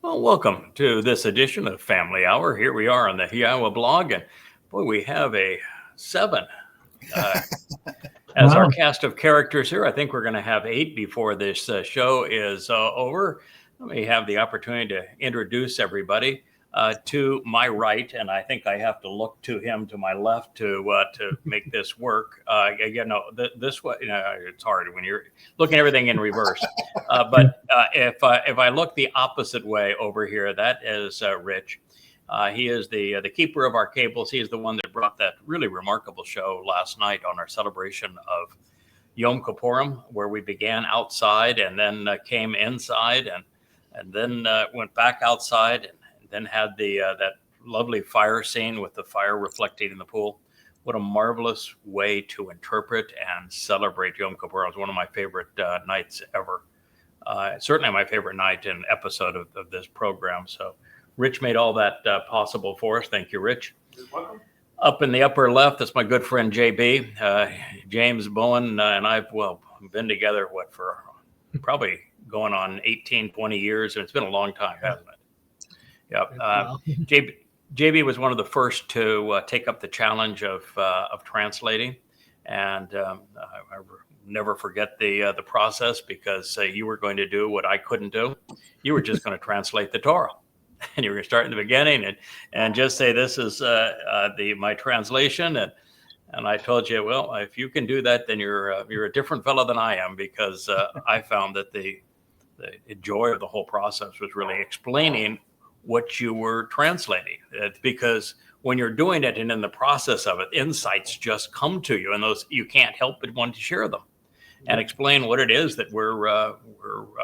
Well, welcome to this edition of Family Hour. Here we are on the Iowa blog, and boy, we have a seven uh, as our Wow. cast of characters here. I think we're going to have eight before this show is over. Let me have the opportunity to introduce everybody. To my right, and I think I have to look to him to my left to make this work. This way, it's hard when you're looking at everything in reverse. But if I look the opposite way over here, that is Rich. He is the keeper of our cables. He is the one that brought that really remarkable show last night on our celebration of Yom Kipurym, where we began outside and then came inside and then went back outside and then had that lovely fire scene with the fire reflecting in the pool. What a marvelous way to interpret and celebrate Yom Kippur. It was one of my favorite nights ever. Certainly my favorite night and episode of this program. So Rich made all that possible for us. Thank you, Rich. You're welcome. Up in the upper left, that's my good friend JB. James Bowen and I've been together for probably going on 18, 20 years. And it's been a long time, hasn't it? Yep. JB was one of the first to take up the challenge of translating, and I never forget the process because you were going to do what I couldn't do. You were just going to translate the Torah, and you were going to start in the beginning and just say this is my translation, and I told you, well, if you can do that, then you're a different fellow than I am, because I found that the joy of the whole process was really explaining what you were translating. Because when you're doing it and in the process of it, insights just come to you, and those you can't help but want to share them and explain what it is that we're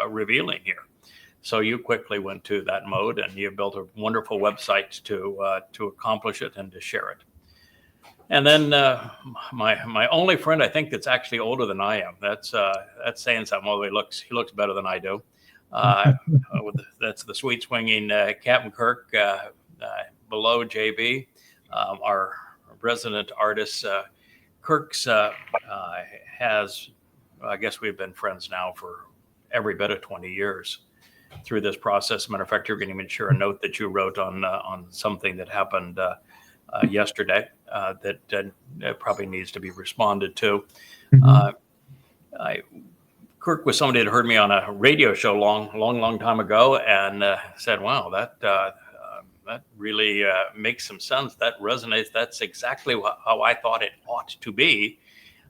revealing here. So you quickly went to that mode, and you built a wonderful website to accomplish it and to share it. And then my only friend, I think, that's actually older than I am. That's saying something. Although he looks better than I do. That's the sweet swinging Captain Kirk below JB, our resident artist. Kirk's has, I guess we've been friends now for every bit of 20 years through this process. Matter of fact, you're going to even share a note that you wrote on something that happened yesterday that probably needs to be responded to. Kirk was somebody that heard me on a radio show long time ago, and said, "Wow, that really makes some sense. That resonates. That's exactly how I thought it ought to be."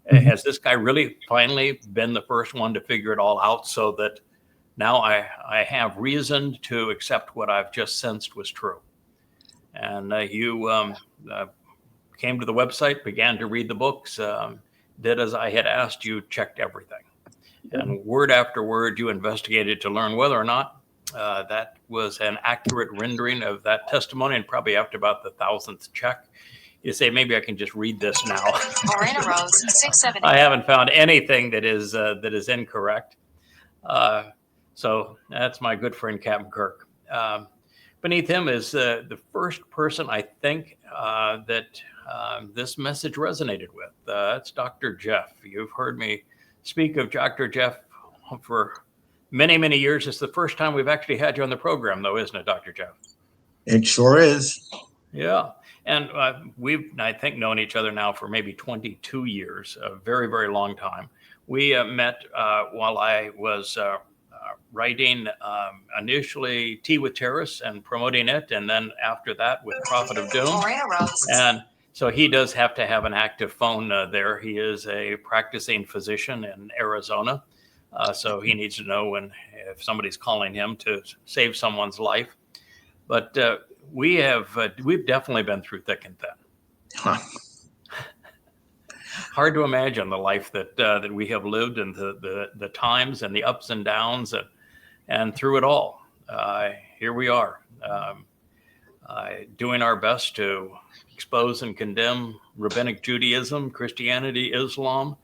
Has this guy really finally been the first one to figure it all out, so that now I have reason to accept what I've just sensed was true? And you came to the website, began to read the books, did as I had asked you, checked everything. And word after word, you investigated to learn whether or not that was an accurate rendering of that testimony. And probably after about the 1,000th check, you say, maybe I can just read this now. Morena Rose, 670. I haven't found anything that is incorrect. So that's my good friend Captain Kirk. Beneath him is the first person I think that this message resonated with. That's Dr. Jeff. You've heard me speak of Dr. Jeff for many, many years. It's the first time we've actually had you on the program, though, isn't it, Dr. Jeff? It sure is. Yeah. And we've, I think, known each other now for maybe 22 years, a very, very long time. We met while I was writing initially Tea with Terrace and promoting it, and then after that with Prophet of Doom. Morena Rose. And so he does have to have an active phone there. He is a practicing physician in Arizona. So he needs to know if somebody's calling him to save someone's life. But we've definitely been through thick and thin. Huh. Hard to imagine the life that we have lived, and the times and the ups and downs, and through it all, here we are, doing our best to expose and condemn rabbinic Judaism, Christianity, Islam,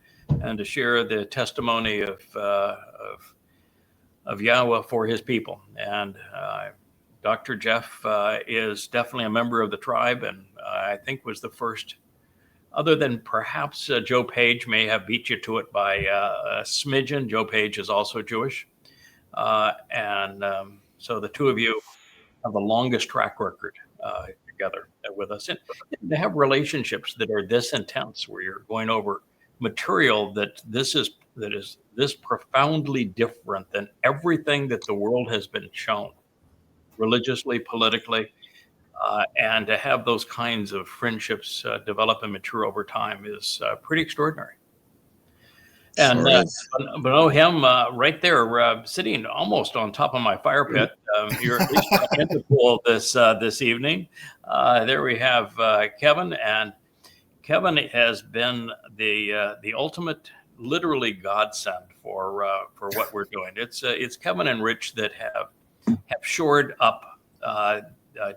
and to share the testimony of Yahweh for his people. And Dr. Jeff is definitely a member of the tribe, and I think was the first, other than perhaps Joe Page may have beat you to it by a smidgen. Joe Page is also Jewish. So the two of you have the longest track record together with us, and to have relationships that are this intense, where you're going over material that is this profoundly different than everything that the world has been shown, religiously, politically, and to have those kinds of friendships develop and mature over time is pretty extraordinary. And Sure is. below him, right there, sitting almost on top of my fire pit, you're at least in the pool this evening. There we have Kevin, and Kevin has been the ultimate, literally godsend for what we're doing. It's Kevin and Rich that have shored up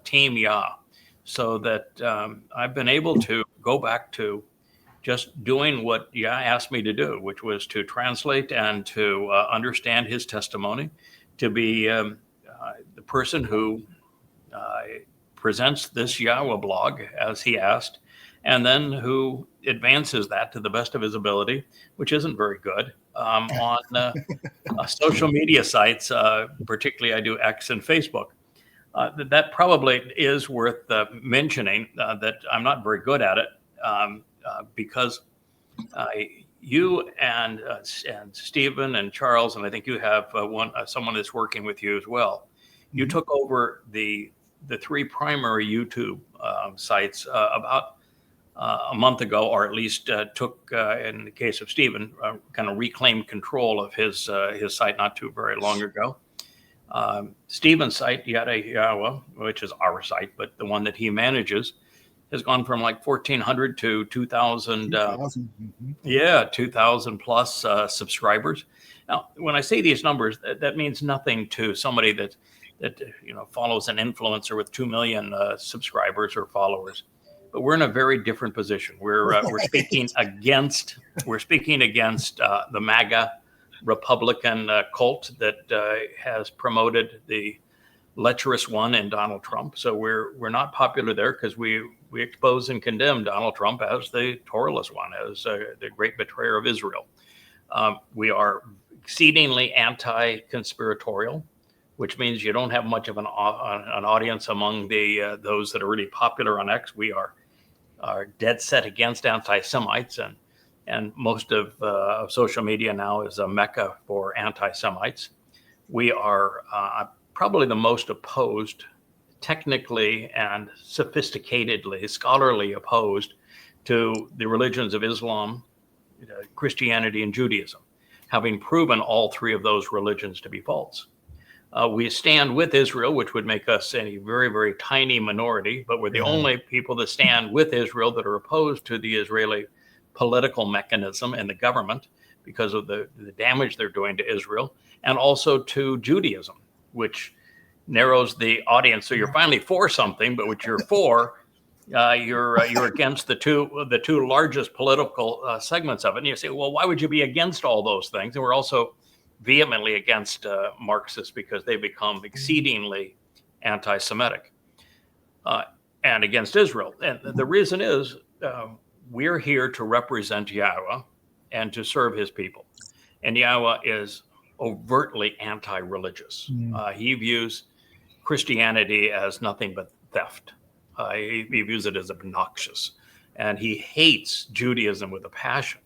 Team Yah, so that I've been able to go back to just doing what Yah asked me to do, which was to translate and to understand his testimony, to be the person who presents this Yahweh blog as he asked, and then who advances that to the best of his ability, which isn't very good, on social media sites, particularly I do X and Facebook. That probably is worth mentioning, that I'm not very good at it. Because you and Stephen and Charles, and I think you have someone that's working with you as well. You took over the three primary YouTube sites about a month ago, or at least took, in the case of Stephen, kind of reclaimed control of his site not too very long ago. Stephen's site, Yada Yahweh, which is our site, but the one that he manages, has gone from like 1,400 to 2,000. 2,000 plus subscribers. Now, when I say these numbers, that means nothing to somebody that follows an influencer with 2 million subscribers or followers. But we're in a very different position. We're speaking against the MAGA Republican cult that has promoted the lecherous one in Donald Trump. So we're not popular there because we expose and condemn Donald Trump as the Towrahless one, as the great betrayer of Israel. We are exceedingly anti-conspiratorial, which means you don't have much of an audience among those that are really popular on X. We are dead set against anti-Semites, and most of social media now is a mecca for anti-Semites. We are probably the most opposed, technically and sophisticatedly, scholarly opposed to the religions of Islam, Christianity, and Judaism, having proven all three of those religions to be false. We stand with Israel, which would make us a very, very tiny minority, but we're the only people that stand with Israel that are opposed to the Israeli political mechanism and the government because of the damage they're doing to Israel, and also to Judaism, which narrows the audience. So you're finally for something, but what you're for, you're against the two largest political segments of it. And you say, well, why would you be against all those things? And we're also vehemently against Marxists because they become exceedingly anti-Semitic and against Israel. And the reason is we're here to represent Yahweh and to serve his people. And Yahweh is overtly anti-religious. He views Christianity as nothing but theft. He views it as obnoxious, and he hates Judaism with a passion.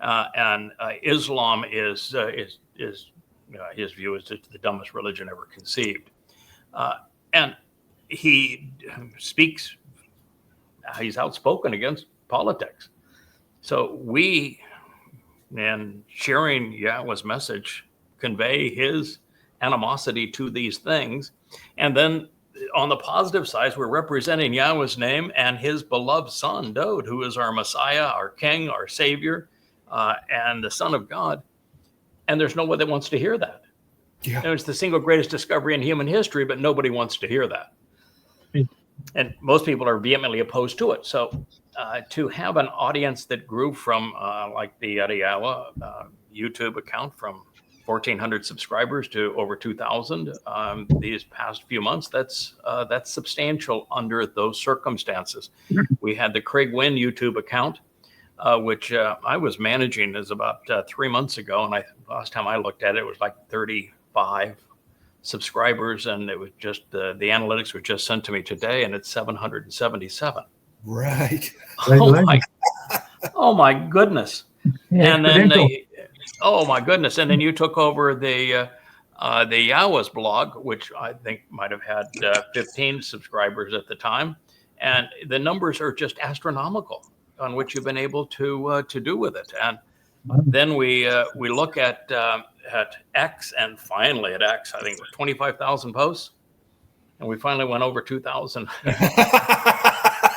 And Islam is his view is the dumbest religion ever conceived. And he speaks. He's outspoken against politics. So we, in sharing Yahweh's message, convey his animosity to these things. And then on the positive side, we're representing Yahweh's name and his beloved son, Dode, who is our Messiah, our King, our Savior, and the Son of God. And there's no one that wants to hear that. Yeah. It's the single greatest discovery in human history, but nobody wants to hear that. And most people are vehemently opposed to it. So to have an audience that grew from like the Yahweh YouTube account from 1,400 subscribers to over 2,000 these past few months, that's substantial under those circumstances. We had the Craig Wynn YouTube account, which I was managing as about 3 months ago. And last time I looked at it, it was like 35 subscribers, and it was just the analytics were just sent to me today, and it's 777. Right. Oh my goodness! And then, oh my goodness! And then you took over the Yawa's blog, which I think might have had 15 subscribers at the time, and the numbers are just astronomical on what you've been able to do with it. And then we look at X, and finally at X, I think 25,000 posts, and we finally went over 2,000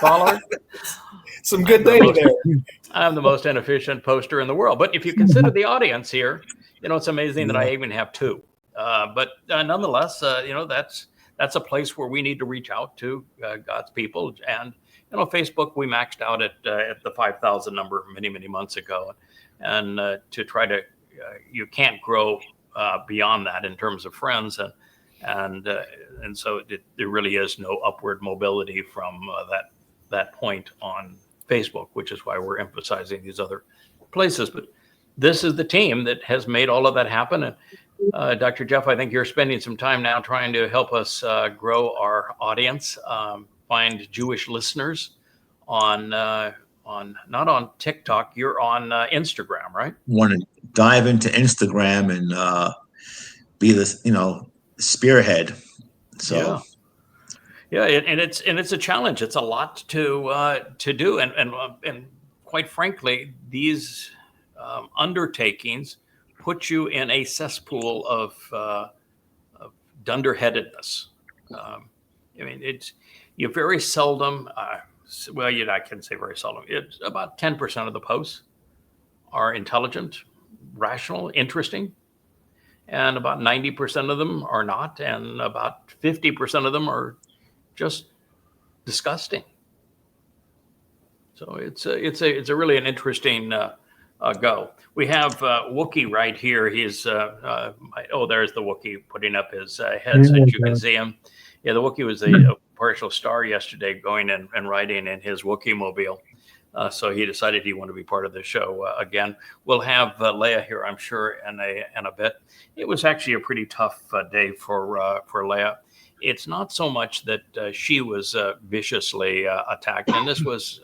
followers. Some good data there. I'm the most inefficient poster in the world, but if you consider the audience here, it's amazing that I even have two. But nonetheless, that's a place where we need to reach out to God's people. And Facebook, we maxed out at the 5,000 number many months ago, and to try to you can't grow beyond that in terms of friends, and so there really is no upward mobility from that point on Facebook, which is why we're emphasizing these other places. But this is the team that has made all of that happen. And Dr. Jeff, I think you're spending some time now trying to help us grow our audience, find Jewish listeners on not on TikTok. You're on Instagram, right? Want to dive into Instagram and be this, spearhead. So. Yeah, and it's a challenge. It's a lot to do, and quite frankly, these undertakings put you in a cesspool of dunderheadedness. You very seldom. I can say very seldom. It's about 10% of the posts are intelligent, rational, interesting, and about 90% of them are not, and about 50% of them are just disgusting. So it's a really an interesting go. We have Wookie right here. He's there's the Wookie putting up his head so that you can see him. Yeah, the Wookie was a partial star yesterday, going and riding in his Wookie mobile. So he decided he wanted to be part of the show again. We'll have Leah here, I'm sure, in a bit. It was actually a pretty tough day for Leah. It's not so much that she was viciously attacked, and this was,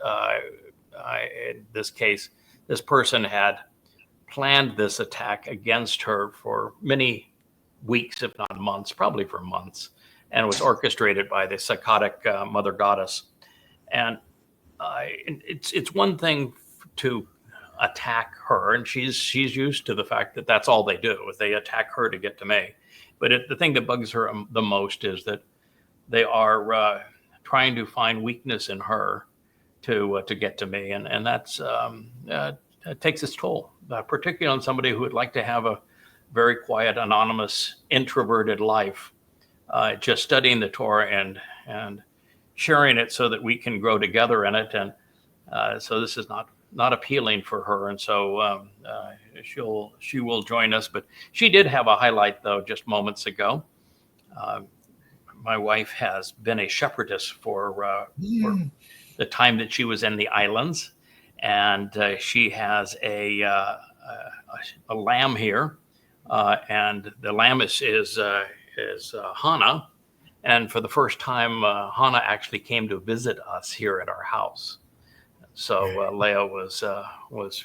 in this case, this person had planned this attack against her for many weeks, if not months, probably for months, and it was orchestrated by the psychotic mother goddess. And it's one thing to attack her, and she's used to the fact that that's all they do, is they attack her to get to me. But the thing that bugs her the most is that they are trying to find weakness in her to get to me, and that's it takes its toll, particularly on somebody who would like to have a very quiet, anonymous, introverted life, just studying the Torah and sharing it so that we can grow together in it. And so this is not appealing for her, and so she will join us. But she did have a highlight, though, just moments ago. My wife has been a shepherdess for the time that she was in the islands, and she has a lamb here, and the lamb is Hannah. And for the first time, Hannah actually came to visit us here at our house. So Leah was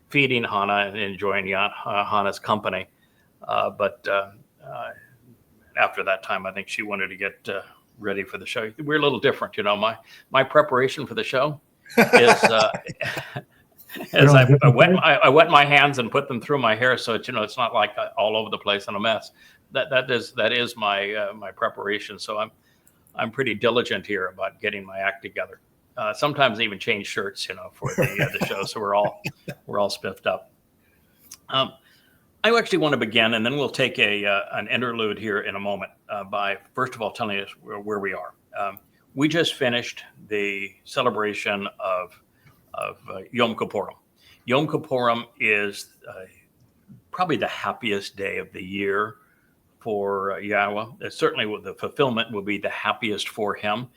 feeding Hannah and enjoying Hannah's company. But after that time, I think she wanted to get ready for the show. We're a little different, My preparation for the show is I wet my hands and put them through my hair, so it's not like all over the place and a mess. That is my preparation. So I'm pretty diligent here about getting my act together. Sometimes I even change shirts, for the show. So we're all spiffed up. I actually want to begin, and then we'll take an interlude here in a moment by first of all telling us where we are. We just finished the celebration of Yom Kipurym. Yom Kipurym is probably the happiest day of the year for Yahweh. Certainly the fulfillment will be the happiest for him.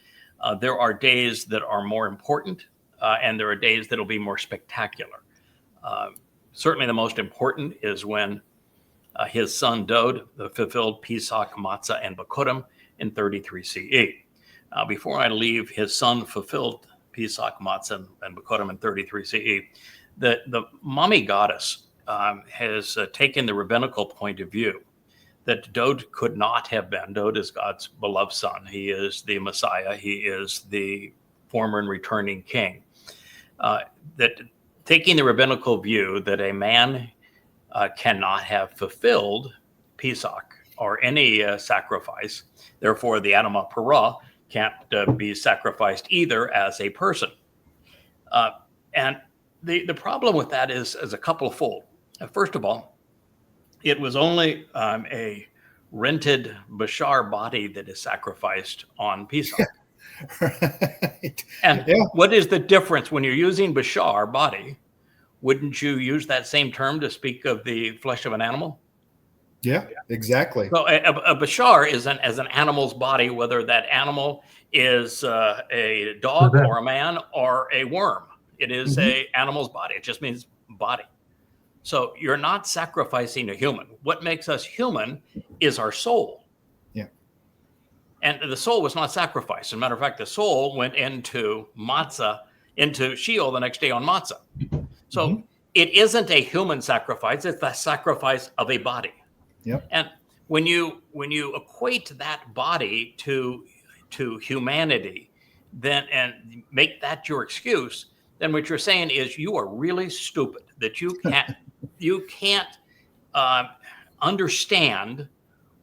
There are days that are more important, and there are days that will be more spectacular. Certainly the most important is when His son Dod fulfilled Pesach, Matzah, and Kipurym in 33 CE. Before I leave, his son fulfilled Pesach, Matzah, and Kipurym in 33 CE. The mummy goddess has taken the rabbinical point of view that Dod could not have been. Dod is God's beloved son. He is the Messiah. He is the former and returning king. That taking the rabbinical view that a man cannot have fulfilled Pesach or any sacrifice, therefore the Adamah Parah can't be sacrificed either as a person. And the problem with that is a couple-fold. First of all, it was only a rented Bashar body that is sacrificed on Pesach. Right. And Yeah. what is the difference when you're using Bashar body? Wouldn't you use that same term to speak of the flesh of an animal? Yeah, exactly. So a Bashar is as an animal's body, whether that animal is a dog or a man or a worm. It is a animal's body. It just means body. So you're not sacrificing a human. What makes us human is our soul. Yeah. And the soul was not sacrificed. As a matter of fact, the soul went into matzah, into Sheol the next day on matzah. So it isn't a human sacrifice. It's the sacrifice of a body. Yep. And when you equate that body to humanity, then and make that your excuse, then what you're saying is you are really stupid, that you can't understand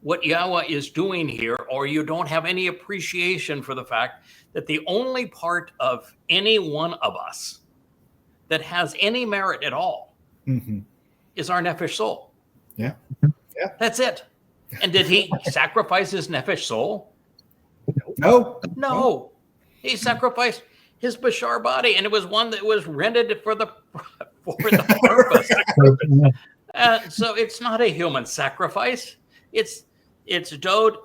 what Yahweh is doing here, or you don't have any appreciation for the fact that the only part of any one of us that has any merit at all is our nefesh soul. Yeah. Yeah. That's it. And did he sacrifice his nefesh soul? No. No. He sacrificed his Bashar body, and it was one that was rented for the purpose. So it's not a human sacrifice. It's Dod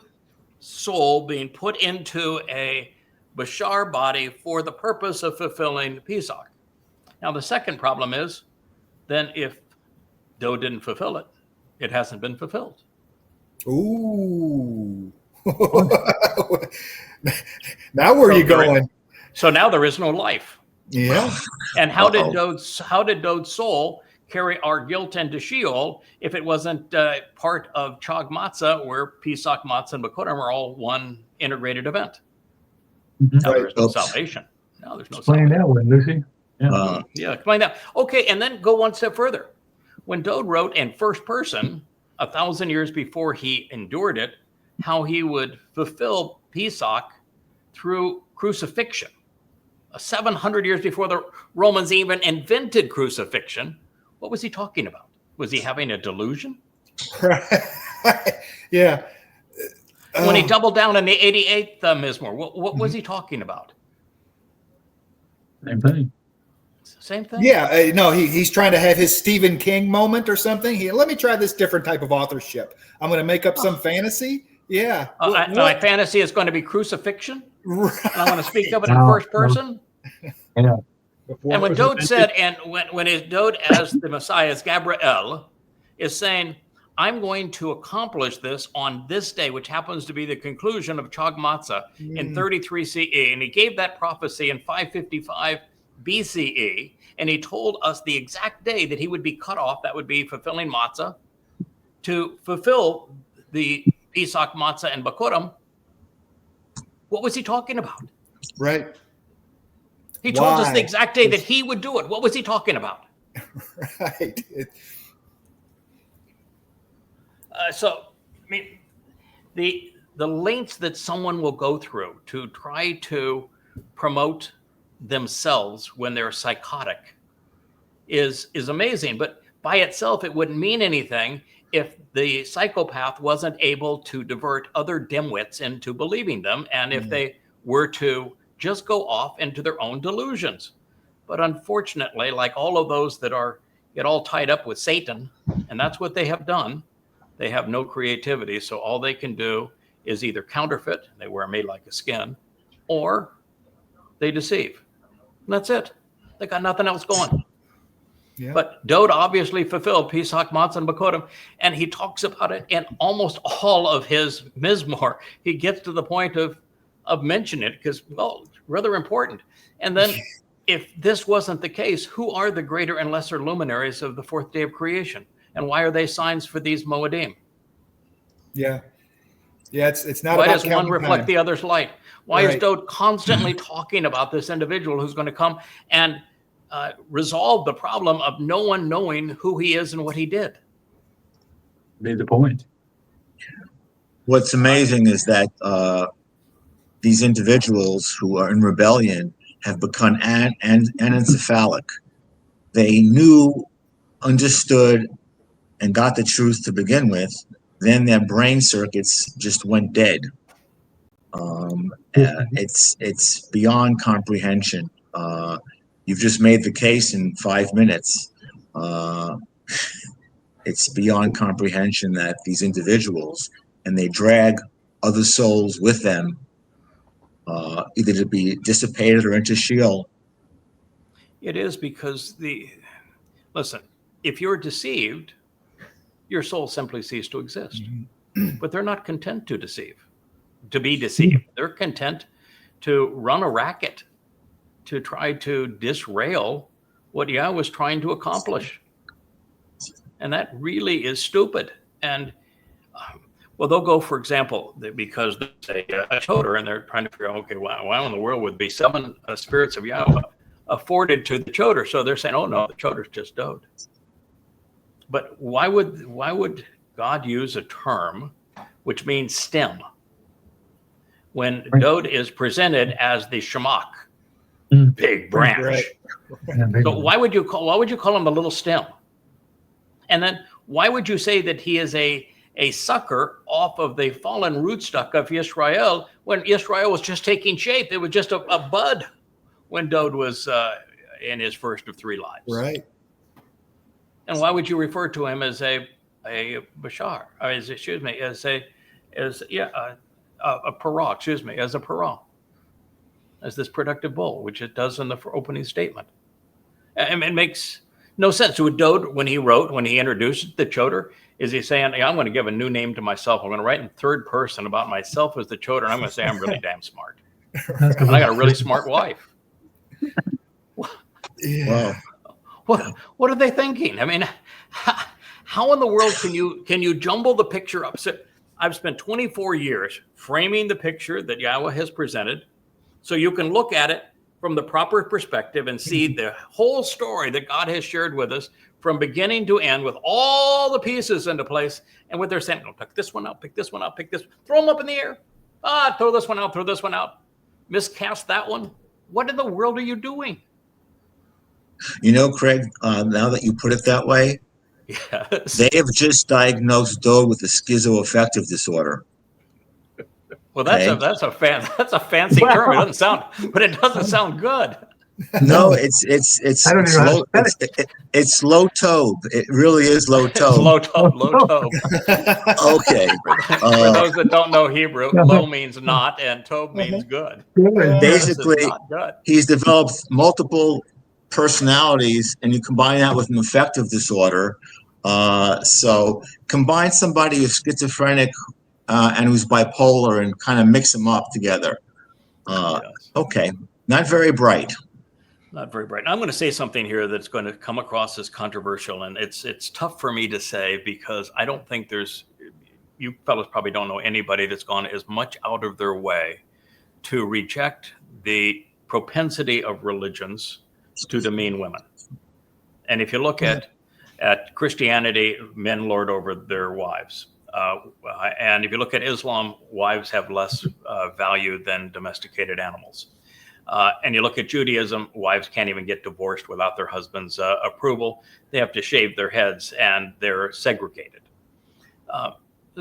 soul being put into a Bashar body for the purpose of fulfilling Pesach. Now the second problem is, then if Dod didn't fulfill it, it hasn't been fulfilled. Ooh. Now where are you going? So now there is no life. Yeah. And how did Dod's soul carry our guilt into Sheol if it wasn't part of Chag Matzah, where Pesach, Matzah, and Kipurym are all one integrated event? Now there's no salvation. Now there's no Explain salvation. that one, Lucy. Yeah, explain that. Okay, and then go one step further. When Dod wrote in first person, 1,000 years before he endured it, how he would fulfill Pesach through crucifixion. 700 years before the Romans even invented crucifixion, what was he talking about? Was he having a delusion? Right. Yeah. When he doubled down in the 88th Mizmor, what was he talking about? Same thing. Same thing? Yeah. No, he's trying to have his Stephen King moment or something. Let me try this different type of authorship. I'm going to make up some fantasy. Yeah. My fantasy is going to be crucifixion. Right. And I want to speak of it in first person. Yeah. And when Dod said, and when his Dod as the Messiah, as Gabriel, is saying, I'm going to accomplish this on this day, which happens to be the conclusion of Chag Matzah in 33 CE. And he gave that prophecy in 555 BCE. And he told us the exact day that he would be cut off, that would be fulfilling Matzah, to fulfill the Pesach, Matzah, and Kipurym. What was he talking about? Right. He told us the exact day that he would do it. What was he talking about? Right. So, I mean, the lengths that someone will go through to try to promote themselves when they're psychotic is amazing. But by itself, it wouldn't mean anything if the psychopath wasn't able to divert other dimwits into believing them, and if they were to just go off into their own delusions. But unfortunately, like all of those that get all tied up with Satan, and that's what they have done, they have no creativity. So all they can do is either counterfeit, they wear me like a skin, or they deceive. And that's it. They got nothing else going. Yeah. But Dode obviously fulfilled Pesach, Matzah, and Bakodim, and he talks about it in almost all of his Mizmor. He gets to the point of mentioning it because, well, it's rather important. And then if this wasn't the case, who are the greater and lesser luminaries of the fourth day of creation? And why are they signs for these Moedim? Yeah. Yeah, it's not Why about does one counting reflect time. the other's light? Why is Right. Dode constantly talking about this individual who's going to come and resolve the problem of no one knowing who he is and what he did? Made the point. What's amazing is that these individuals who are in rebellion have become anencephalic. They knew, understood, and got the truth to begin with. Then their brain circuits just went dead. It's beyond comprehension. You've just made the case in 5 minutes. It's beyond comprehension that these individuals, and they drag other souls with them, either to be dissipated or into Sheol. It is because listen, if you're deceived, your soul simply ceases to exist. But they're not content to be deceived. They're content to run a racket to try to disrail what Yahweh was trying to accomplish. And that really is stupid. And well, they'll go, for example, because there's a Towrah, and they're trying to figure out, okay, why in the world would be 7 spirits of Yahweh afforded to the Towrah? So they're saying, oh no, the Towrah's just Dode. But why would God use a term which means stem when Dode is presented as the Shemach, big branch? Right. So why would you call him the little stem? And then why would you say that he is a sucker off of the fallen rootstock of Yisrael when Israel was just taking shape? It was just a bud when Dode was in his first of 3 lives. Right. And why would you refer to him as a bashar? Or as a parah, as a parah, as this productive bull, which it does in the opening statement. And it makes no sense. So Dode, when he introduced the Towrah, is he saying, I'm going to give a new name to myself. I'm going to write in third person about myself as the Towrah, and I'm going to say I'm really damn smart. And I got a really smart wife. Yeah. Wow. What are they thinking? I mean, how in the world can you jumble the picture up? So I've spent 24 years framing the picture that Yahweh has presented, so you can look at it from the proper perspective and see the whole story that God has shared with us from beginning to end, with all the pieces into place. And what they're saying, oh, pick this one out, pick this one out, pick this, throw them up in the air. Throw this one out, miscast that one. What in the world are you doing? You know, Craig, now that you put it that way, Yes. they have just diagnosed Dode with a schizoaffective disorder. Well, that's a fancy term. It doesn't sound, but it doesn't sound good. No, it's I don't even know how to it's low tobe. It really is low It's tobe. low tobe. Okay. For those that don't know Hebrew, low means not, and tobe means good. Basically, This is not good. he's developed multiple personalities, and you combine that with an affective disorder. So combine somebody who's schizophrenic and who's bipolar and kind of mix them up together. Yes. Okay, not very bright. Not very bright. I'm going to say something here that's going to come across as controversial, and it's tough for me to say because I don't think you fellas probably don't know anybody that's gone as much out of their way to reject the propensity of religions to demean women. And if you look at Christianity, men lord over their wives. And if you look at Islam, wives have less value than domesticated animals. And you look at Judaism, wives can't even get divorced without their husband's approval. They have to shave their heads, and they're segregated.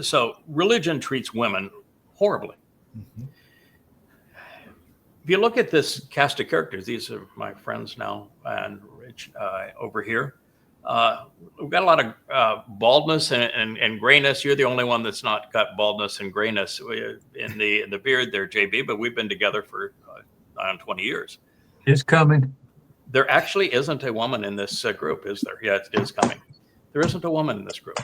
So religion treats women horribly. Mm-hmm. If you look at this cast of characters, these are my friends now and Rich over here. We've got a lot of baldness and grayness. You're the only one that's not got baldness and grayness in the beard there, JB, but we've been together for 20 years. It's coming. There actually isn't a woman in this group, is there? Yeah, it is coming. There isn't a woman in this group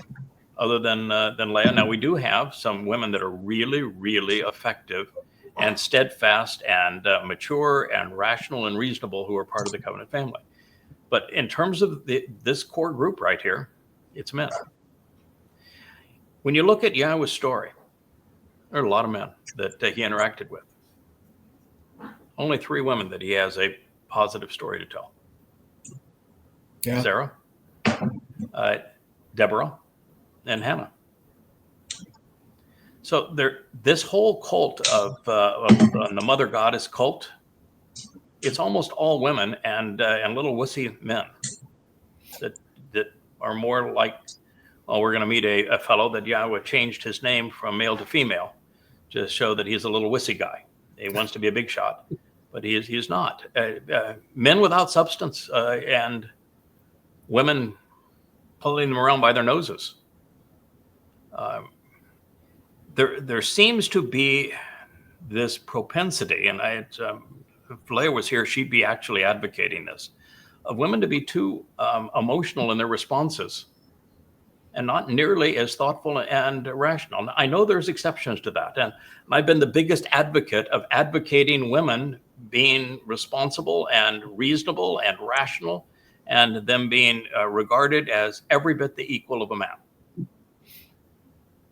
other than Leah. Now, we do have some women that are really, really effective and steadfast and mature and rational and reasonable who are part of the covenant family. But in terms of this core group right here, it's men. When you look at Yahweh's story, there are a lot of men that he interacted with. Only 3 women that he has a positive story to tell. Yeah. Sarah, Deborah, and Hannah. So this whole cult of the mother goddess cult, it's almost all women and little wussy men that are more like, oh, we're going to meet a fellow that Yahweh changed his name from male to female to show that he's a little wussy guy. He wants to be a big shot, but he's not. Men without substance and women pulling them around by their noses. There seems to be this propensity, and if Leah was here, she'd be actually advocating this, of women to be too emotional in their responses and not nearly as thoughtful and rational. Now, I know there's exceptions to that, and I've been the biggest advocate of advocating women being responsible and reasonable and rational, and them being regarded as every bit the equal of a man.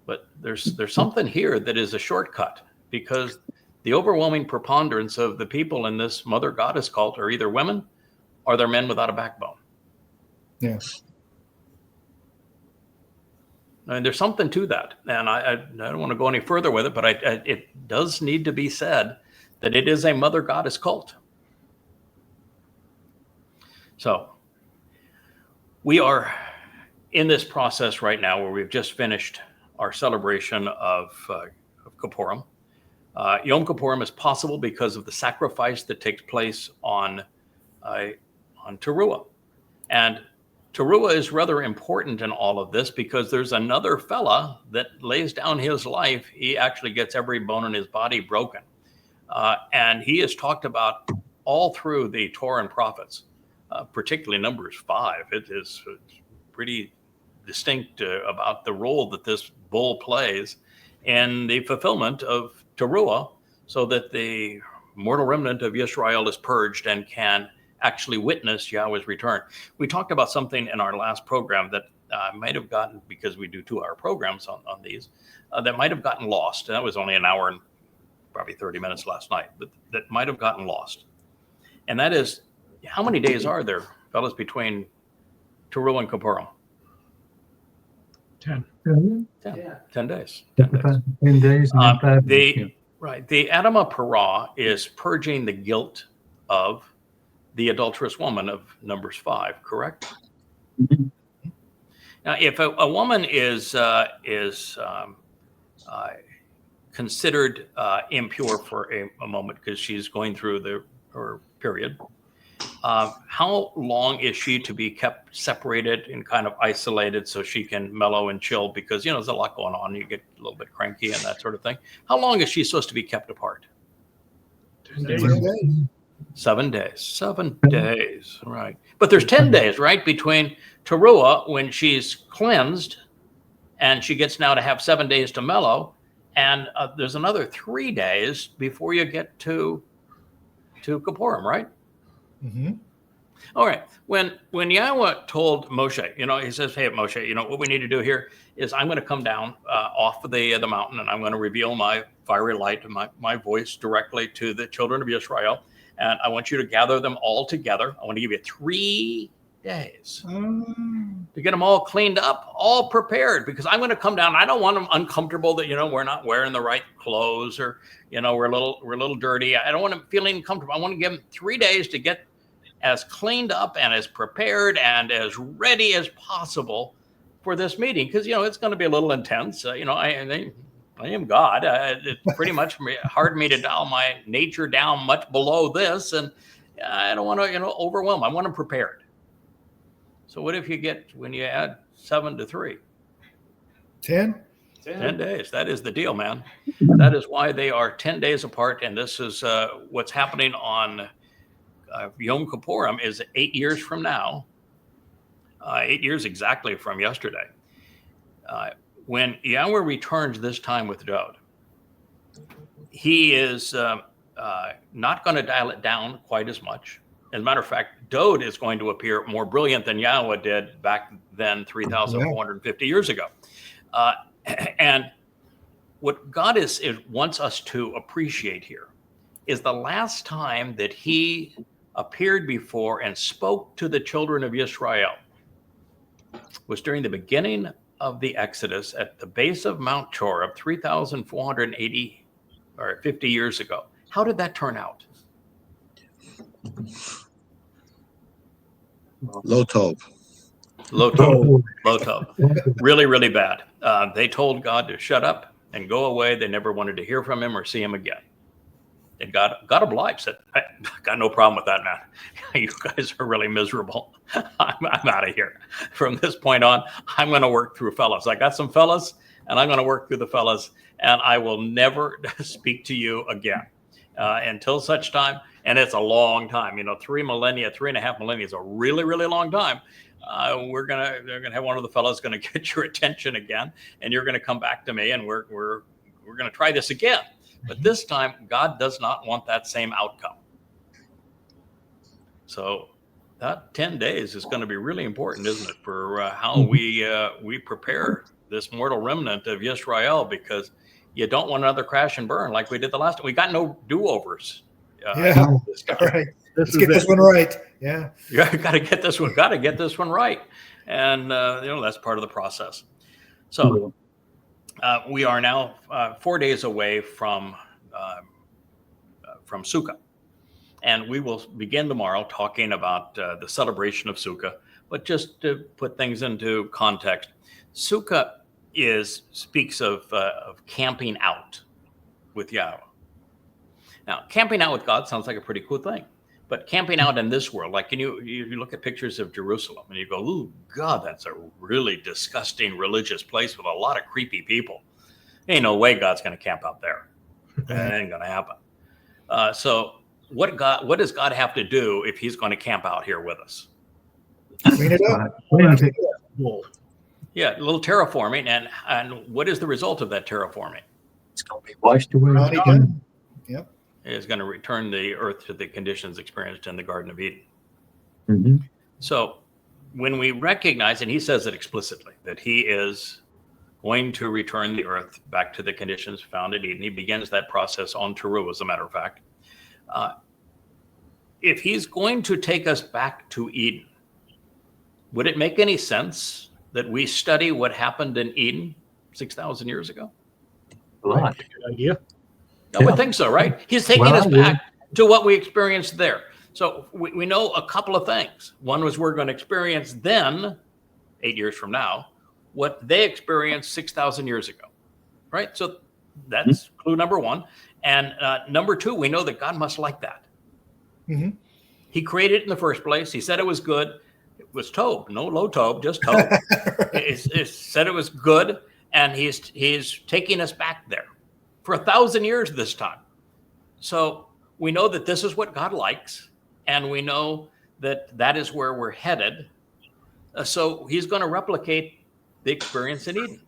But there's something here that is a shortcut, because the overwhelming preponderance of the people in this mother goddess cult are either women or they're men without a backbone. Yes. And there's something to that. And I don't want to go any further with it, but it does need to be said that it is a mother goddess cult. So we are in this process right now where we've just finished our celebration of Kipurym. Yom Kippurim is possible because of the sacrifice that takes place on Towrah. And Towrah is rather important in all of this because there's another fella that lays down his life. He actually gets every bone in his body broken. And he is talked about all through the Torah and prophets, particularly Numbers 5. It is pretty distinct about the role that this bull plays in the fulfillment of Towrah, so that the mortal remnant of Israel is purged and can actually witness Yahweh's return. We talked about something in our last program that might have gotten, because we do 2-hour programs on these, that might have gotten lost. That was only an hour and probably 30 minutes last night, but that might have gotten lost. And that is, how many days are there, fellas, between Towrah and Kipurym? 10. 10 days. 10 days. And then 5 days. Right. The Adamah Parah is purging the guilt of the adulterous woman of Numbers 5, correct? Mhm. Now, if a woman is considered impure for a moment because she's going through her period, how long is she to be kept separated and kind of isolated so she can mellow and chill? Because, there's a lot going on. You get a little bit cranky and that sort of thing. How long is she supposed to be kept apart? 10 days. 10 days. 7 days. 7 days, right. But there's 10 days, right, between Towrah, when she's cleansed, and she gets now to have 7 days to mellow, and there's another 3 days before you get to Kipurym, right? Mm-hmm. All right. When Yahweh told Moshe, he says, hey, Moshe, what we need to do here is I'm going to come down off of the mountain, and I'm going to reveal my fiery light and my voice directly to the children of Israel. And I want you to gather them all together. I want to give you 3 days to get them all cleaned up, all prepared, because I'm going to come down. I don't want them uncomfortable that, we're not wearing the right clothes, or, we're a little dirty. I don't want them feeling comfortable. I want to give them 3 days to get as cleaned up and as prepared and as ready as possible for this meeting. Because, it's going to be a little intense. I am God. It's pretty much hard for me to dial my nature down much below this. And I don't want to, overwhelm. I want them prepared. So what if when you add 7 to 3? 10? 10 days. That is the deal, man. That is why they are 10 days apart. And this is what's happening on Yom Kippurim is 8 years from now, 8 years exactly from yesterday. When Yahweh returns this time with Dowd, he is not going to dial it down quite as much. As a matter of fact, Dowd is going to appear more brilliant than Yahweh did back then 3,450 years ago. And what God wants us to appreciate here is the last time that he appeared before and spoke to the children of Israel was during the beginning of the Exodus at the base of Mount Towrah 3,480 or 50 years ago. How did that turn out? Loto. Lotta. Really, really bad. They told God to shut up and go away. They never wanted to hear from him or see him again. And God obliged, said, I got no problem with that, man. You guys are really miserable. I'm out of here. From this point on, I'm going to work through fellas. I got some fellas, and I'm going to work through the fellas, and I will never speak to you again until such time. And it's a long time. 3.5 millennia is a really, really long time. They're gonna have one of the fellows going to get your attention again, and you're going to come back to me, and we're going to try this again. But this time, God does not want that same outcome. So that 10 days is going to be really important, isn't it, for how we prepare this mortal remnant of Yisrael, because you don't want another crash and burn like we did the last time. We got no do-overs. All right. Let's get this one right. Yeah. Yeah, got to get this one right. And, that's part of the process. So we are now 4 days away from Sukkah. And we will begin tomorrow talking about the celebration of Sukkah. But just to put things into context, Sukkah speaks of camping out with Yahweh. Now, camping out with God sounds like a pretty cool thing. But camping out in this world, like you look at pictures of Jerusalem and you go, "Ooh, God, that's a really disgusting religious place with a lot of creepy people. Ain't no way God's going to camp out there. That ain't going to happen." So what does God have to do if he's going to camp out here with us? Clean it up. Yeah, a little terraforming. And what is the result of that terraforming? It's going to be washed away. Yep. Is going to return the earth to the conditions experienced in the Garden of Eden. Mm-hmm. So when we recognize, and he says it explicitly, that he is going to return the earth back to the conditions found in Eden, he begins that process on Towrah, as a matter of fact. If he's going to take us back to Eden, would it make any sense that we study what happened in Eden 6,000 years ago? A lot. Good idea. I would think so, right? He's taking us back to what we experienced there. So we know a couple of things. One was we're going to experience then, 8 years from now, what they experienced 6,000 years ago, right? So that's clue number one. And number two, we know that God must like that. Mm-hmm. He created it in the first place. He said it was good. It was Tob, no low Tob, just Tob. It said it was good, and he's taking us back there for 1,000 years this time. So we know that this is what God likes, and we know that that is where we're headed. So he's going to replicate the experience in Eden.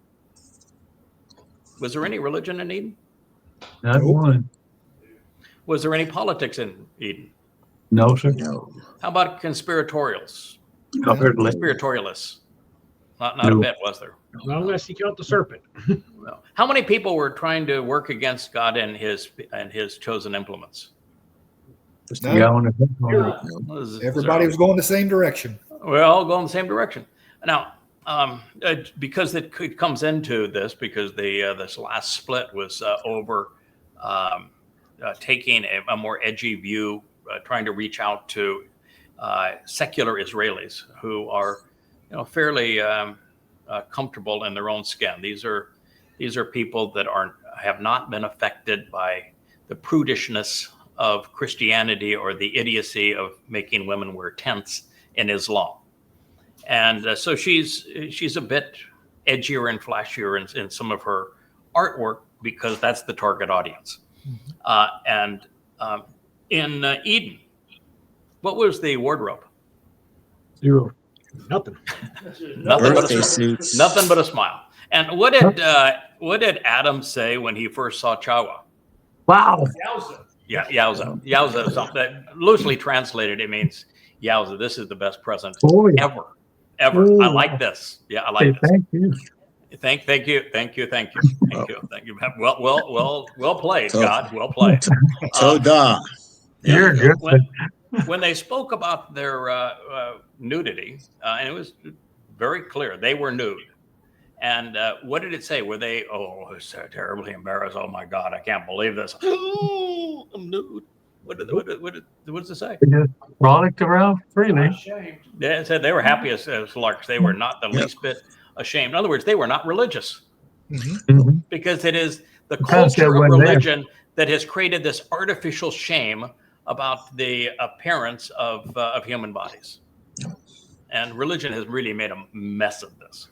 Was there any religion in Eden? Not one. Was there any politics in Eden? No, sir. No. How about conspiratorials? Conspiratorialists? Not a bit, was there? Not unless you count the serpent. No. How many people were trying to work against God and his chosen implements? No. Was Everybody zero. was going the same direction. We're all going the same direction. Now, because it comes into this, because this last split was over taking a more edgy view, trying to reach out to secular Israelis who are, fairly comfortable in their own skin. These are people that have not been affected by the prudishness of Christianity or the idiocy of making women wear tents in Islam. And so she's a bit edgier and flashier in some of her artwork because that's the target audience. In Eden, What was the wardrobe? 0. Nothing. Nothing but Birthday a, suits. nothing but a smile. And what did Adam say when he first saw Towrah? Wow. Yeah, yowza. Yowza is something that loosely translated, it means yowza. This is the best present Boy. ever. Ooh. I like this. Yeah, I Hey, like this. thank you. Thank you. Well played, So- God. Well played. Toda. You're good. When they spoke about their nudity, and it was very clear they were nude. And what did it say? Were they? Oh, so terribly embarrassed. Oh my God, I can't believe this. Oh, I'm nude. What does it say? They just frolicked around freely. They said they were happy as larks. They were not the Yep. least bit ashamed. In other words, they were not religious, Mhm. because it is the concept culture of wasn't there. religion that has created this artificial shame about the appearance of human bodies, and religion has really made a mess of this.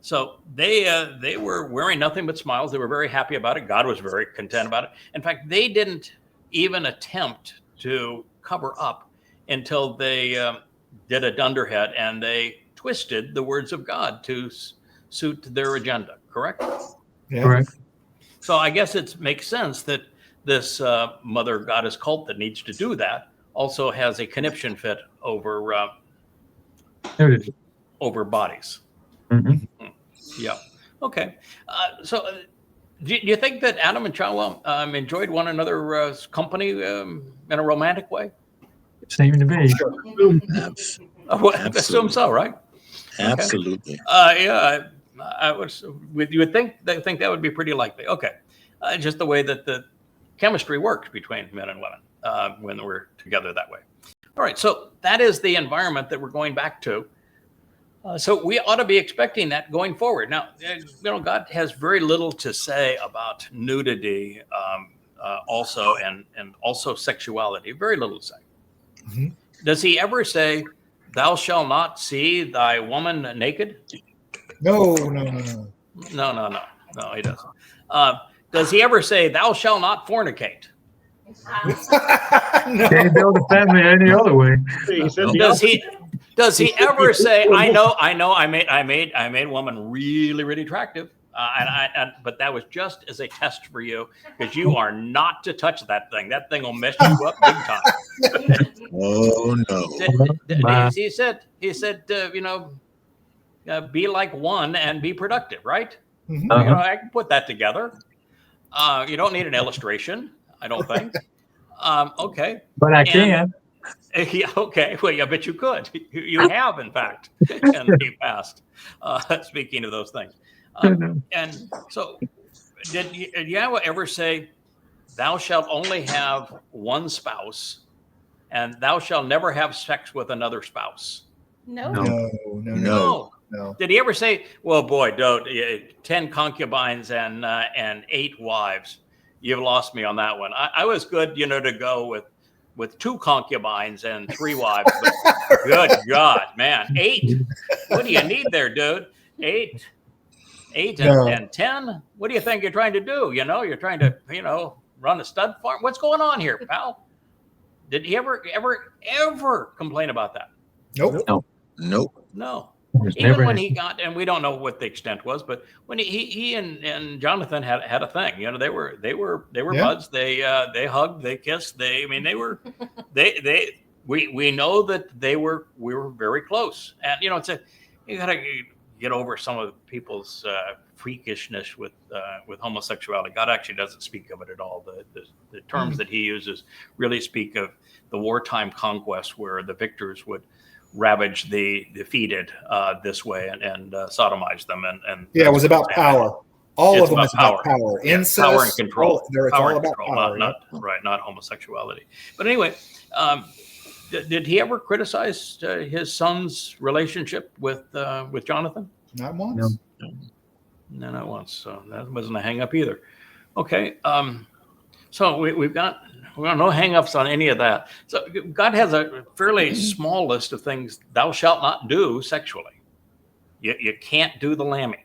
So they were wearing nothing but smiles. They were very happy about it. God was very content about it. In fact, they didn't even attempt to cover up until they did a dunderhead and they twisted the words of God to suit their agenda. Correct? Yeah. Correct. So I guess it makes sense that this mother goddess cult that needs to do that also has a conniption fit over There it is. over bodies. Mhm. Yeah. Okay. Do you think that Adam and Chawa enjoyed one another's company in a romantic way? Seemed to be. Abs- I assume so, right? Absolutely. Yeah. I you would think that would be pretty likely. Okay. Just the way that the chemistry worked between men and women when we're together that way. All right. So that is the environment that we're going back to. So we ought to be expecting that going forward. Now, God has very little to say about nudity, also and also sexuality. Very little to say. Mhm. Does he ever say, "Thou shalt not see thy woman naked"? No. No, he doesn't. Does he ever say, "Thou shalt not fornicate"? No. Can't build a family any other way. He said the Does opposite. he? Does he ever say, I made woman really, really attractive, but that was just as a test for you, because you are not to touch that thing. That thing will mess you up big time." Oh no. He said, be like one and be productive, right? Mhm. Uh-huh. I can put that together. You don't need an illustration, I don't think. Okay. But I And- can. Yeah, okay. Well, I bet you could. You have, in fact, in the past. Speaking of those things, and so, did Yahweh ever say, "Thou shalt only have one spouse, and thou shalt never have sex with another spouse"? No. No. No. Did he ever say, "Well, boy, don't 10 concubines and 8 wives"? You've lost me on that one. I was good, to go with 2 concubines and 3 wives. But good God, man, 8. What do you need there, dude? 8 and 10. What do you think you're trying to do? You're trying to, run a stud farm. What's going on here, pal? Did he ever complain about that? Nope. Nope. No. There's Even never when he got, and we don't know what the extent was, but when he and Jonathan had a thing, they were Yeah. buds. They hugged, they kissed. We know that we were very close. And you gotta get over some of people's freakishness with homosexuality. God actually doesn't speak of it at all. The terms that he uses really speak of the wartime conquest, where the victors would ravage the defeated this way and sodomize them and Yeah, it was about power. All It's of them about is about power. Yeah, Incest, power and control. It's Power all and about control, power. not homosexuality. But anyway, did he ever criticize his son's relationship with Jonathan? Not once. No, not once. So that wasn't a hang up either. Okay. So we've got no hang-ups on any of that. So God has a fairly small list of things thou shalt not do sexually. You can't do the lammy.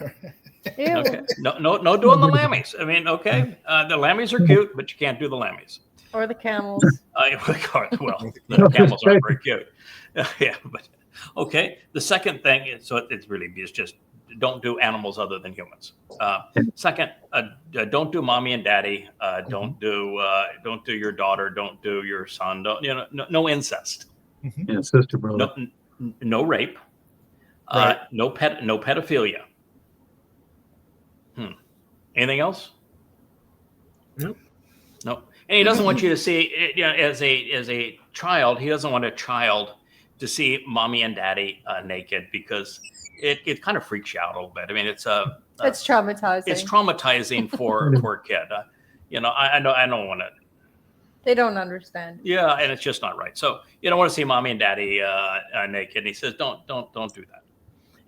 Okay. No doing the lammies. Okay. The lammies are cute, but you can't do the lammies. Or the camels. Well, the camels aren't very cute. Yeah, but okay. The second thing is, so it's really is just don't do animals other than humans. Second, don't do mommy and daddy. Don't do your daughter. Don't do your son. Don't no incest. Yeah, sister, brother. No rape. Right. No pedophilia. Anything else? Nope. No. And he doesn't want you to see, as a child, he doesn't want a child to see mommy and daddy naked, because it kind of freaks you out a little bit. I mean, it's traumatizing. It's traumatizing for a kid. I don't want to. They don't understand. Yeah, and it's just not right. So you don't want to see mommy and daddy naked. And he says, don't do that.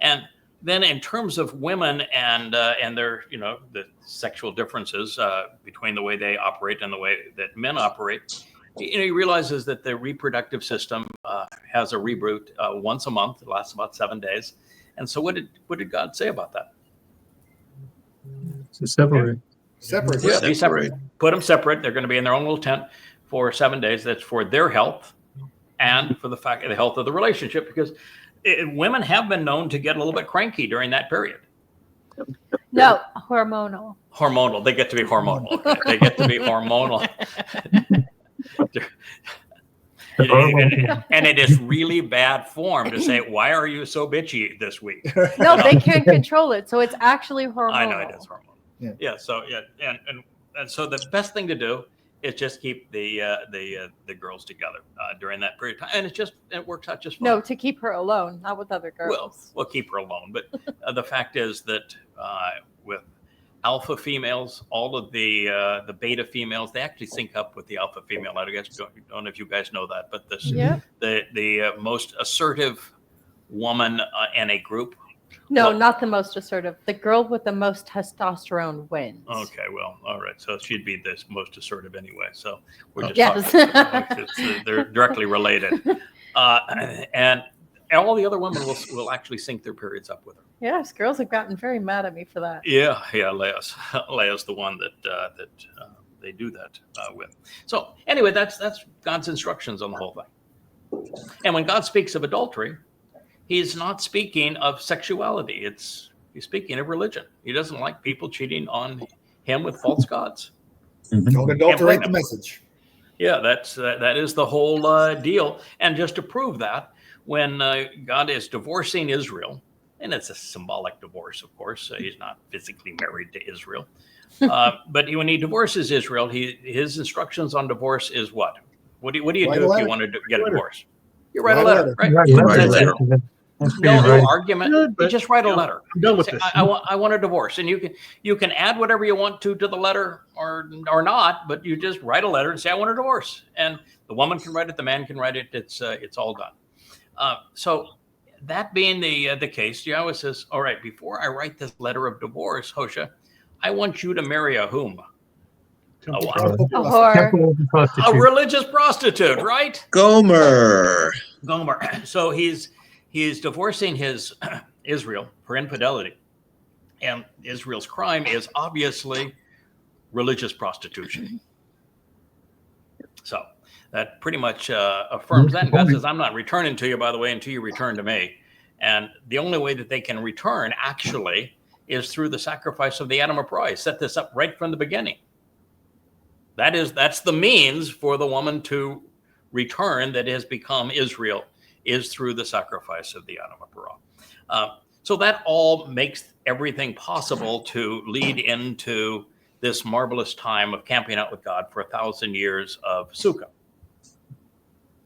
And then in terms of women and their the sexual differences between the way they operate and the way that men operate, he realizes that the reproductive system has a reboot once a month. It lasts about 7 days. And so what did God say about that? To separate. Separate. Yeah, they separate. Put them separate. They're going to be in their own little tent for 7 days. That's for their health and for the health of the relationship, because women have been known to get a little bit cranky during that period. No, hormonal. Hormonal. They get to be hormonal. Okay. They get to be hormonal. And it is really bad form to say, why are you so bitchy this week? No, they can't control it. So it's actually hormonal. I know it is hormonal. Yeah. So and so the best thing to do is just keep the girls together during that period of time, and it works out just fine. No, to keep her alone, not with other girls. We'll keep her alone. But the fact is that with alpha females, all of the beta females, they actually sync up with the alpha female. I don't know if you guys know that, but the most assertive woman in a group. No, not the most assertive. The girl with the most testosterone wins. Okay, well, all right. So she'd be the most assertive anyway. So we're just yes. they're directly related. And all the other women will actually sync their periods up with her. Yes, girls have gotten very mad at me for that. Yeah, Leia's the one that they do that with. So anyway, that's God's instructions on the whole thing. And when God speaks of adultery, He's not speaking of sexuality. He's speaking of religion. He doesn't like people cheating on Him with false gods. Don't adulterate the message. Yeah, that is the whole deal. And just to prove that, when God is divorcing Israel, and it's a symbolic divorce, of course. He's not physically married to Israel. But when he divorces Israel, his instructions on divorce is what? What do you do if you want to get a divorce? You write a letter, right? Write a letter. No argument. You just write a letter. I'm done with this. I want a divorce, and you can add whatever you want to the letter or not, but you just write a letter and say I want a divorce, and the woman can write it, the man can write it. It's all done. So that being the case, Yahweh says, all right, before I write this letter of divorce, Hosea, I want you to marry a whom? A whore. A religious prostitute, right? Gomer. So he's divorcing his Israel for infidelity. And Israel's crime is obviously religious prostitution. So that pretty much affirms that. And God says, I'm not returning to you, by the way, until you return to me. And the only way that they can return, actually, is through the sacrifice of the animal price. Set this up right from the beginning. That's the means for the woman to return that has become Israel, is through the sacrifice of the animal parah. So that all makes everything possible to lead into this marvelous time of camping out with God for 1,000 years of Sukkah.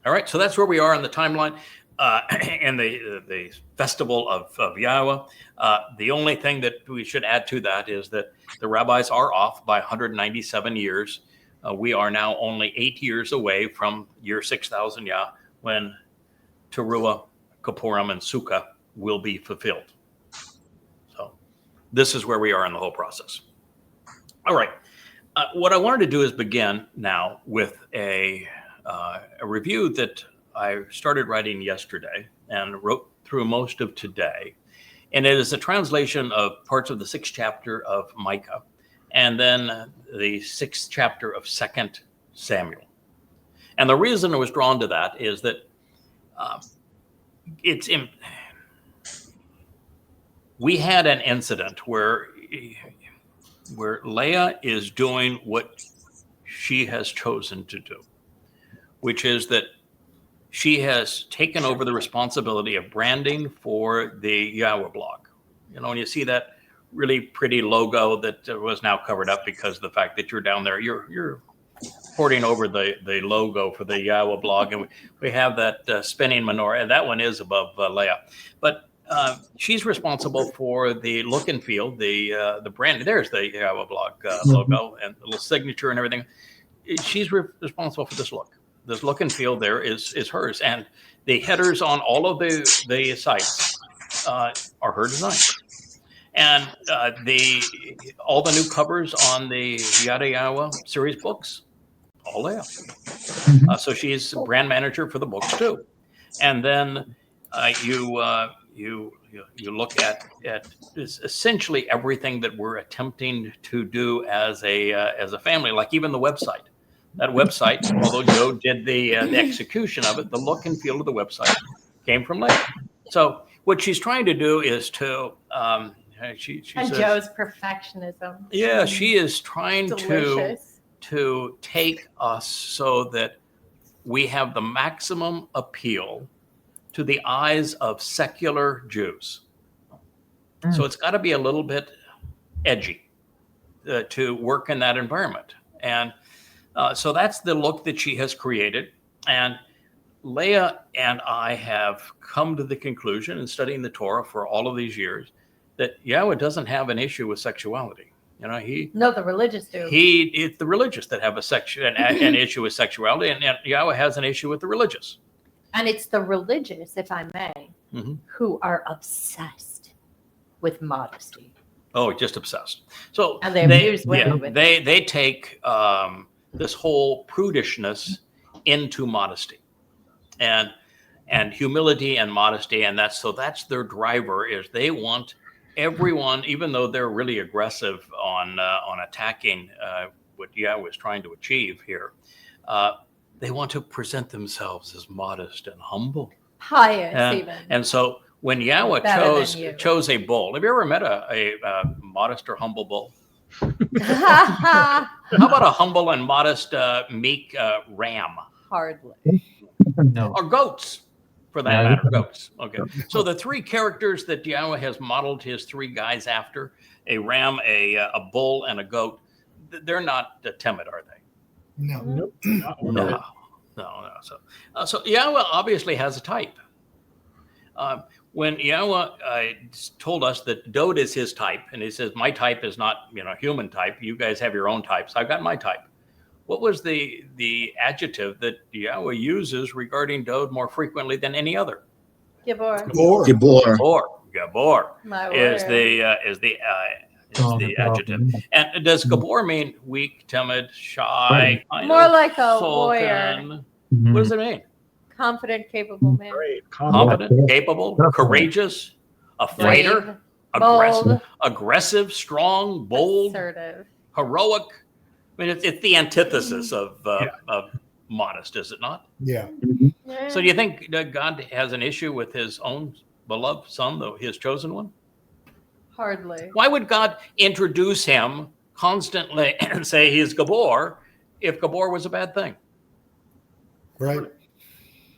All right, so that's where we are in the timeline and the festival of Yahweh. The only thing that we should add to that is that the rabbis are off by 197 years. We are now only 8 years away from year 6,000 Yah, when Towrah, Kipurym, and Sukkah will be fulfilled. So this is where we are in the whole process. All right. What I wanted to do is begin now with a review that I started writing yesterday and wrote through most of today. And it is a translation of parts of the 6th chapter of Micah, and then the 6th chapter of 2nd Samuel. And the reason I was drawn to that is that we had an incident where Leah is doing what she has chosen to do, which is that she has taken over the responsibility of branding for the Yahweh blog. You know, when you see that really pretty logo that was now covered up because of the fact that you're down there, you're porting over the logo for the Yahweh blog, and we have that spinning menorah, and that one is above Leah. But she's responsible for the look and feel, the brand. There's the Yahweh blog logo and the little signature and everything. She's responsible for this look and feel. There is hers, and the headers on all of the sites are her design, and all the new covers on the Yada Yahweh series books, all Leah. So she's brand manager for the books too, and then you look at essentially everything that we're attempting to do as a family, like even the website. That website, although Joe did the execution of it, the look and feel of the website came from Leah. So what she's trying to do is to she And says, Joe's perfectionism. yeah, she is trying Delicious. to take us so that we have the maximum appeal to the eyes of secular Jews. So it's got to be a little bit edgy to work in that environment. And so that's the look that she has created. And Leah and I have come to the conclusion in studying the Torah for all of these years that Yahweh doesn't have an issue with sexuality. You know, No, the religious do. it's the religious that have an issue with sexuality, and Yahweh has an issue with the religious. And it's the religious, if I may, who are obsessed with modesty. Oh, just obsessed. So And they abuse women with it. they take this whole prudishness into modesty, and humility and modesty, and that's their driver. Is they want everyone, even though they're really aggressive on attacking what Yahweh is trying to achieve here, they want to present themselves as modest and humble, Pious even. And so when Yahweh Better than you. chose a bull, have you ever met a modest or humble bull? Hardly. How about a humble and modest, meek ram? No. Or goats, for that Yeah. matter. Goats. Okay. So the three characters that Yahweh has modeled his three guys after, a ram, a bull, and a goat, they're not timid, are they? No. No. So Yahweh obviously has a type. When Yahweh told us that Dode is his type, and he says, my type is not, human type. You guys have your own types. I've got my type. What was the adjective that Yahweh uses regarding Dode more frequently than any other? Gibor. Gabor My is word. the adjective. And does Gabor mean weak, timid, shy? kind More of like a warrior. sultan? Mhm. What does it mean? Confident, capable man. Great. Confident, capable, courageous, a fighter, Brave, aggressive, strong, bold, assertive. heroic. I mean, it's the antithesis of modest, is it not? Yeah. Yeah. So do you think that God has an issue with his own beloved son, though his chosen one? Hardly. Why would God introduce him constantly and say he's Gabor if Gabor was a bad thing? Right.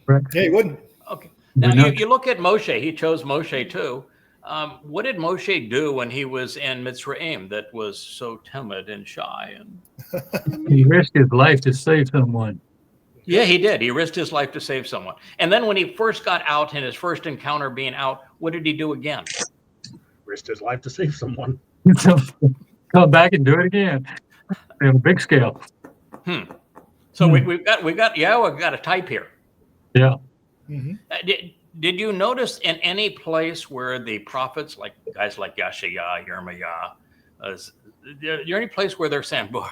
Right. Yeah, he wouldn't. Okay. Now, We know- you look at Moshe. He chose Moshe too. What did Moshe do when he was in Mitzrayim that was so timid and shy? And He risked his life to save someone. yeah, he did. He risked his life to save someone. And then when he first got out in his first encounter being out, what did he do again? Risked his life to save someone. Come back and do it again on a big scale. So we've got Yahweh got a type here. Yeah. Mm-hmm. Did you notice in any place where the prophets, like guys like Yashaya, Yirmiyah, is there any place where they're saying, boy,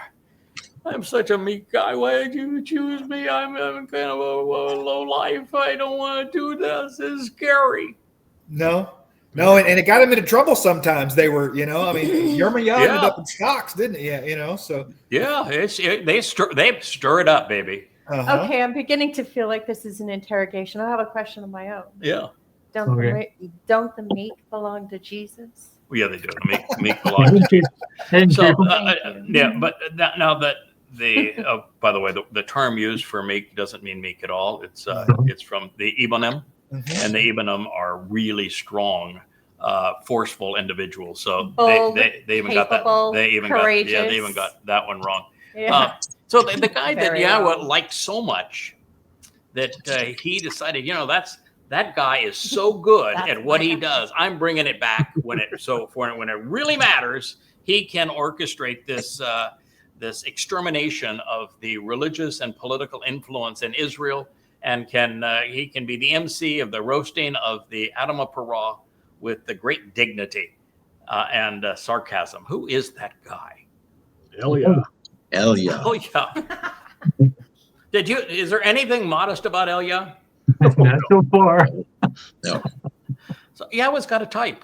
I'm such a meek guy. Why did you choose me? I'm kind of a low life. I don't want to do this. It's scary. No. No, and it got him into trouble sometimes. They were, I mean, Yermiyah ended up in stocks, didn't it? Yeah, so. Yeah, they stir it up, baby. Okay, I'm beginning to feel like this is an interrogation. I have a question of my own. Yeah. Don't the meat belong to Jesus? Well, yeah, they do. Meat belongs. So, yeah, but now that by the way, the term used for meek doesn't mean meek at all. It's from the Ibonim, and the Ibonim are really strong, forceful individuals. So bold, they even capable, got that. They even courageous. got that one wrong. Yeah. So the guy that Very Yahweh wrong. liked so much that he decided, that guy is so good That's at what my he guy. does. I'm bringing it back when it really matters. He can orchestrate this extermination of the religious and political influence in Israel, and he can be the MC of the roasting of the Adamah Parah with the great dignity and sarcasm. Who is that guy? Elia. Elia. Oh yeah. Is there anything modest about Elia? Not so far. No. So Yahweh's got a type.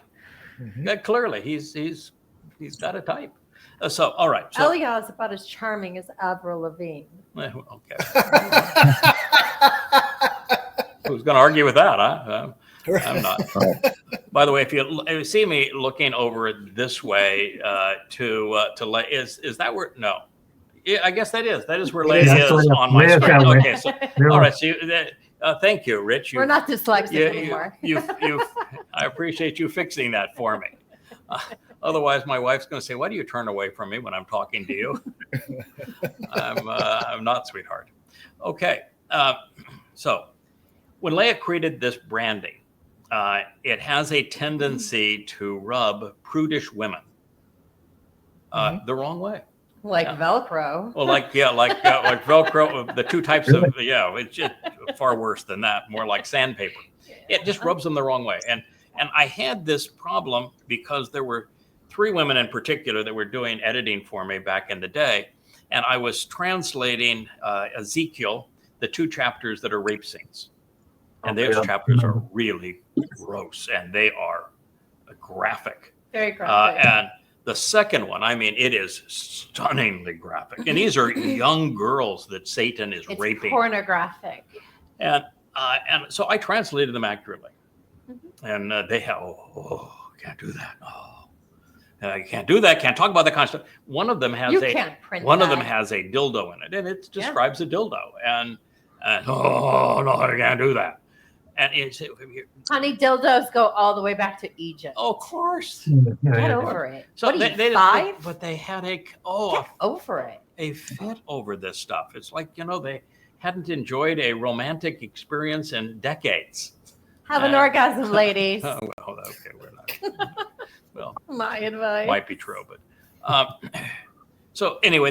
Clearly, he's got a type. So all right. So Elia is about as charming as Avril Lavigne. okay. Who's going to argue with that? I'm not. Oh. By the way, if you see me looking over this way is that where? No. Yeah, I guess that is where Leah is on my screen. Okay, so all right. So thank you, Rich. We're not dyslexic anymore. I appreciate you fixing that for me. Otherwise, my wife's going to say, "Why do you turn away from me when I'm talking to you?" I'm not, sweetheart. Okay. So when Leah created this branding, it has a tendency to rub prudish women the wrong way. Like Velcro. Well, like Velcro, the two types of, it's just far worse than that, more like sandpaper. It just rubs them the wrong way. And I had this problem because there were 3 women in particular that were doing editing for me back in the day. And I was translating Ezekiel, the 2 chapters that are rape scenes. And those chapters are really gross and they are graphic. Very graphic. And the second one, I mean, it is stunningly graphic. And these are young girls that Satan is raping. Pornographic. And so I translated them accurately. And they have, can't do that. I can't do that. Can't talk about that kind of stuff. One of them has of them has a dildo in it, and it describes a dildo. And no, I can't do that. And it's, honey, dildos go all the way back to Egypt. of course. Get over it. So what are you, they 5? But they had Get over it. a fit over this stuff. It's like, they hadn't enjoyed a romantic experience in decades. Have an orgasm, ladies. Well, okay, we're not. Well, my advice might be true, but so anyway,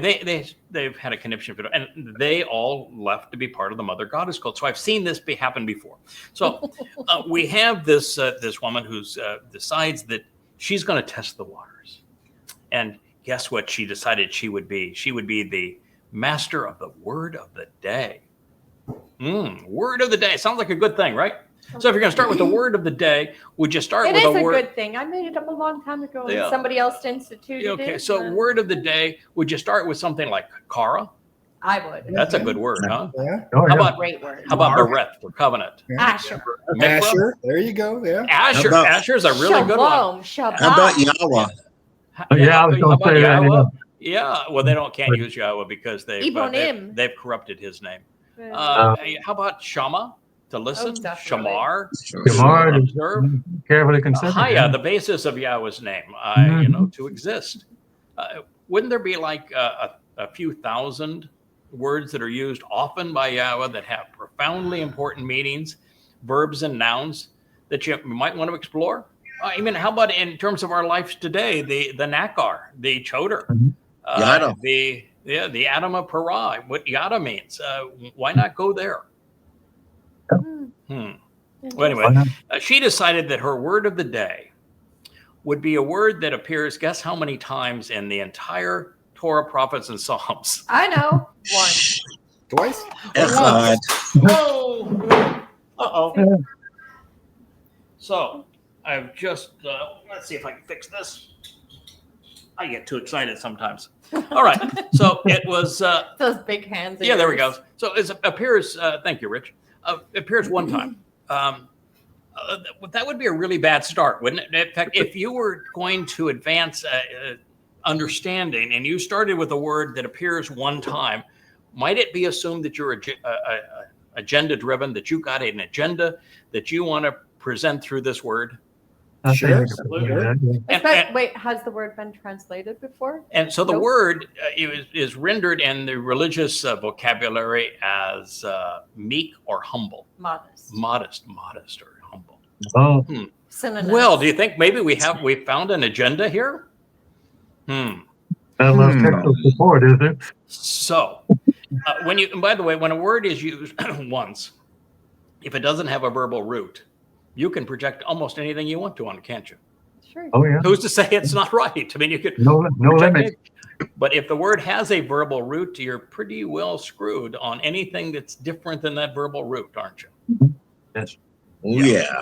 they've had a conniption for it, and they all left to be part of the Mother Goddess cult. So I've seen this happen before. So we have this woman who decides that she's going to test the waters, and guess what? She decided she would be. She would be the master of the word of the day. Word of the day sounds like a good thing, right? So if you're going to start with the word of the day, would you start with a word? It is a good thing. I made it up a long time ago. Yeah. And somebody else instituted it. Okay, so word of the day, would you start with something like Kara? I would. That's a good word, huh? Yeah. Oh, How yeah. about Great word. Bereth for covenant? Asher. Mikvah? Asher. There you go. Yeah. Asher. How about- Asher's a really good one. Shabbat. How about Yahweh? Yeah, I was going to say that. Yahweh? Yeah, well, they can't use Yahweh because they've corrupted his name. How about Shama? To listen, definitely. Shamar, Shamar, observe. carefully considered. Haya, the basis of Yahweh's name, to exist. Wouldn't there be like a few thousand words that are used often by Yahweh that have profoundly important meanings, verbs and nouns that you might want to explore? I mean, how about in terms of our lives today, the Nakar, the Choder, Yada. the Adamah Parah, what Yada means? Why not go there? Well, anyway, she decided that her word of the day would be a word that appears, guess how many times in the entire Torah, prophets, and Psalms? I know. 1. Twice? Echad. Whoa! Uh-oh. So I've just, let's see if I can fix this. I get too excited sometimes. All right. So it was. Those big hands. Of Yeah, there we yours. go. So it appears, thank you, Rich. Appears one time. That would be a really bad start, wouldn't it? In fact, if you were going to advance understanding and you started with a word that appears one time, might it be assumed that you're agenda driven, that you got an agenda that you want to present through this word? I Sure, think we could absolutely. do that, yeah. Wait, has the word been translated before? And so the Nope. word is rendered in the religious vocabulary as meek or humble, Modest. modest or humble. Oh, Synonyms. Well, do you think maybe we found an agenda here? not much technical support, is it? So by the way, when a word is used once, if it doesn't have a verbal root, you can project almost anything you want to on it, can't you? Sure. Oh, yeah. Who's to say it's not right? I mean, you could No project limit. anything. But if the word has a verbal root, you're pretty well screwed on anything that's different than that verbal root, aren't you? Yes. Oh yeah.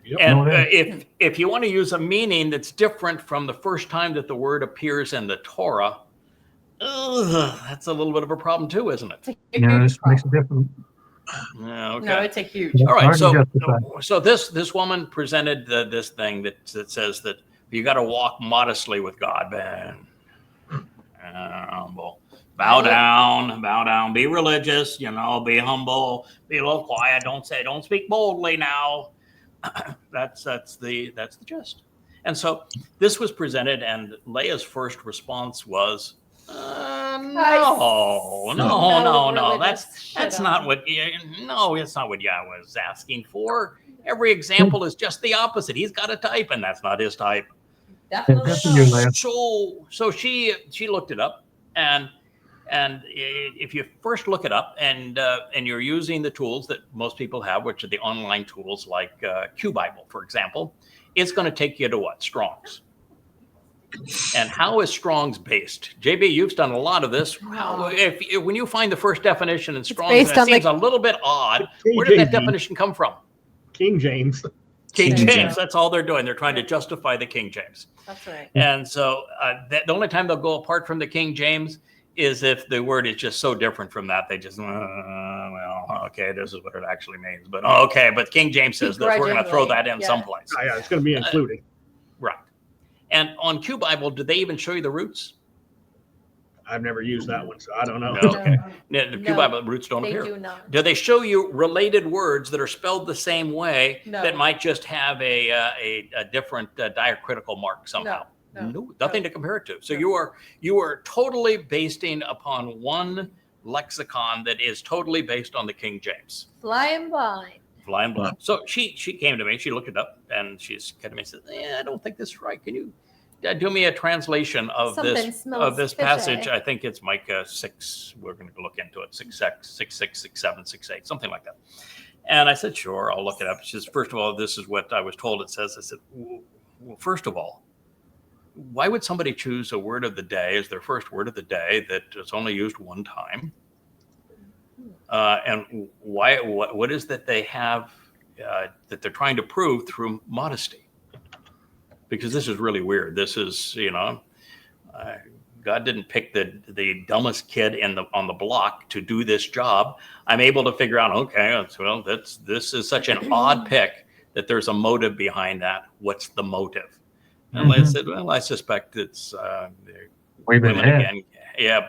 Yep. And No limit. if you want to use a meaning that's different from the first time that the word appears in the Torah, that's a little bit of a problem too, isn't it? It's a Yeah, huge this makes a problem. difference. Yeah, okay. No, it's a huge. Yeah. All right, Hard to so justify. this woman presented this thing that says that you got to walk modestly with God, man. Humble, bow down, be religious, be humble, be a little quiet. Don't speak boldly now. That's the gist. And so this was presented, and Leah's first response was, no. That's not what. No, it's not what Yahweh was asking for. Every example is just the opposite. He's got a type, and that's not his type. Definitely. That's in your lab. So she looked it up, and if you first look it up, and you're using the tools that most people have, which are the online tools like QBible, for example, it's going to take you to what? Strong's. And how is Strong's based? JB, you've done a lot of this. When you find the first definition in Strong's, based and it on seems a little bit odd. Where did that definition come from? King James. King King James. James. That's all they're doing. They're trying to justify the King James. That's right. And so the only time they'll go apart from the King James is if the word is just so different from that. They just, well, okay, this is what it actually means. But okay, but King James says this. We're going to throw that in someplace. Oh, yeah, it's going to be included. Right. And on QBible, do they even show you the roots? I've never used that one, so I don't know. No. Okay. The No, QBible roots don't They appear. do not. Do they show you related words that are spelled the same way No. that might just have a different diacritical mark somehow? No. Nothing to compare it to. So you are totally basing upon one lexicon that is totally based on the King James. Flying blind. Flying blind. So she came to me. She looked it up and she's came to me and said, I don't think this is right. Can you do me a translation of Something smells this fishy. passage? I think it's Micah 6. We're going to look into it. 6, 7, 6, 8, something like that. And I said, sure, I'll look it up. She says, first of all, this is what I was told it says. I said, well, first of all, why would somebody choose a word of the day as their first word of the day that is only used one time? And why? What is that they have that they're trying to prove through modesty? Because this is really weird. This is, God didn't pick the dumbest kid on the block to do this job. I'm able to figure out, okay, well, this is such an odd pick that there's a motive behind that. What's the motive? And I said, well, I suspect it's Women again,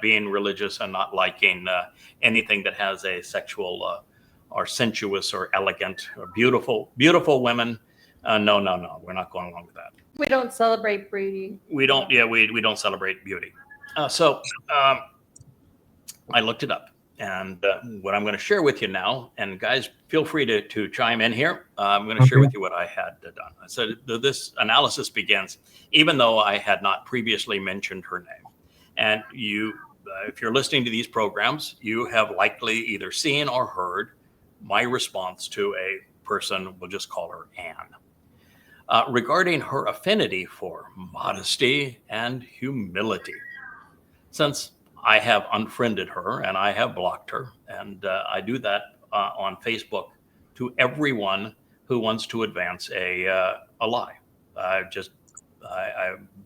being religious and not liking anything that has a sexual or sensuous or elegant or beautiful women. No, we're not going along with that. We don't celebrate breeding. We don't. Yeah, we don't celebrate beauty. So I looked it up, and what I'm going to share with you now, and guys, feel free to chime in here. I'm going to share with you what I had done. I said this analysis begins, even though I had not previously mentioned her name. And you, if you're listening to these programs, you have likely either seen or heard my response to a person. We'll just call her Anne. Regarding her affinity for modesty and humility. Since I have unfriended her and I have blocked her, and I do that on Facebook to everyone who wants to advance a lie I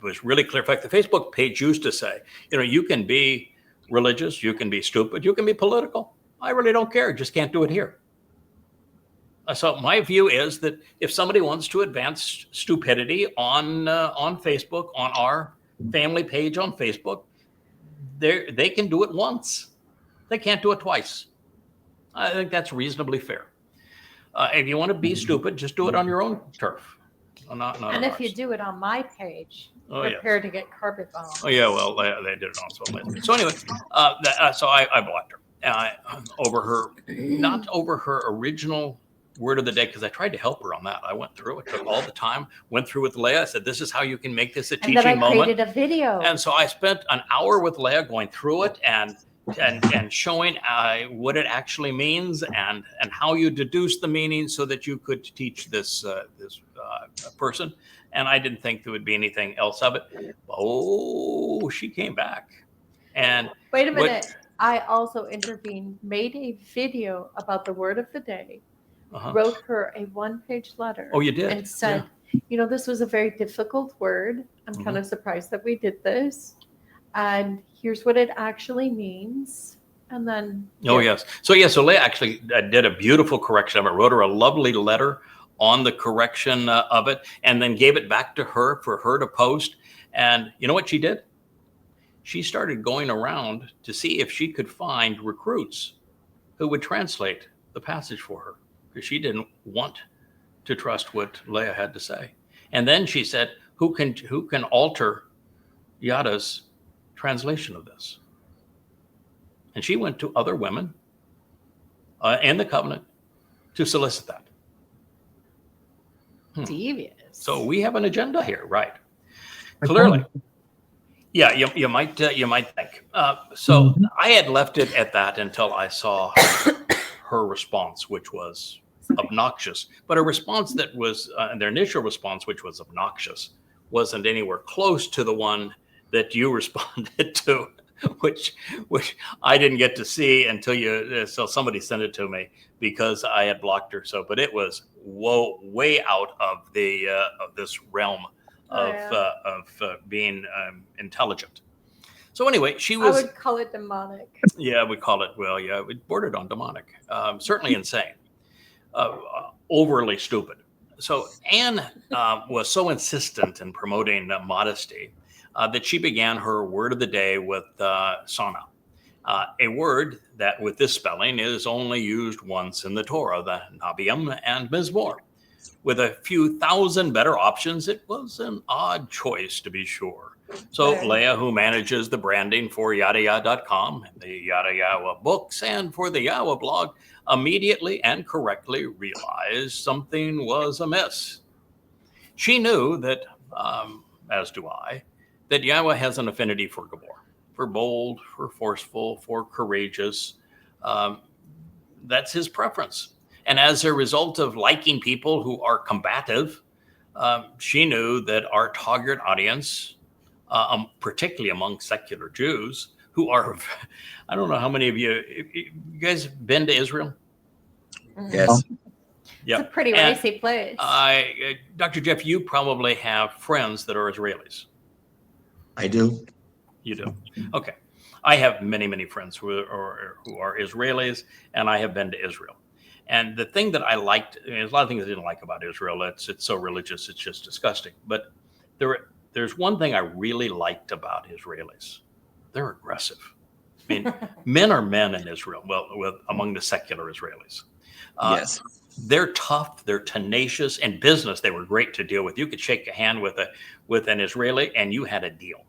was really clear. In fact, the Facebook page used to say, you can be religious, you can be stupid, you can be political. I really don't care. Just can't do it here. So my view is that if somebody wants to advance stupidity on Facebook, on our family page on Facebook, they can do it once. They can't do it twice. I think that's reasonably fair. If you want to be stupid, just do it on your own turf. Not And on if you ours. do it on my page, Oh, prepare to get carpet bombed. Oh yeah, well they did it also lately. So anyway, so I blocked her over her, not over her original word of the day, because I tried to help her on that. I went through it, took all the time, went through with Leah. I said, this is how you can make this a And then I teaching moment. created a video. And so I spent an hour with Leah going through it and showing what it actually means and how you deduce the meaning so that you could teach this person. And I didn't think there would be anything else of it. Oh, she came back. And wait a minute. I also intervened, made a video about the word of the day, wrote her a 1-page letter. Oh, you did? And said, this was a very difficult word. I'm kind of surprised that we did this. And here's what it actually means. And then. Oh, yes. So Leah actually did a beautiful correction of it, wrote her a lovely letter on the correction of it, and then gave it back to her for her to post. And you know what she did? She started going around to see if she could find recruits who would translate the passage for her, because she didn't want to trust what Leah had to say. And then she said, who can alter Yada's translation of this? And she went to other women in the covenant to solicit that. Devious. So we have an agenda here, right? Clearly. Yeah, you might think. So I had left it at that until I saw her response, which was obnoxious. But a response that was, their initial response, which was obnoxious, wasn't anywhere close to the one that you responded to, which I didn't get to see until so somebody sent it to me because I had blocked her. So, but it was way out of the of this realm of being intelligent. So anyway, she was. I would call it demonic. Yeah, we call it. Well, yeah, it bordered on demonic. Certainly insane, overly stupid. So Anne was so insistent in promoting modesty that she began her word of the day with sana, a word that with this spelling is only used once in the Torah, the Nabiim and Mizmor. With a few thousand better options, it was an odd choice, to be sure. So Leah, who manages the branding for yadaya.com, the Yada Yawa books, and for the Yawa blog, immediately and correctly realized something was amiss. She knew that, as do I, that Yahweh has an affinity for Gabor, for bold, for forceful, for courageous. That's his preference. And as a result of liking people who are combative, she knew that our target audience, particularly among secular Jews, who are, I don't know how many of you guys been to Israel? Yes. Yeah. It's a pretty racy place. Dr. Jeff, you probably have friends that are Israelis. I do. You do? Okay. I have many, many friends who are Israelis, and I have been to Israel. And the thing that I liked, there's a lot of things I didn't like about Israel. It's so religious, it's just disgusting. But there's one thing I really liked about Israelis. They're aggressive. I mean, men are men in Israel, among the secular Israelis. Yes. They're tough, they're tenacious. In business, they were great to deal with. You could shake a hand with an Israeli and you had a deal.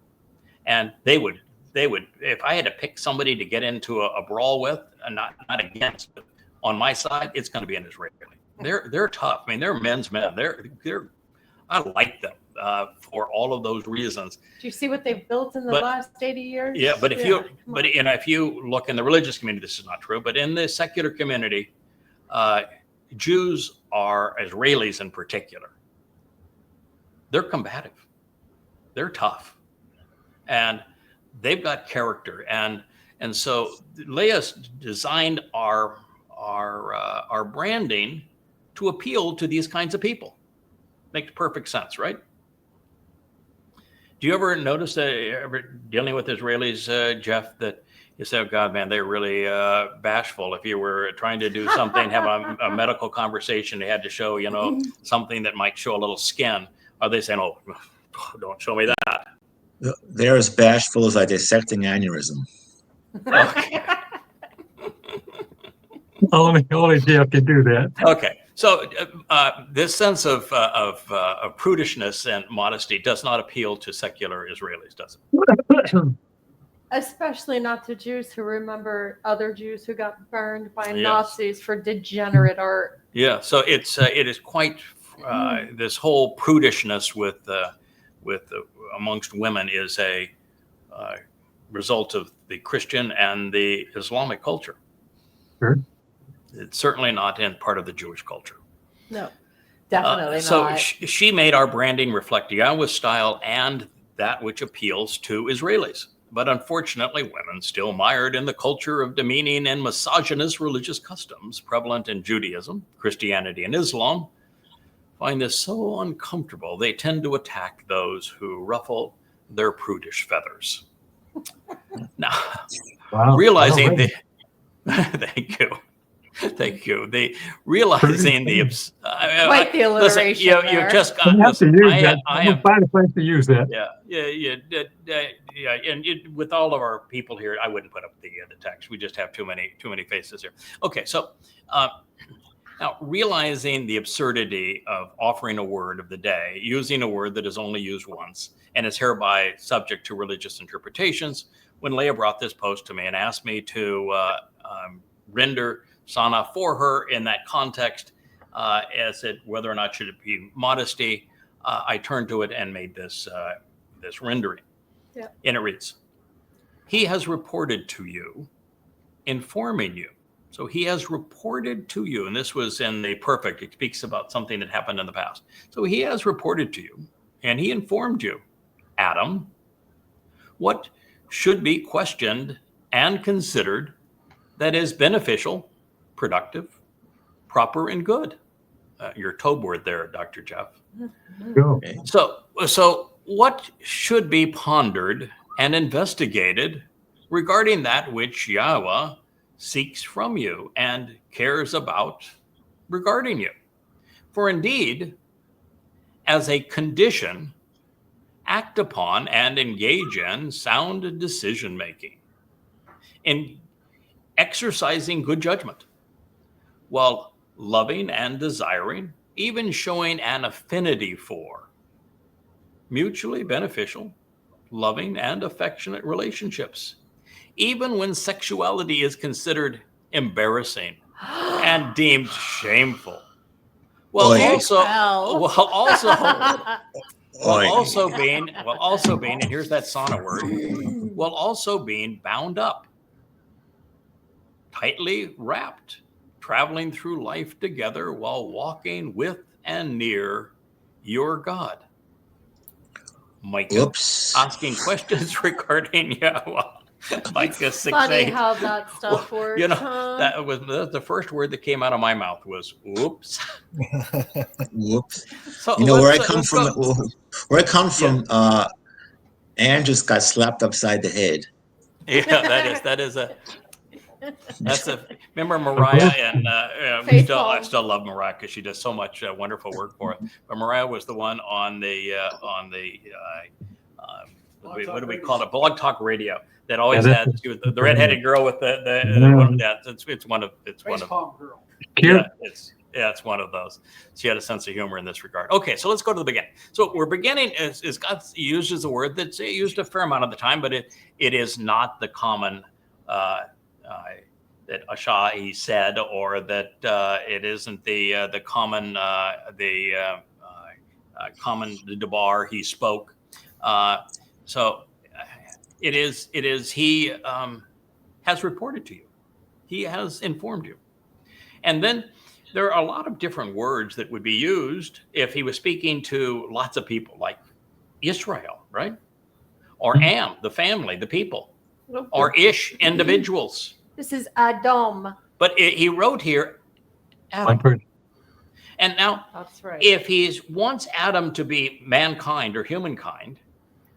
And they would, if I had to pick somebody to get into a brawl with, and not against, but on my side, it's going to be an Israeli. They're tough. I mean, they're men's men. I like them for all of those reasons. Do you see what they've built in the last 80 years? Yeah, but if you look in the religious community, this is not true. But in the secular community, Jews are, Israelis in particular, they're combative. They're tough. And they've got character. And so Leah designed our branding to appeal to these kinds of people. Makes perfect sense, right? Do you ever notice that, ever dealing with Israelis, Jeff, that you say, oh God, man, they're really bashful. If you were trying to do something, have a medical conversation, they had to show, something that might show a little skin. Are they saying, oh, don't show me that? They're as bashful as a dissecting aneurysm. Okay. Only Jeff can do that. Okay. So this sense of prudishness and modesty does not appeal to secular Israelis, does it? Especially not to Jews who remember other Jews who got burned by Yes. Nazis for degenerate art. Yeah. So it is quite this whole prudishness with amongst women is a result of the Christian and the Islamic culture. Sure. It's certainly not in part of the Jewish culture. No, definitely So not. she made our branding reflect Yahweh's style and that which appeals to Israelis. But unfortunately, women still mired in the culture of demeaning and misogynist religious customs prevalent in Judaism, Christianity, and Islam find this so uncomfortable they tend to attack those who ruffle their prudish feathers. Now, Wow. realizing Wow. Thank you. Realizing the Quite the alliteration you there. just got. I'm have to Listen, use I that. am. I'm gonna find a place to use that. Yeah. And with all of our people here, I wouldn't put up the text. We just have too many faces here. Okay, so now realizing the absurdity of offering a word of the day, using a word that is only used once and is hereby subject to religious interpretations. When Leah brought this post to me and asked me to render Sana for her in that context, as it whether or not should it be modesty, I turned to it and made this rendering. Yeah. And it reads, he has reported to you, informing you. So he has reported to you, and this was in the perfect. It speaks about something that happened in the past. So he has reported to you, and he informed you, Adam, what should be questioned and considered that is beneficial, productive, proper, and good. Your Tob word there, Dr. Jeff. Go. So what should be pondered and investigated regarding that which Yahweh seeks from you and cares about regarding you? For indeed, as a condition, act upon and engage in sound decision making, in exercising good judgment, while loving and desiring, even showing an affinity for mutually beneficial, loving and affectionate relationships, even when sexuality is considered embarrassing and deemed shameful. While Oy. also being, and here's that Sana word, while also being bound up, tightly wrapped, traveling through life together while walking with and near your God. Micah, Oops. asking questions regarding Yahweh. Micah 6:8. Funny how that stuff works. Huh? That was the first word that came out of my mouth was "oops." Whoops. So You know where I let's come from? go. Where I come from, Anne just got slapped upside the head. Yeah, that's a. Remember Mariah and I still love Mariah because she does so much wonderful work for us. But Mariah was the one on the what do we call it? Blog Talk Radio that always had she was the redheaded girl with it's one of Girl. it's one of those. She had a sense of humor in this regard. Okay, so let's go to the beginning. So we're beginning is God uses a word that's used a fair amount of the time, but it is not the common that Ashai said, or that it isn't the common common debar he spoke. So it is he has reported to you. He has informed you. And then there are a lot of different words that would be used if he was speaking to lots of people, like Israel, right? Or Am, the family, the people. Or Ish, individuals. This is Adam. But he wrote here, Adam. And now, That's right. if he wants Adam to be mankind or humankind,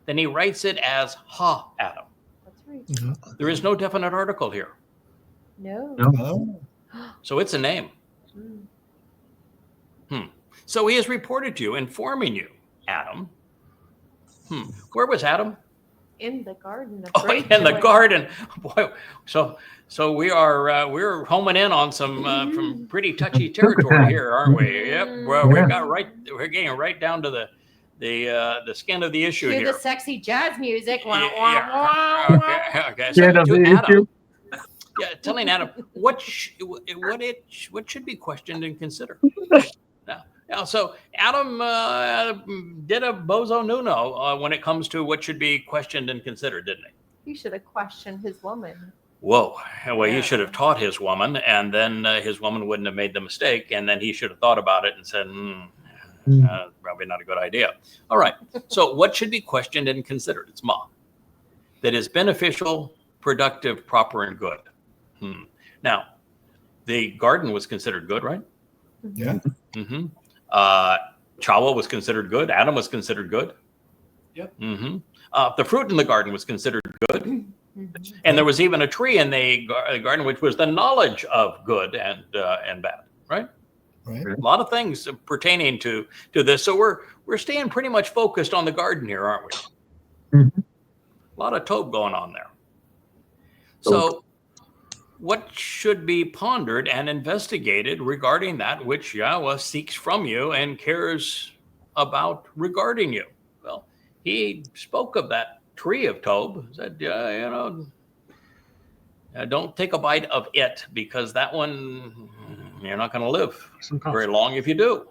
then he writes it as Ha Adam. That's right. There is no definite article here. No. Oh. So it's a name. Mm. So he has reported to you, informing you, Adam. Where was Adam? In the garden. Of Oh, great in the joy. garden. Boy, so we're homing in on some pretty touchy territory here, aren't we? Yep. Well, we're getting right down to the skin of the issue Cue here. the sexy jazz music. Wah, Yeah, wah, wah, wah. Okay. Skin So of to the Adam, issue. telling Adam what should be questioned and considered. Now, so Adam did a bozo nuno when it comes to what should be questioned and considered, didn't he? He should have questioned his woman. Whoa. Well, Yeah. he should have taught his woman, and then his woman wouldn't have made the mistake, and then he should have thought about it and said, probably not a good idea. All right. So what should be questioned and considered? It's Ma. That is beneficial, productive, proper, and good. Now, the garden was considered good, right? Yeah. Mm-hmm. Chawa was considered good. Adam was considered good. Yep. Mm-hmm. The fruit in the garden was considered good. And there was even a tree in the garden which was the knowledge of good and bad, right? Right. A lot of things pertaining to this. So we're staying pretty much focused on the garden here, aren't we? Mhm. A lot of Tob going on there. So what should be pondered and investigated regarding that which Yahweh seeks from you and cares about regarding you? Well, he spoke of that tree of Tob, said, don't take a bite of it, because that one, you're not going to live very long if you do.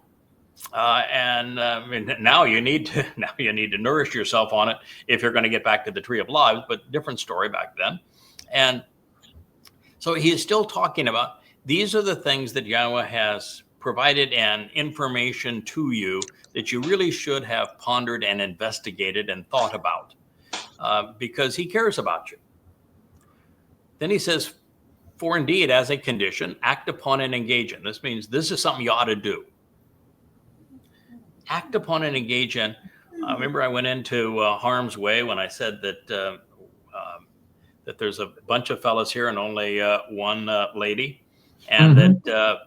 Now you need to nourish yourself on it if you're going to get back to the tree of lives, but different story back then. And so he is still talking about these are the things that Yahweh has provided and information to you that you really should have pondered and investigated and thought about, because he cares about you. Then he says, for indeed, as a condition, act upon and engage in. This means this is something you ought to do. Act upon and engage in. I remember I went into harm's way when I said that there's a bunch of fellas here and only one lady, and that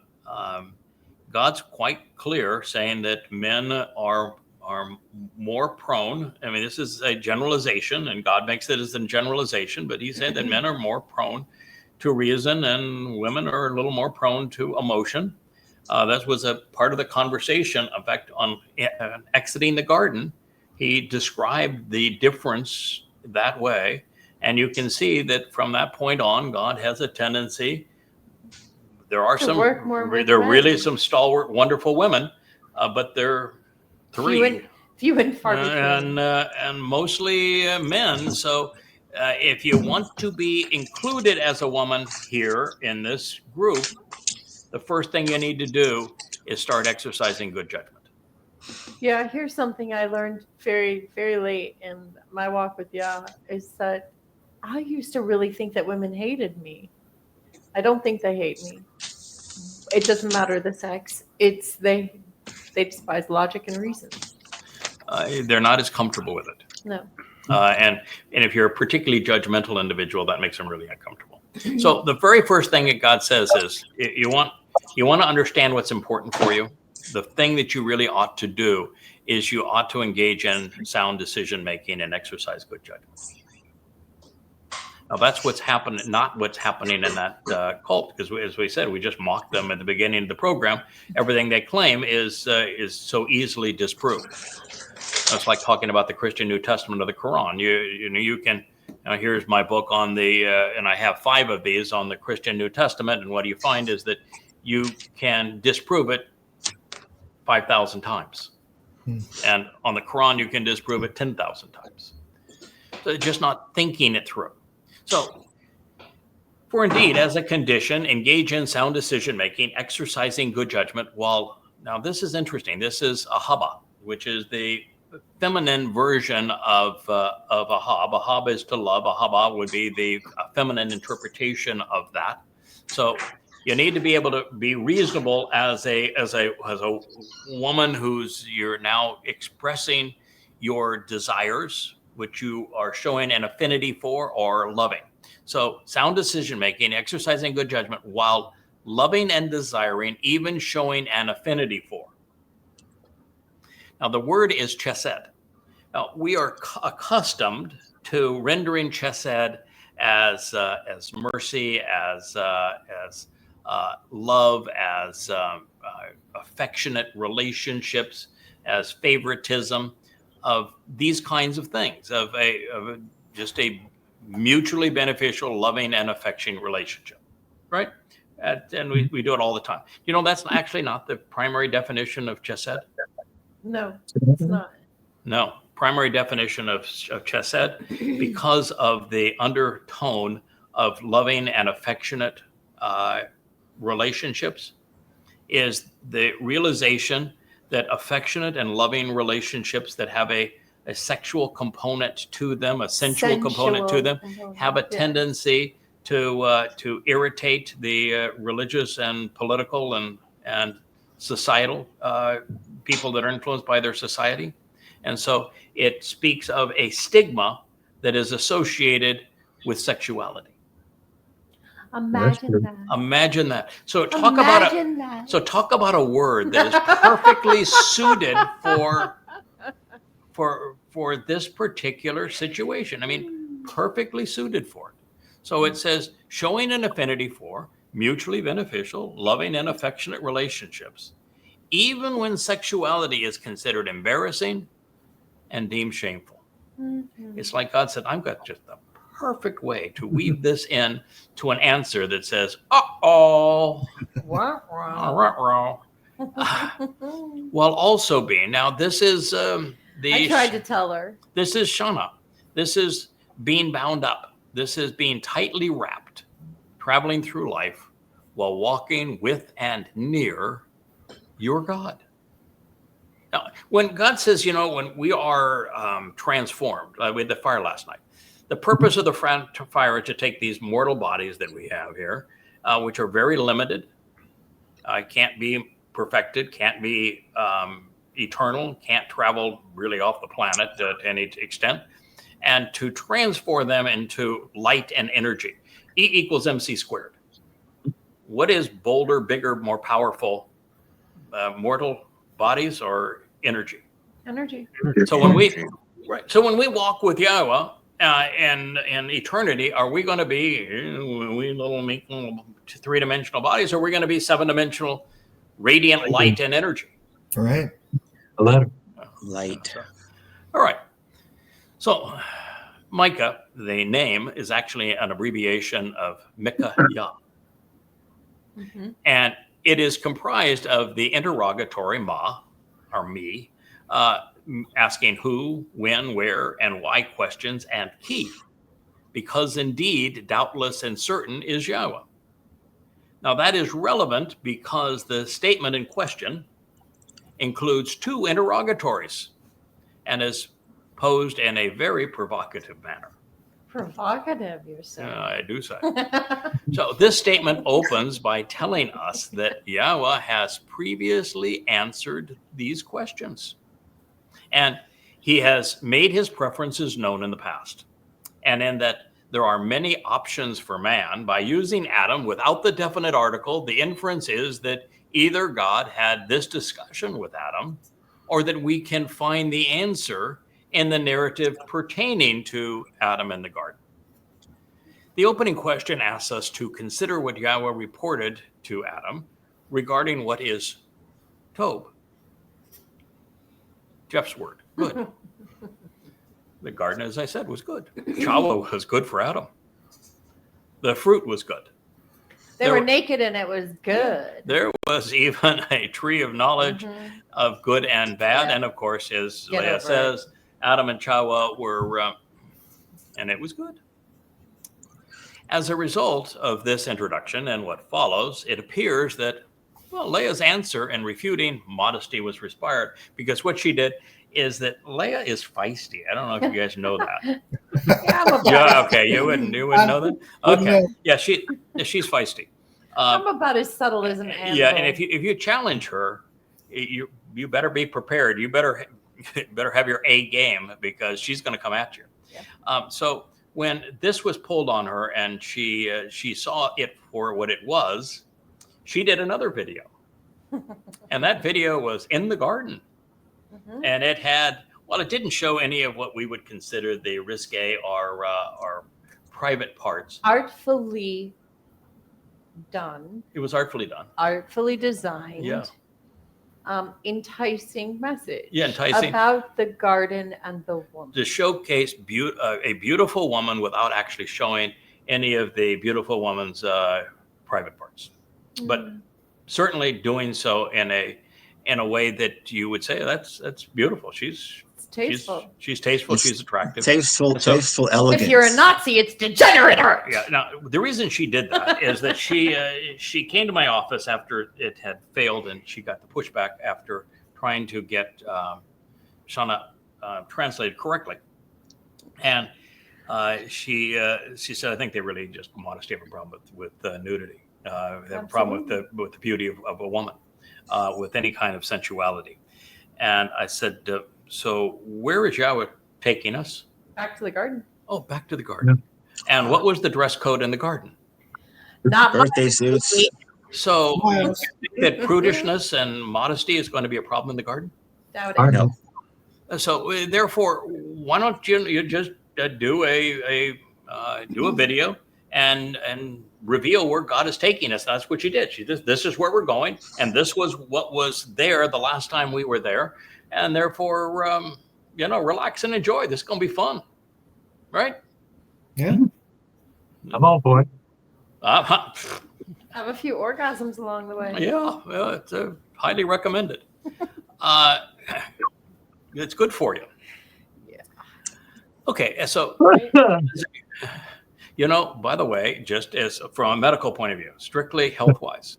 God's quite clear saying that men are more prone. I mean, this is a generalization, and God makes it as a generalization, but he said that men are more prone to reason and women are a little more prone to emotion. That was a part of the conversation. In fact, on exiting the garden, he described the difference that way. And you can see that from that point on, God has a tendency. There are To work more with there are men. really some stalwart, wonderful women, but they're three. Few and far between. And mostly men. So if you want to be included as a woman here in this group, the first thing you need to do is start exercising good judgment. Yeah, here's something I learned very, very late in my walk with Yah is that I used to really think that women hated me. I don't think they hate me. It doesn't matter the sex. It's they despise logic and reason. They're not as comfortable with it. No. And if you're a particularly judgmental individual, that makes them really uncomfortable. So the very first thing that God says is you want to understand what's important for you. The thing that you really ought to do is you ought to engage in sound decision making and exercise good judgment. Now that's what's happened, not what's happening in that cult, because as we said, we just mocked them at the beginning of the program. Everything they claim is so easily disproved. It's like talking about the Christian New Testament of the Quran. You can. Here's my book on and I have 5 of these on the Christian New Testament. And what you find is that you can disprove it 5,000 times. And on the Quran, you can disprove it 10,000 times. So just not thinking it through. So, for indeed, as a condition, engage in sound decision-making, exercising good judgment. Now this is interesting. This is ahaba, which is the feminine version of ahab. Ahab is to love. Ahaba would be the feminine interpretation of that. So you need to be able to be reasonable as a woman you're now expressing your desires which you are showing an affinity for or loving. So sound decision making, exercising good judgment while loving and desiring, even showing an affinity for. Now the word is chesed. Now we are accustomed to rendering chesed as mercy, as love, as affectionate relationships, as favoritism, of these kinds of things, of just a mutually beneficial, loving and affectionate relationship, right? And we do it all the time. You know, that's actually not the primary definition of chesed. No, it's not. No, primary definition of chesed, because of the undertone of loving and affectionate relationships, is the realization that affectionate and loving relationships that have a sexual component to them, a sensual component to them, have a tendency to irritate the religious and political and societal people that are influenced by their society. And so it speaks of a stigma that is associated with sexuality. Imagine that. Imagine that. So talk about a word that is perfectly suited for this particular situation. I mean, perfectly suited for it. So it says showing an affinity for mutually beneficial, loving and affectionate relationships, even when sexuality is considered embarrassing and deemed shameful. Mm-hmm. It's like God said, I've got just the perfect way to weave this in to an answer that says, uh-oh, while also being, now this is I tried to tell her. This is shana. This is being bound up. This is being tightly wrapped, traveling through life while walking with and near your God. Now, when God says, you know, when we are transformed, we had the fire last night. The purpose of the fire is to take these mortal bodies that we have here, which are very limited, can't be perfected, can't be eternal, can't travel really off the planet to any extent, and to transform them into light and energy. E equals MC squared. What is bolder, bigger, more powerful, mortal bodies or energy? Energy. So when we walk with Yahweh in eternity, are we going to be we little three-dimensional bodies, or are we going to be seven-dimensional radiant light and energy? All right. Light. All right. So Micah, the name, is actually an abbreviation of Micah Yah. Mm-hmm. And it is comprised of the interrogatory ma, or me, asking who, when, where, and why questions, and he, because indeed, doubtless and certain is Yahweh. Now that is relevant because the statement in question includes two interrogatories and is posed in a very provocative manner. Provocative, you're saying. I do say. So this statement opens by telling us that Yahweh has previously answered these questions. And he has made his preferences known in the past. And in that there are many options for man, by using Adam without the definite article, the inference is that either God had this discussion with Adam, or that we can find the answer in the narrative pertaining to Adam in the garden. The opening question asks us to consider what Yahweh reported to Adam regarding what is Tob. Jeff's word, good. The garden, as I said, was good. Chawa was good for Adam. The fruit was good. They were naked and it was good. There was even a tree of knowledge of good and bad. Yeah. And of course, as Leah says, Adam and Chawa were, and it was good. As a result of this introduction and what follows, it appears that, well, Leah's answer in refuting modesty was required, because what she did is that Leah is feisty. I don't know if you guys know that. Yeah, okay, you wouldn't know that? Okay, yeah, she's feisty. I'm about as subtle as an animal. Yeah, and if you challenge her, you better be prepared. You better better have your A game because she's going to come at you. Yeah. So when this was pulled on her and she saw it for what it was, she did another video. And that video was in the garden. Mhm. And it had, well, it didn't show any of what we would consider the risque or private parts. Artfully done, It was artfully done. artfully designed. Yeah. Enticing message. Yeah, enticing. About the garden and the woman. To showcase a beautiful woman without actually showing any of the beautiful woman's private parts. But Mm. certainly doing so in a way that you would say that's beautiful. She's It's tasteful. She's tasteful. It's she's attractive. Tasteful, So- tasteful elegance. If you're a Nazi, it's degenerate art. Yeah. Now the reason she did that is that she came to my office after it had failed, and she got the pushback after trying to get Shauna translated correctly, and she said, I think they really just modesty have a problem with nudity. They have a problem with the beauty of a woman, with any kind of sensuality. And I said, so where is Yahweh taking us? Back to the garden. Oh, back to the garden. And what was the dress code in the garden? Not Birthday suits. So Miles. you think that prudishness and modesty is going to be a problem in the garden? doubt I it. know. So therefore, why don't you just do a video and reveal where God is taking us? That's what she did. She just, this is where we're going, and this was what was there the last time we were there, and therefore, relax and enjoy. This is going to be fun, right? Yeah. I'm all for it. Have a few orgasms along the way. Yeah, well, it's highly recommended. It's good for you. Yeah. Okay, so by the way, just as from a medical point of view, strictly health-wise.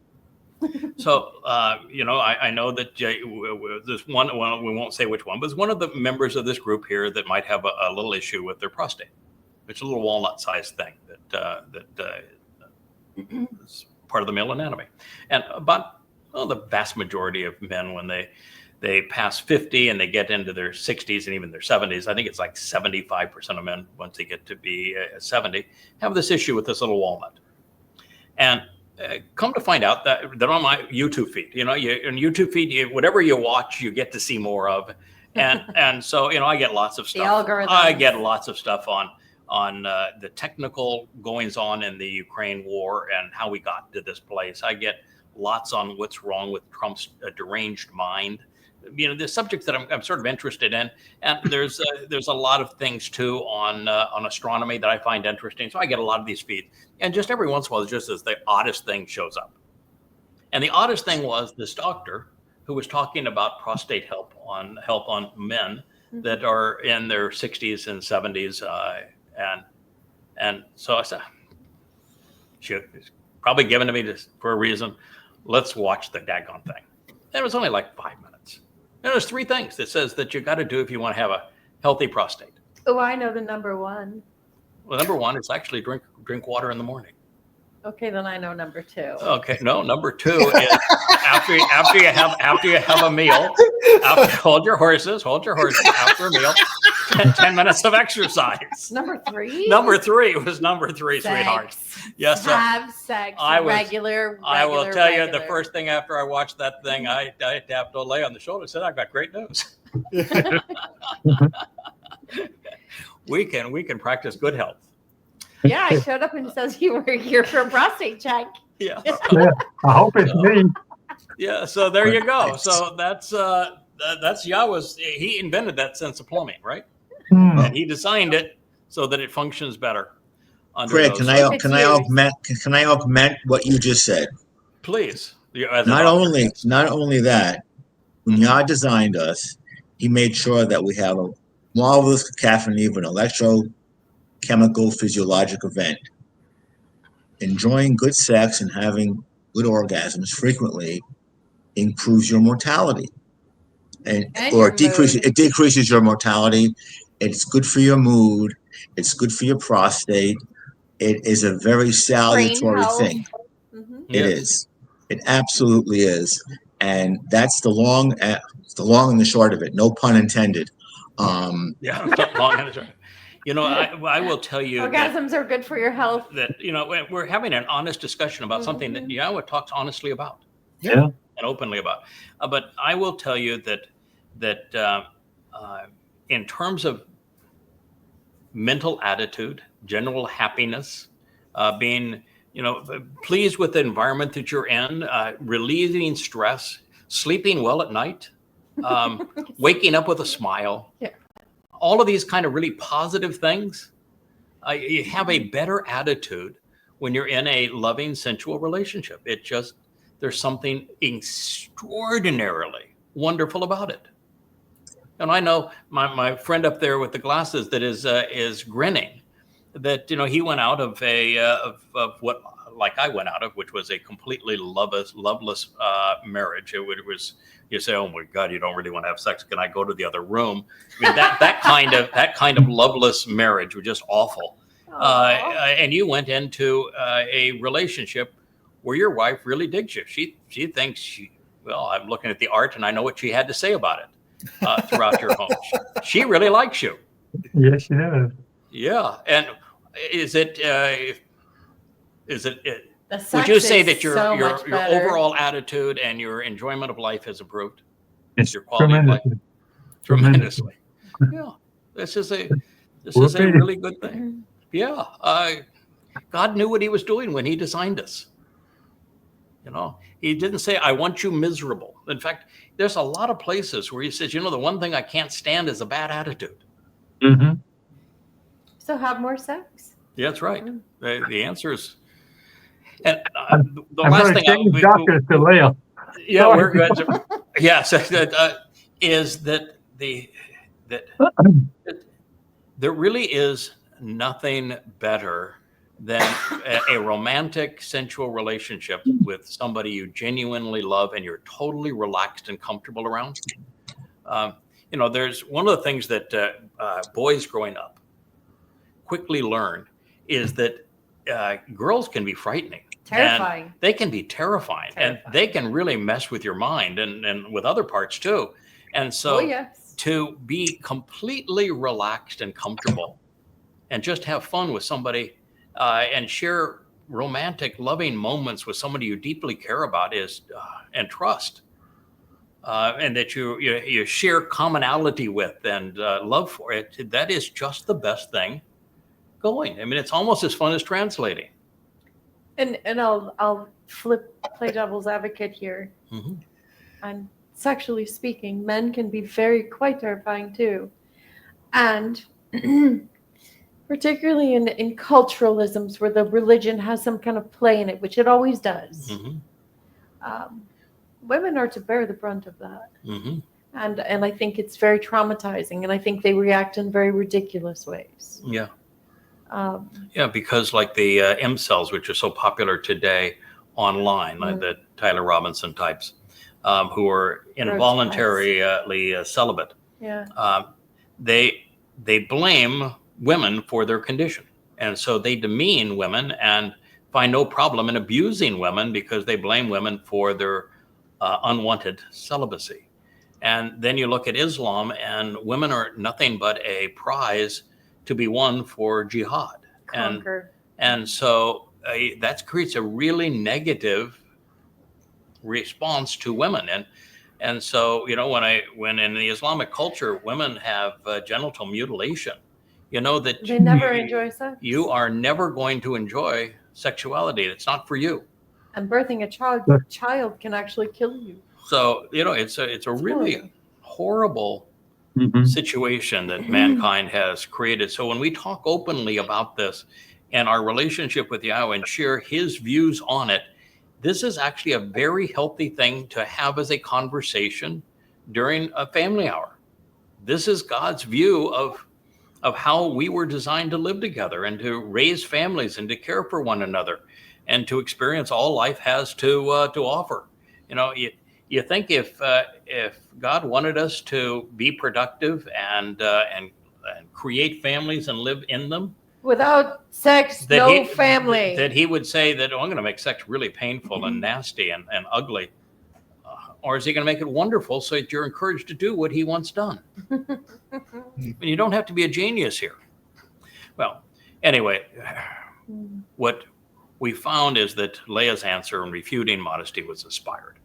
So, I know that there's one, well, we won't say which one, but it's one of the members of this group here that might have a little issue with their prostate. It's a little walnut-sized thing that is part of the male anatomy. And about the vast majority of men, when they pass 50 and they get into their 60s and even their 70s, I think it's like 75% of men, once they get to be 70, have this issue with this little walnut. And come to find out that on my YouTube feed, on YouTube feed, whatever you watch, you get to see more of. And so, I get lots of stuff. algorithm. I get lots of stuff on the technical goings on in the Ukraine war and how we got to this place. I get lots on what's wrong with Trump's deranged mind. The subjects that I'm sort of interested in, and there's a lot of things too on astronomy that I find interesting. So I get a lot of these feeds, and just every once in a while, just as the oddest thing shows up. And the oddest thing was this doctor who was talking about prostate help on men that are in their 60s and 70s, and so I said, she's probably given to me for a reason. Let's watch the daggone thing. And it was only like 5 minutes. And there's 3 things that says that you got to do if you want to have a healthy prostate. Oh, I know the number one. Well, number 1 is actually drink water in the morning. Okay, then I know number 2. Okay, no, number 2 is after you have a meal. Hold your horses after a meal. 10 minutes of exercise. Number 3. Number 3 was number 3, Sex. sweetheart. Yes, sir. Have sex. I will tell you, the regular. first thing after I watched that thing, I tapped Ole on the shoulder and said, I've got great news. We can practice good health. Yeah, I showed up and it says you were here for a prostate check. Yeah. Yeah, I hope it's me. Yeah. So there you go. So that's Yahweh's. He invented that sense of plumbing, right? Hmm. And he designed it so that it functions better. Craig, those can It's I augment what you just said? Please. Not only that, when Yah designed us, he made sure that we have a marvelous cacophony of an electrochemical physiologic event. Enjoying good sex and having good orgasms frequently improves your mortality, And or your mood. it decreases your mortality. It's good for your mood. It's good for your prostate. It is a very salutary health. thing. Mhm. It is. It absolutely is. And that's the long and the short of it. No pun intended. Yeah, long and short. I will tell you Orgasms are good for your health. that we're having an honest discussion about something that Yahweh talks honestly about. Yeah. And openly about. But I will tell you that in terms of mental attitude, general happiness, being pleased with the environment that you're in, relieving stress, sleeping well at night, waking up with a smile. Yeah. All of these kind of really positive things. You have a better attitude when you're in a loving, sensual relationship. There's something extraordinarily wonderful about it. And I know my friend up there with the glasses that is grinning, that he went out of of what like I went out of, which was a completely loveless marriage. It was, you say, oh my God, you don't really want to have sex. Can I go to the other room? I mean, that kind of loveless marriage was just awful. And you went into a relationship where your wife really digs you. She thinks well, I'm looking at the art and I know what she had to say about it throughout your home. She really likes you. Yes, she does. Yeah. And is it The sex would you say is that your so much better. overall attitude and your enjoyment of life has improved? It's Your quality of life? tremendously. Yeah. This is a really good thing. Yeah. God knew what he was doing when he designed us. He didn't say, I want you miserable. In fact, there's a lot of places where he says, the one thing I can't stand is a bad attitude. Mm-hmm. So have more sex. Yeah, that's right. The answer is, and the I'm last going to thing change doctors to Leah. yeah, we're good. Yes, is that there really is nothing better than a romantic, sensual relationship with somebody you genuinely love and you're totally relaxed and comfortable around. There's one of the things that boys growing up quickly learn is that girls can be frightening. Terrifying. And they can be terrifying. And they can really mess with your mind and with other parts too. And so yes. to be completely relaxed and comfortable and just have fun with somebody and share romantic, loving moments with somebody you deeply care about and trust. And that you share commonality with and love for it. That is just the best thing going. I mean, it's almost as fun as translating. And I'll play devil's advocate here. Mm-hmm. And sexually speaking, men can be quite terrifying too. And particularly in culturalisms where the religion has some kind of play in it, which it always does. Mm-hmm. Women are to bear the brunt of that. Mm-hmm. And I think it's very traumatizing. And I think they react in very ridiculous ways. Yeah. Because like the M-cells, which are so popular today online, like the Tyler Robinson types, who are involuntarily celibate. Yeah. They blame women for their condition. And so they demean women and find no problem in abusing women because they blame women for their unwanted celibacy. And then you look at Islam and women are nothing but a prize to be won for jihad. And so that creates a really negative response to women. And so, when in the Islamic culture, women have genital mutilation, that they never enjoy sex. You are never going to enjoy sexuality. It's not for you. And birthing a child can actually kill you. So, it's a really horrible situation that mankind has created. So when we talk openly about this and our relationship with Yahweh and share his views on it, this is actually a very healthy thing to have as a conversation during a family hour. This is God's view of how we were designed to live together and to raise families and to care for one another and to experience all life has to offer. You think if God wanted us to be productive and create families and live in them, without sex, no family, that he would say that, I'm going to make sex really painful and nasty and ugly. or is he going to make it wonderful so that you're encouraged to do what he wants done? And you don't have to be a genius here. Well, anyway, what we found is that Leah's answer in refuting modesty was inspired.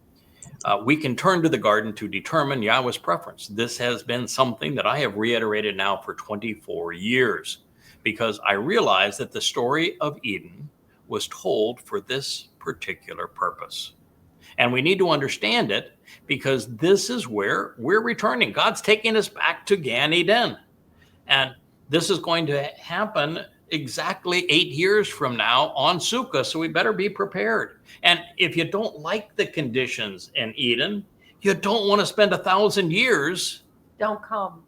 We can turn to the garden to determine Yahweh's preference. This has been something that I have reiterated now for 24 years, because I realize that the story of Eden was told for this particular purpose. And we need to understand it, because this is where we're returning. God's taking us back to Gan Eden. And this is going to happen exactly 8 years from now on Sukkah, so we better be prepared. And if you don't like the conditions in Eden, you don't want to spend 1,000 years Don't come.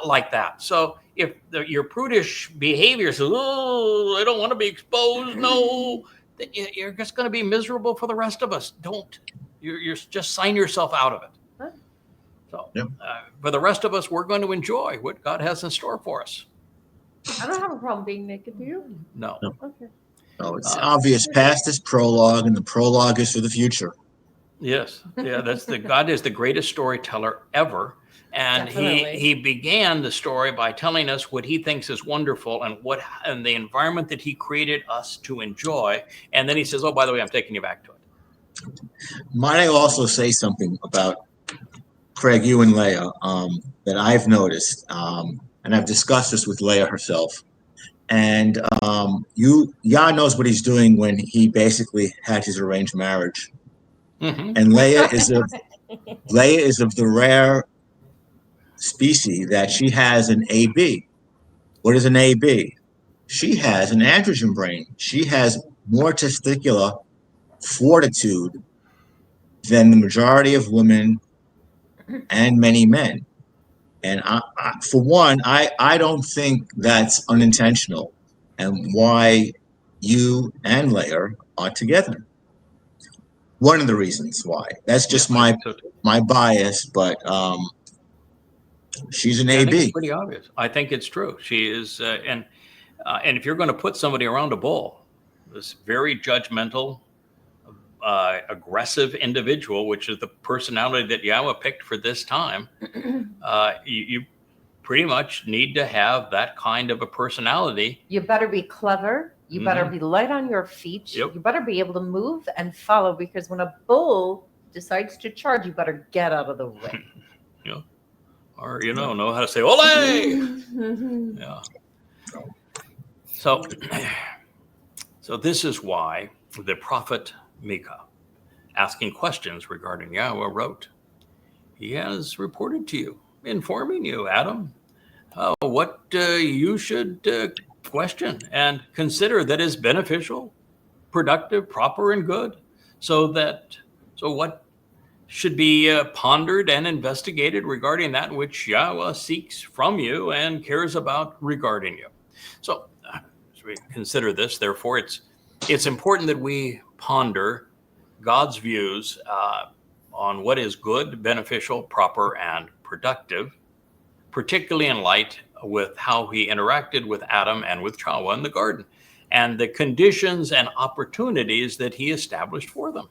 like that. So if your prudish behavior says, oh, I don't want to be exposed, no, then you're just going to be miserable for the rest of us. Don't. You're just sign yourself out of it. Huh? So Yep. For the rest of us, we're going to enjoy what God has in store for us. I don't have a problem being naked, do you? No. Okay. So it's obvious. Past is prologue, and the prologue is for the future. Yes. Yeah, God is the greatest storyteller ever. And Definitely. he began the story by telling us what he thinks is wonderful and the environment that he created us to enjoy. And then he says, oh, by the way, I'm taking you back to it. Might I also say something about Craig, you and Leah, that I've noticed, and I've discussed this with Leah herself. And Yah knows what he's doing when he basically had his arranged marriage. Mm-hmm. And Leah is of the rare species that she has an AB. What is an AB? She has an androgen brain. She has more testicular fortitude than the majority of women and many men. And for one, I don't think that's unintentional, and why you and Leah are together. One of the reasons why. That's just my bias, but she's an I think it's AB. pretty obvious. I think it's true. She is, and if you're going to put somebody around a bull, this very judgmental, aggressive individual, which is the personality that Yahweh picked for this time, you pretty much need to have that kind of a personality. You better be clever. You better be light on your feet. Yep. You better be able to move and follow, because when a bull decides to charge, you better get out of the way. Or, know how to say, ole! Yeah. So this is why the prophet Micah, asking questions regarding Yahweh, wrote, he has reported to you, informing you, Adam, what you should question and consider that is beneficial, productive, proper, and good. So what should be pondered and investigated regarding that which Yahweh seeks from you and cares about regarding you. So as we consider this, therefore, it's important that we ponder God's views on what is good, beneficial, proper, and productive, particularly in light with how he interacted with Adam and with Chava in the garden, and the conditions and opportunities that he established for them.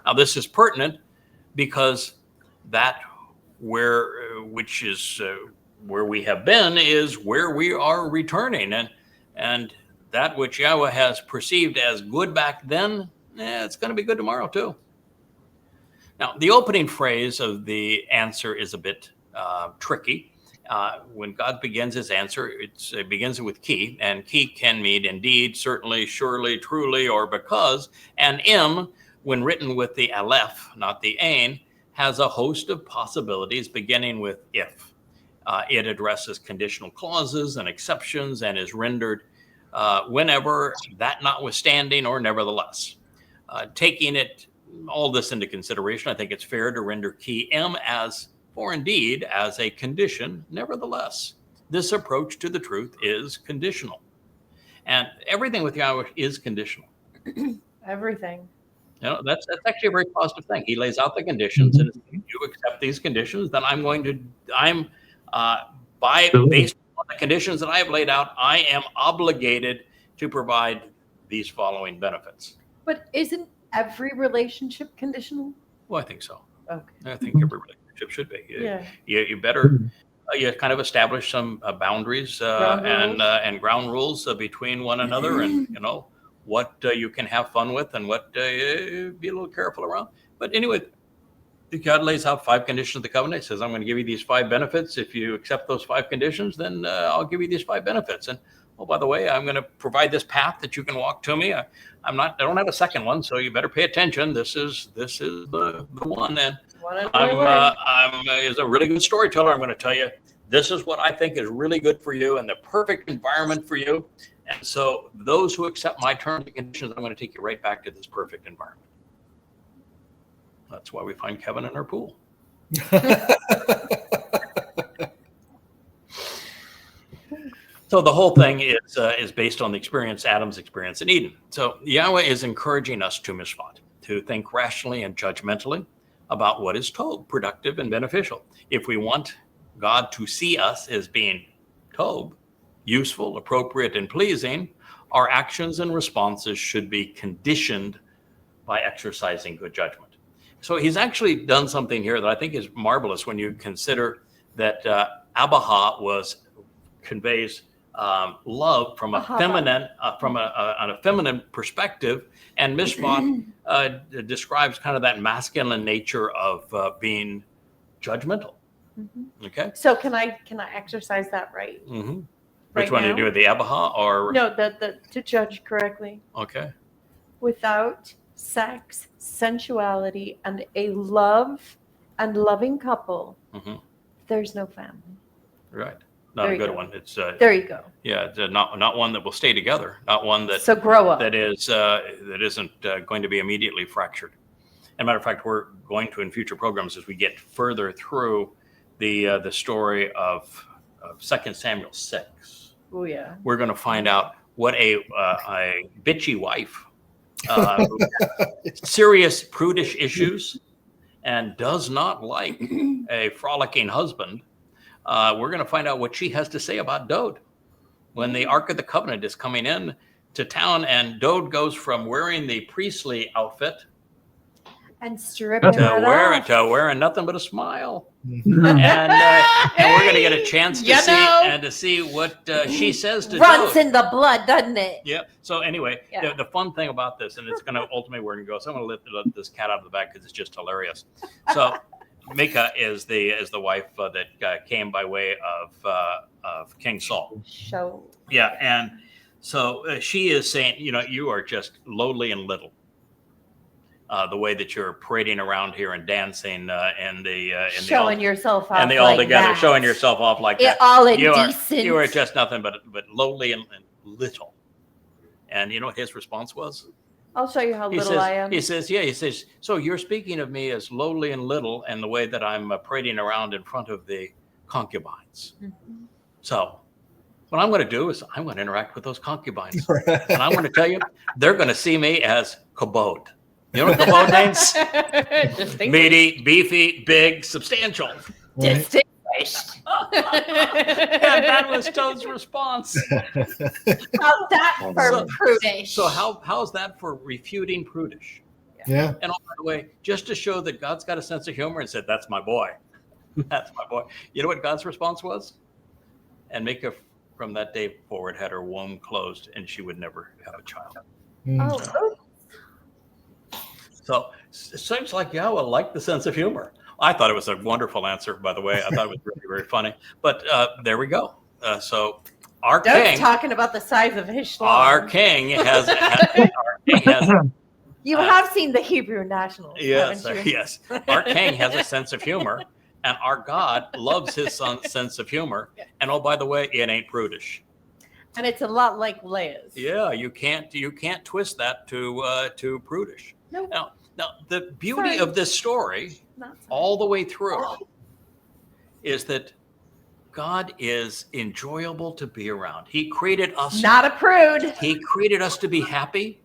Now, this is pertinent because which is where we have been is where we are returning, and that which Yahweh has perceived as good back then, it's going to be good tomorrow too. Now, the opening phrase of the answer is a bit tricky. When God begins his answer, it begins with ki, and ki can mean indeed, certainly, surely, truly, or because. And im, when written with the aleph, not the ain, has a host of possibilities beginning with if. It addresses conditional clauses and exceptions and is rendered whenever, that notwithstanding, or nevertheless. Taking all this into consideration, I think it's fair to render ki im as, or indeed, as a condition, nevertheless. This approach to the truth is conditional. And everything with Yahweh is conditional. Everything. That's actually a very positive thing. He lays out the conditions, and if you accept these conditions, then based on the conditions that I have laid out, I am obligated to provide these following benefits. But isn't every relationship conditional? Well, I think so. Okay. I think every relationship should be. Yeah. You better you kind of establish some boundaries Ground rules. and ground rules between one another, and what you can have fun with and what be a little careful around. But anyway, God lays out 5 conditions of the covenant. He says, I'm going to give you these 5 benefits. If you accept those 5 conditions, then I'll give you these 5 benefits. And oh, by the way, I'm going to provide this path that you can walk to me. I don't have a second one, so you better pay attention. This is the one. And I'm is a really good storyteller. I'm going to tell you, this is what I think is really good for you and the perfect environment for you. And so those who accept my terms and conditions, I'm going to take you right back to this perfect environment. That's why we find Kevin in our pool. So the whole thing is based on the experience, Adam's experience in Eden. So Yahweh is encouraging us to mishpat, to think rationally and judgmentally about what is tov, productive and beneficial. If we want God to see us as being tov, useful, appropriate, and pleasing, our actions and responses should be conditioned by exercising good judgment. So he's actually done something here that I think is marvelous when you consider that Abaha conveys love from a feminine, on a feminine perspective, and Mishpat describes kind of that masculine nature of being judgmental. Mm-hmm. Okay. So can I exercise that right? Mm-hmm. Right Which one do you do with the Abaha or no? The to judge correctly. Okay. Without sex, sensuality, and a love and loving couple, there's no family. Right. Not there a good one. It's there you go. Yeah, not one that will stay together. Not one that so grow up. That isn't going to be immediately fractured. As a matter of fact, we're going to in future programs as we get further through the story of 2 Samuel 6. Oh yeah. We're going to find out what a bitchy wife, serious prudish issues, and does not like a frolicking husband. We're going to find out what she has to say about Dode when the Ark of the Covenant is coming in to town, and Dode goes from wearing the priestly outfit and stripping to wearing nothing but a smile. And we're going to get a chance to see what she says to runs Dode. in the blood, doesn't it? Yeah. So anyway, the fun thing about this, and it's going to ultimately where it goes. So I'm going to let this cat out of the bag because it's just hilarious. So Micah is the wife that came by way of King Saul. Yeah, and so she is saying, you are just lowly and little. The way that you're parading around here and dancing showing yourself off and all together, showing yourself off like that. All indecent. You are just nothing but lowly and little. And you know what his response was? I'll show you how little I am. He says, so you're speaking of me as lowly and little and the way that I'm parading around in front of the concubines. Mm-hmm. So what I'm going to do is I'm going to interact with those concubines. And I'm going to tell you, they're going to see me as kabod. You know what kabod means? Meaty, beefy, big, substantial. Distinguished. And that was Toad's response. How's that for prudish? So how's that for refuting prudish? Yeah. And by the way, just to show that God's got a sense of humor and said, that's my boy. That's my boy. You know what God's response was? And Micah from that day forward had her womb closed and she would never have a child. Oh. So it seems like Yahweh liked the sense of humor. I thought it was a wonderful answer, by the way. I thought it was really, very funny. But there we go. So our king, talking about the size of his schlong. Our king has. You have seen the Hebrew Nationals. Yes, yes. Our king has a sense of humor, and our God loves his sense of humor. And oh, by the way, it ain't prudish. And it's a lot like Leia's. Yeah, you can't twist that to prudish. No. Now the beauty of this story, all the way through, is that God is enjoyable to be around. He created us. Not a prude. He created us to be happy.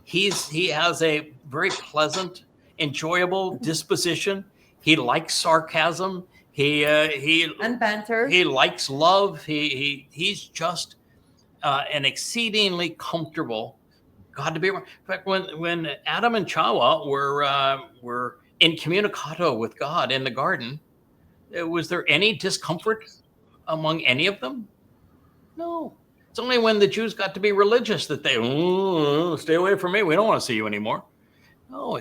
He has a very pleasant, enjoyable disposition. He likes sarcasm. And banter. He likes love. He's just an exceedingly comfortable God to be around. In fact, when Adam and Chawa were incommunicato with God in the garden, was there any discomfort among any of them? No. It's only when the Jews got to be religious that they, stay away from me. We don't want to see you anymore. No,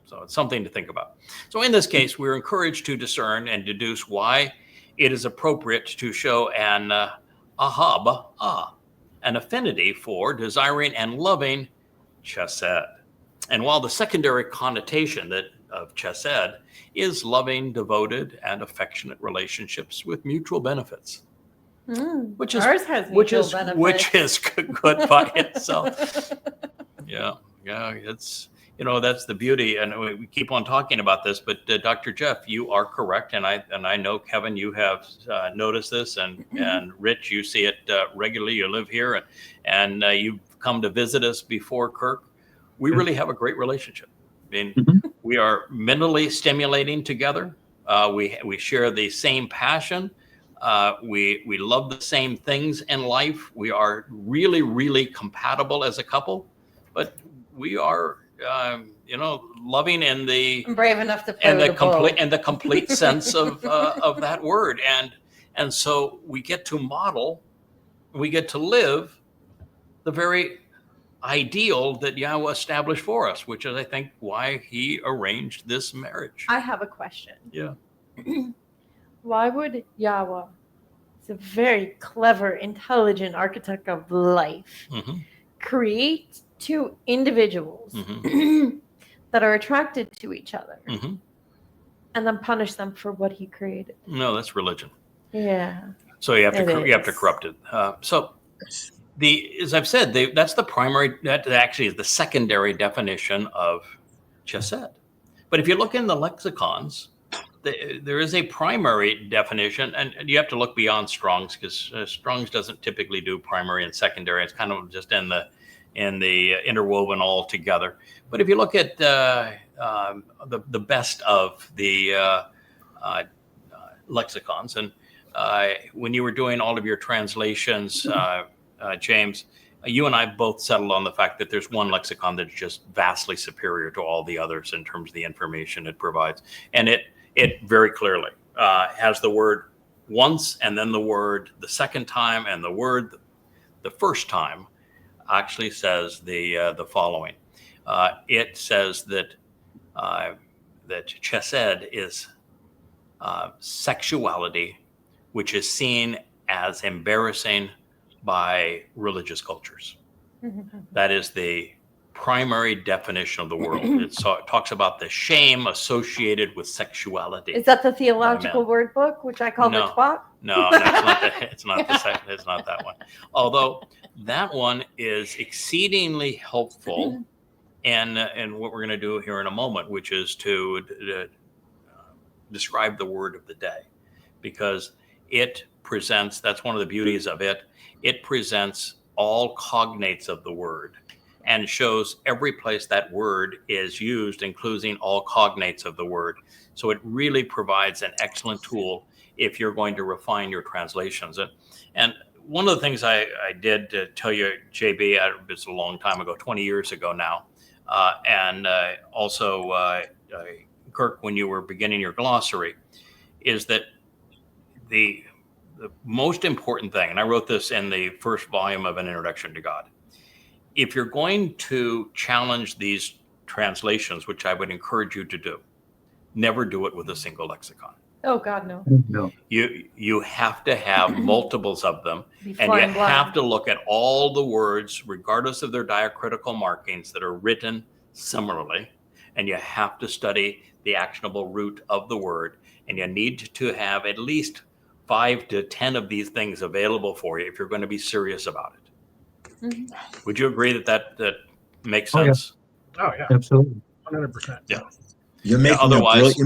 so it's something to think about. So in this case, we're encouraged to discern and deduce why it is appropriate to show an an affinity for, desiring, and loving chesed. And while the secondary connotation of chesed is loving, devoted, and affectionate relationships with mutual benefits, which is ours has mutual benefits. Which is good by itself. Yeah, it's that's the beauty, and we keep on talking about this. But Dr. Jeff, you are correct, and I know, Kevin, you have noticed this, and Rich, you see it regularly. You live here, and you've come to visit us before, Kirk. We really have a great relationship. I mean, we are mentally stimulating together. We share the same passion. We love the same things in life. We are really, really compatible as a couple, but we are, loving in the I'm brave enough to play with the complete sense of that word. And so we get to model, we get to live the very ideal that Yahweh established for us, which is, I think, why he arranged this marriage. I have a question. Yeah. Why would Yahweh, he's a very clever, intelligent architect of life, create two individuals that are attracted to each other and then punish them for what he created? No, that's religion. Yeah. So you have to corrupt it. As I've said, that's the primary. That actually is the secondary definition of chesed. But if you look in the lexicons, there is a primary definition, and you have to look beyond Strong's, because Strong's doesn't typically do primary and secondary. It's kind of just in the interwoven all together. But if you look at the best of the lexicons, and when you were doing all of your translations, James, you and I both settled on the fact that there's one lexicon that's just vastly superior to all the others in terms of the information it provides, and it very clearly has the word once, and then the word the second time, and the word the first time actually says the following. It says that chesed is sexuality which is seen as embarrassing by religious cultures. That is the primary definition of the world. It talks about the shame associated with sexuality. Is that the theological word book, which I call the twat? No, it's not that one. Although that one is exceedingly helpful, and what we're going to do here in a moment, which is to describe the word of the day, because it presents. That's one of the beauties of it. It presents all cognates of the word and shows every place that word is used, including all cognates of the word. So it really provides an excellent tool if you're going to refine your translations. And one of the things I did to tell you, JB, it's a long time ago, 20 years ago now, and also Kirk, when you were beginning your glossary, is that the most important thing, and I wrote this in the first volume of An Introduction to God, if you're going to challenge these translations, which I would encourage you to do, never do it with a single lexicon. Oh God, no. No. You have to have multiples of them, and you have to look at all the words, regardless of their diacritical markings, that are written similarly, and you have to study the actionable root of the word, and you need to have at least 5 to 10 of these things available for you if you're going to be serious about it. Would you agree that makes sense? Oh yeah, Absolutely. 100%. Yeah. You're making Otherwise,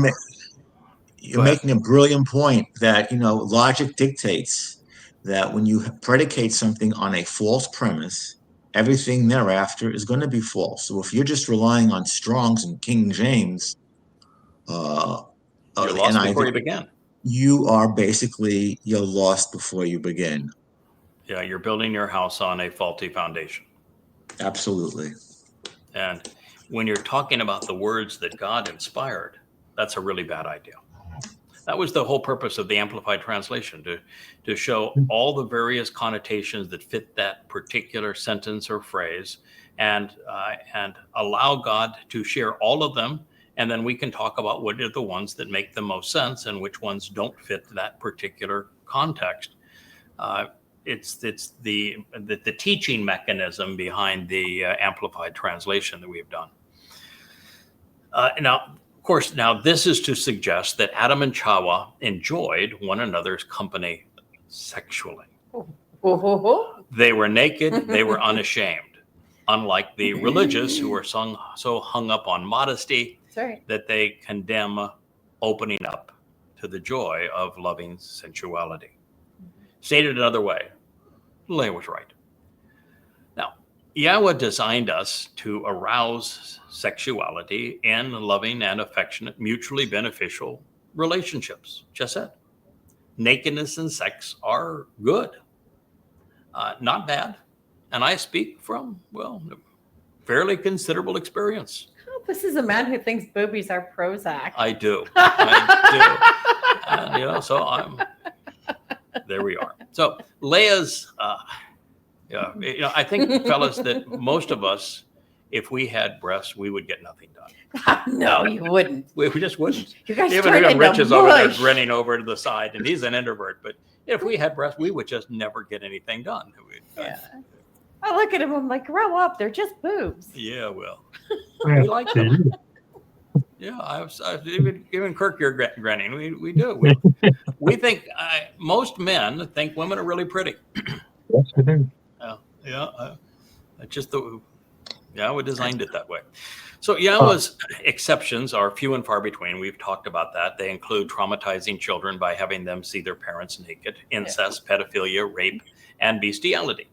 you're making a brilliant point that logic dictates that when you predicate something on a false premise, everything thereafter is going to be false. So if you're just relying on Strong's and King James, you're lost before you begin. You are you're lost before you begin. Yeah, you're building your house on a faulty foundation. Absolutely. And when you're talking about the words that God inspired, that's a really bad idea. That was the whole purpose of the Amplified Translation, to show all the various connotations that fit that particular sentence or phrase, and allow God to share all of them. And then we can talk about what are the ones that make the most sense and which ones don't fit that particular context. It's the teaching mechanism behind the Amplified Translation that we've done. Now, of course, this is to suggest that Adam and Chava enjoyed one another's company sexually. They were naked, they were unashamed, unlike the religious who are so hung up on modesty that they condemn opening up to the joy of loving sensuality. Stated another way, Leah was right. Now, Yahweh designed us to arouse sexuality in loving and affectionate, mutually beneficial relationships. Just said. Nakedness and sex are good, not bad. And I speak from, fairly considerable experience. Oh, this is a man who thinks boobies are Prozac. I do. And, so there we are. So Leah's, I think, fellas, that most of us, if we had breasts, we would get nothing done. No, you wouldn't. We just wouldn't. You guys Even turn into Rich is over there mush. grinning over to the side, and he's an introvert. But if we had breasts, we would just never get anything done. Yeah. I look at him, I'm like, grow up. They're just boobs. Yeah, well, we like them. Yeah, I've even Kirk, you're grinning. We do. We think most men think women are really pretty. Yes, I do. Just Yahweh designed it that way. So Yahweh's exceptions are few and far between. We've talked about that. They include traumatizing children by having them see their parents naked, incest, pedophilia, rape, and bestiality.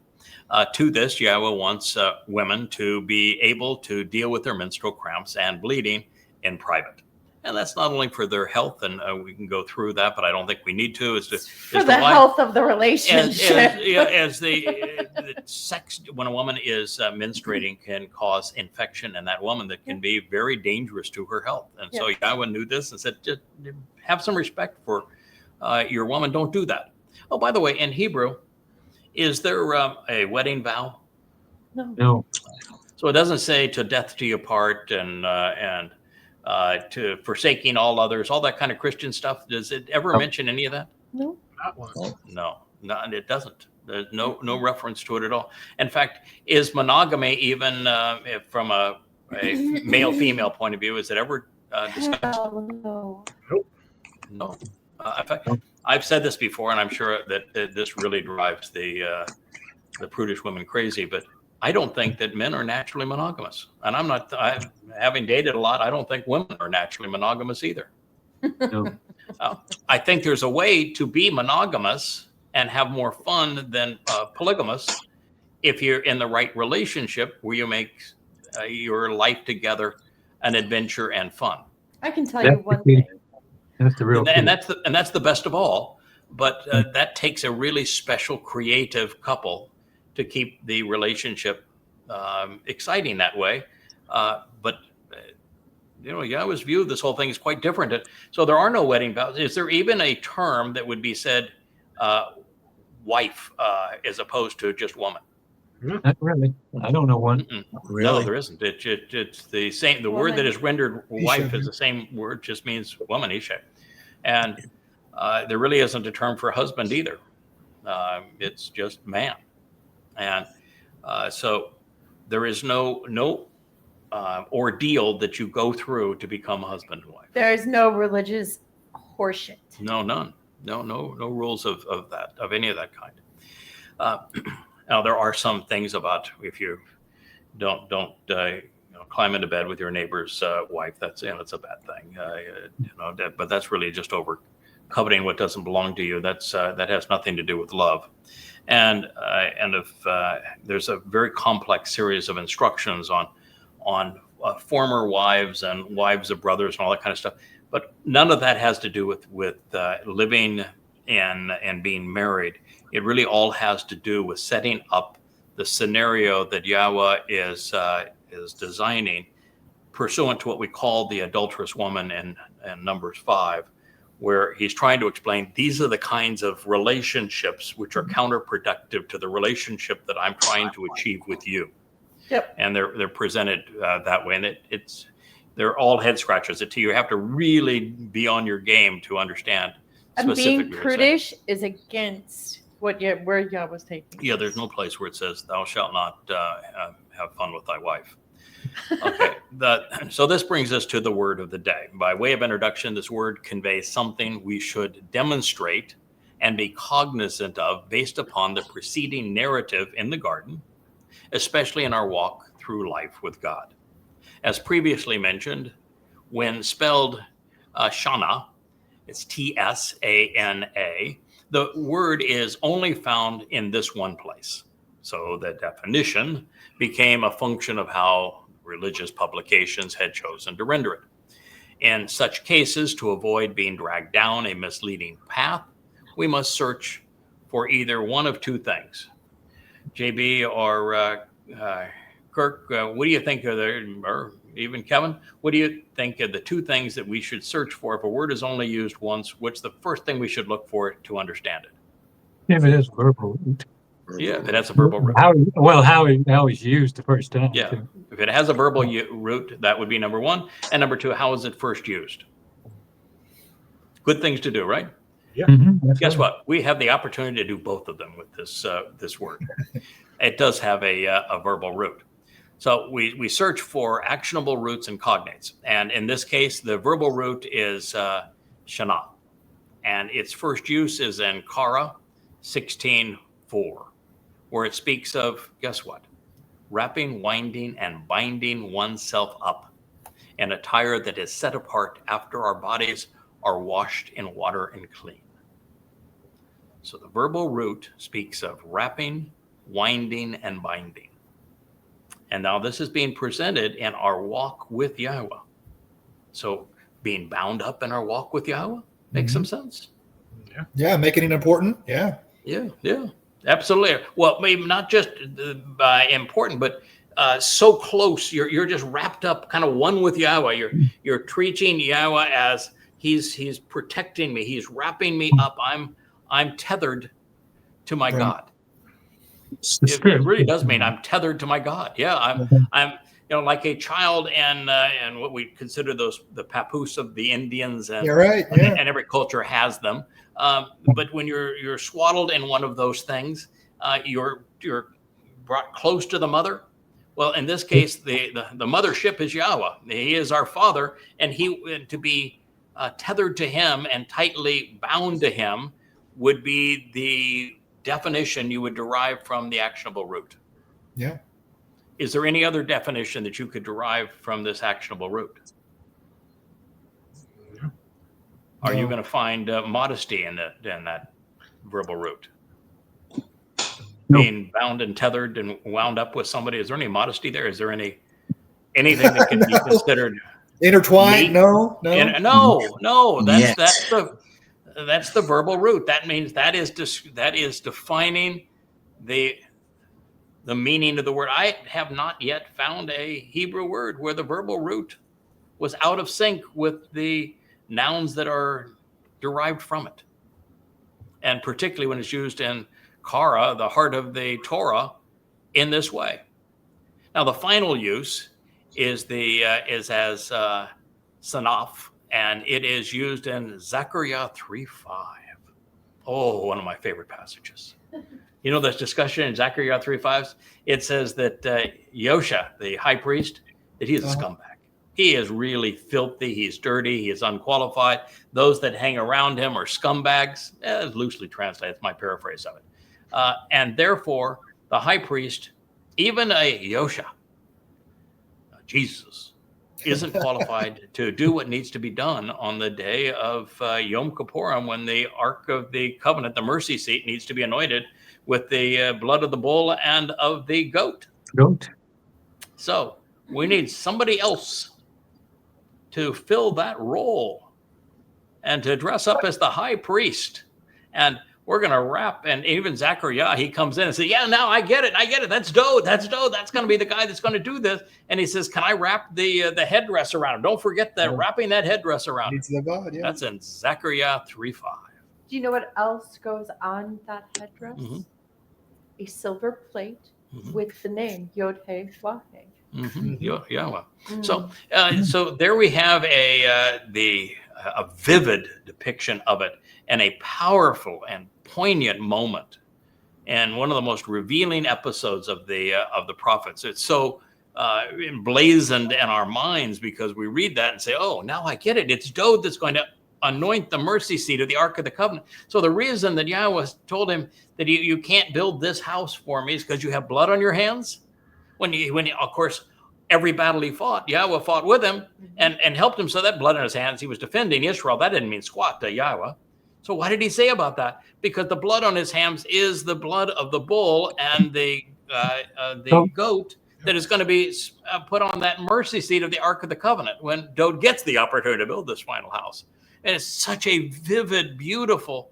To this, Yahweh wants women to be able to deal with their menstrual cramps and bleeding in private. And that's not only for their health, and we can go through that, but I don't think we need to. For the health of the relationship. As the sex, when a woman is menstruating, can cause infection in that woman that can be very dangerous to her health. And so Yahweh knew this and said, just have some respect for your woman. Don't do that. Oh, by the way, in Hebrew, is there a wedding vow? No. So it doesn't say to death do you part and to forsaking all others, all that kind of Christian stuff. Does it ever mention any of that? No. That one. No, it doesn't. There's no reference to it at all. In fact, is monogamy even from a male-female point of view? Is it ever discussed? No. No. In fact, I've said this before, and I'm sure that this really drives the prudish women crazy, but I don't think that men are naturally monogamous. And having dated a lot, I don't think women are naturally monogamous either. No. I think there's a way to be monogamous and have more fun than polygamous if you're in the right relationship where you make your life together an adventure and fun. I can tell you one thing. That's the real And that's the best of all. But that takes a really special, creative couple to keep the relationship exciting that way. But Yahweh's view of this whole thing is quite different. So there are no wedding vows. Is there even a term that would be said wife as opposed to just woman? Not really. I don't know one. Really? No, there isn't. It's the same. The word that is rendered wife is the same word, just means woman, Isha. And there really isn't a term for husband either. It's just man. And so there is no ordeal that you go through to become husband and wife. There is no religious horseshit. No, none. No rules of that, of any of that kind. Now there are some things about if you don't climb into bed with your neighbor's wife. That's it's a bad thing. But that's really just over coveting what doesn't belong to you. That has nothing to do with love. And if there's a very complex series of instructions on former wives and wives of brothers and all that kind of stuff, but none of that has to do with living and being married. It really all has to do with setting up the scenario that Yahweh is designing pursuant to what we call the adulterous woman in Numbers 5, where he's trying to explain these are the kinds of relationships which are counterproductive to the relationship that I'm trying to achieve with you. Yep. And they're presented that way, and they're all head scratchers. You have to really be on your game to understand. And being specifically prudish is against where Yah was taking. Yeah, there's no place where it says, "Thou shalt not have fun with thy wife." Okay, so this brings us to the word of the day. By way of introduction, this word conveys something we should demonstrate and be cognizant of based upon the preceding narrative in the garden, especially in our walk through life with God. As previously mentioned, when spelled Shana, it's T-S-A-N-A, the word is only found in this one place. So the definition became a function of how religious publications had chosen to render it. In such cases, to avoid being dragged down a misleading path, we must search for either one of two things. JB or Kirk, what do you think of or even Kevin, what do you think of the two things that we should search for if a word is only used once? What's the first thing we should look for to understand it? If it is verbal root. Yeah, if it has a verbal root. How he's used the first time. Yeah, too. if it has a verbal root, that would be number one. And number two, how is it first used? Good things to do, right? Yeah. Mm-hmm, Guess what? We have the opportunity to do both of them with this word. It does have a verbal root. So we search for actionable roots and cognates. And in this case, the verbal root is shana. And its first use is in Kara 16:4, where it speaks of, guess what? Wrapping, winding, and binding oneself up in attire that is set apart after our bodies are washed in water and clean. So the verbal root speaks of wrapping, winding, and binding. And now this is being presented in our walk with Yahweh. So being bound up in our walk with Yahweh makes some sense. Yeah, making it important. Yeah. Yeah, absolutely. Well, maybe not just important, but so close. You're just wrapped up, kind of one with Yahweh. You're treating Yahweh as he's protecting me. He's wrapping me up. I'm tethered to my God. It really does mean I'm tethered to my God. Yeah, I'm like a child and what we consider the papoose of the Indians, and, and every culture has them. But when you're swaddled in one of those things, you're brought close to the mother. Well, in this case, the mothership is Yahweh. He is our Father, and to be tethered to Him and tightly bound to Him would be the definition you would derive from the actionable root. Yeah. Is there any other definition that you could derive from this actionable root? No. Are you going to find modesty in that verbal root? No. Being bound and tethered and wound up with somebody, is there any modesty there? Is there anything that can be considered intertwined? No. That's the verbal root. That means that is defining the meaning of the word. I have not yet found a Hebrew word where the verbal root was out of sync with the nouns that are derived from it. And particularly when it's used in Kara, the heart of the Torah, in this way. Now, the final use is as sanaf, and it is used in Zechariah 3:5. Oh, one of my favorite passages. You know, this discussion in Zechariah 3:5, it says that Yosha, the high priest, that he is a scumbag. He is really filthy. He's dirty. He is unqualified. Those that hang around him are scumbags. Loosely translated. It's my paraphrase of it. And therefore, the high priest, even a Yosha, Jesus, isn't qualified to do what needs to be done on the day of Yom Kipurym, when the Ark of the Covenant, the mercy seat, needs to be anointed with the blood of the bull and of the goat. So we need somebody else to fill that role and to dress up as the high priest. And we're going to wrap. And even Zechariah, he comes in and says, yeah, now I get it. That's Dode. That's going to be the guy that's going to do this. And he says, can I wrap the headdress around him? Don't forget that, wrapping that headdress around him. That's in Zechariah 3:5. Do you know what else goes on that headdress? Mhm. A silver plate with the name Yod He Wah He. Yahweh. So there we have a vivid depiction of it, and a powerful and poignant moment, and one of the most revealing episodes of the prophets. It's so emblazoned in our minds because we read that and say, "Oh, now I get it. It's Dode that's going to anoint the mercy seat of the Ark of the Covenant." So the reason that Yahweh told him that you can't build this house for me is because you have blood on your hands. When of course, every battle he fought, Yahweh fought with him and helped him. So that blood on his hands, he was defending Israel. That didn't mean squat to Yahweh. So what did he say about that? Because the blood on his hands is the blood of the bull and the goat that is going to be put on that mercy seat of the Ark of the Covenant when Dode gets the opportunity to build this final house. And it's such a vivid, beautiful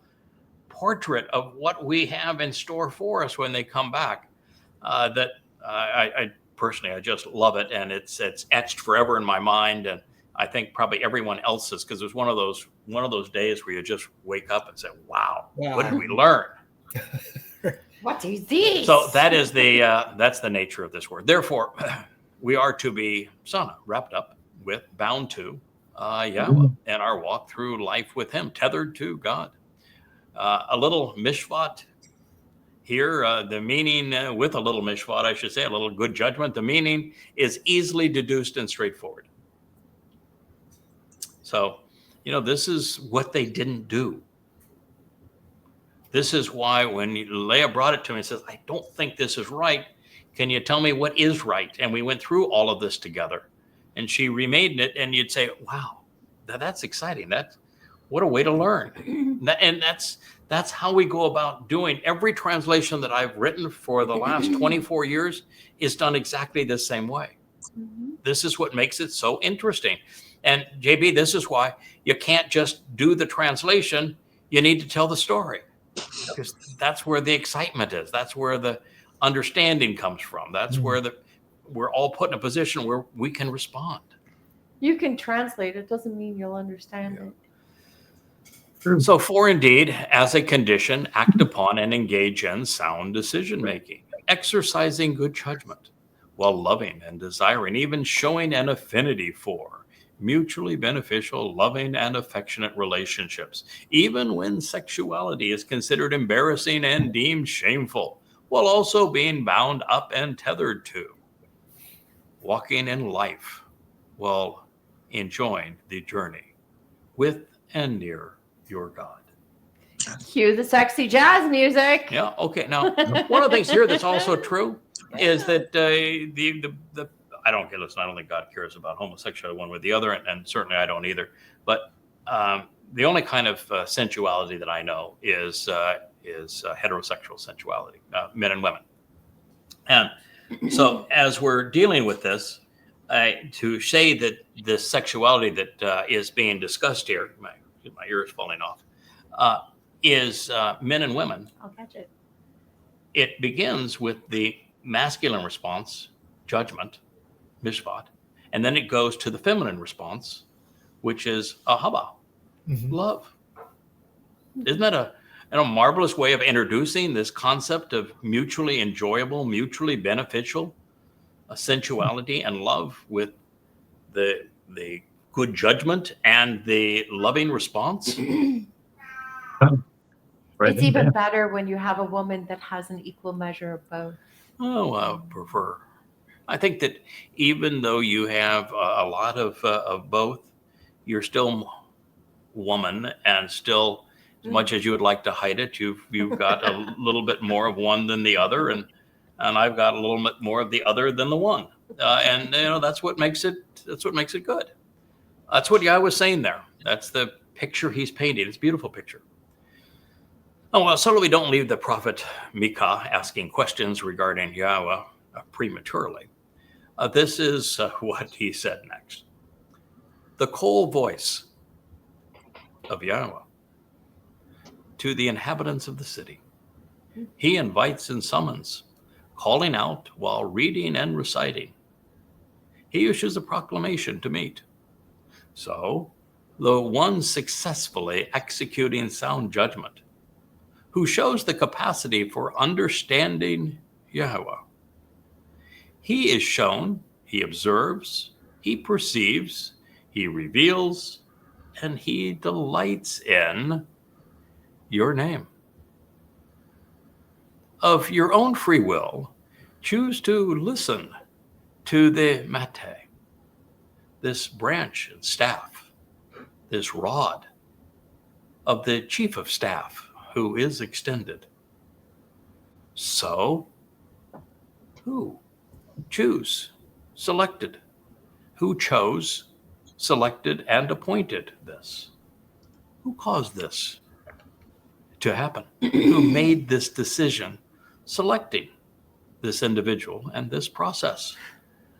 portrait of what we have in store for us when they come back. That I personally, I just love it, and it's etched forever in my mind, and I think probably everyone else's, because it was one of those days where you just wake up and say, "Wow, what did we learn?" What is this? So that is that's the nature of this word. Therefore, we are to be wrapped up with, bound to Yahweh, and our walk through life with Him, tethered to God. A little mishpat here, the meaning with a little mishpat, I should say, a little good judgment. The meaning is easily deduced and straightforward. So, this is what they didn't do. This is why when Leah brought it to me and says, "I don't think this is right. Can you tell me what is right?" And we went through all of this together, and she remade it, and you'd say, "Wow, that's exciting. What a way to learn." And that's how we go about doing. Every translation that I've written for the last 24 years is done exactly the same way. This is what makes it so interesting. And JB, this is why you can't just do the translation. You need to tell the story, because that's where the excitement is. That's where the understanding comes from. That's where we're all put in a position where we can respond. You can translate it, doesn't mean you'll understand it. So, for indeed, as a condition, act upon and engage in sound decision making, exercising good judgment, while loving and desiring, even showing an affinity for mutually beneficial, loving, and affectionate relationships, even when sexuality is considered embarrassing and deemed shameful, while also being bound up and tethered to, walking in life while enjoying the journey with and near your God. Cue the sexy jazz music. Yeah. Okay. Now, one of the things here that's also true is that I don't care. Listen, I don't think God cares about homosexuality one way or the other, and certainly I don't either. But the only kind of sensuality that I know is heterosexual sensuality, men and women. And so, as we're dealing with this, to say that this sexuality that is being discussed here, my ear is falling off, is men and women. I'll catch it. It begins with the masculine response, judgment, mishpat, and then it goes to the feminine response, which is ahava, love. Isn't that a marvelous way of introducing this concept of mutually enjoyable, mutually beneficial sensuality and love with the good judgment and the loving response? It's even better when you have a woman that has an equal measure of both. Oh, I prefer. I think that even though you have a lot of both, you're still woman, and still, as much as you would like to hide it, you've got a little bit more of one than the other, and I've got a little bit more of the other than the one, and that's what makes it good. That's what Yahweh was saying there. That's the picture He's painted. It's a beautiful picture. Oh, well, so we don't leave the prophet Micah asking questions regarding Yahweh prematurely. This is what he said next. The cold voice of Yahweh to the inhabitants of the city. He invites and summons, calling out while reading and reciting. He issues a proclamation to meet. So, the one successfully executing sound judgment, who shows the capacity for understanding Yahweh. He is shown, he observes, he perceives, he reveals, and he delights in your name. Of your own free will, choose to listen to the mate, this branch and staff, this rod of the chief of staff who is extended. So, who? Choose, selected. Who chose, selected, and appointed this? Who caused this to happen? Who made this decision, selecting this individual and this process?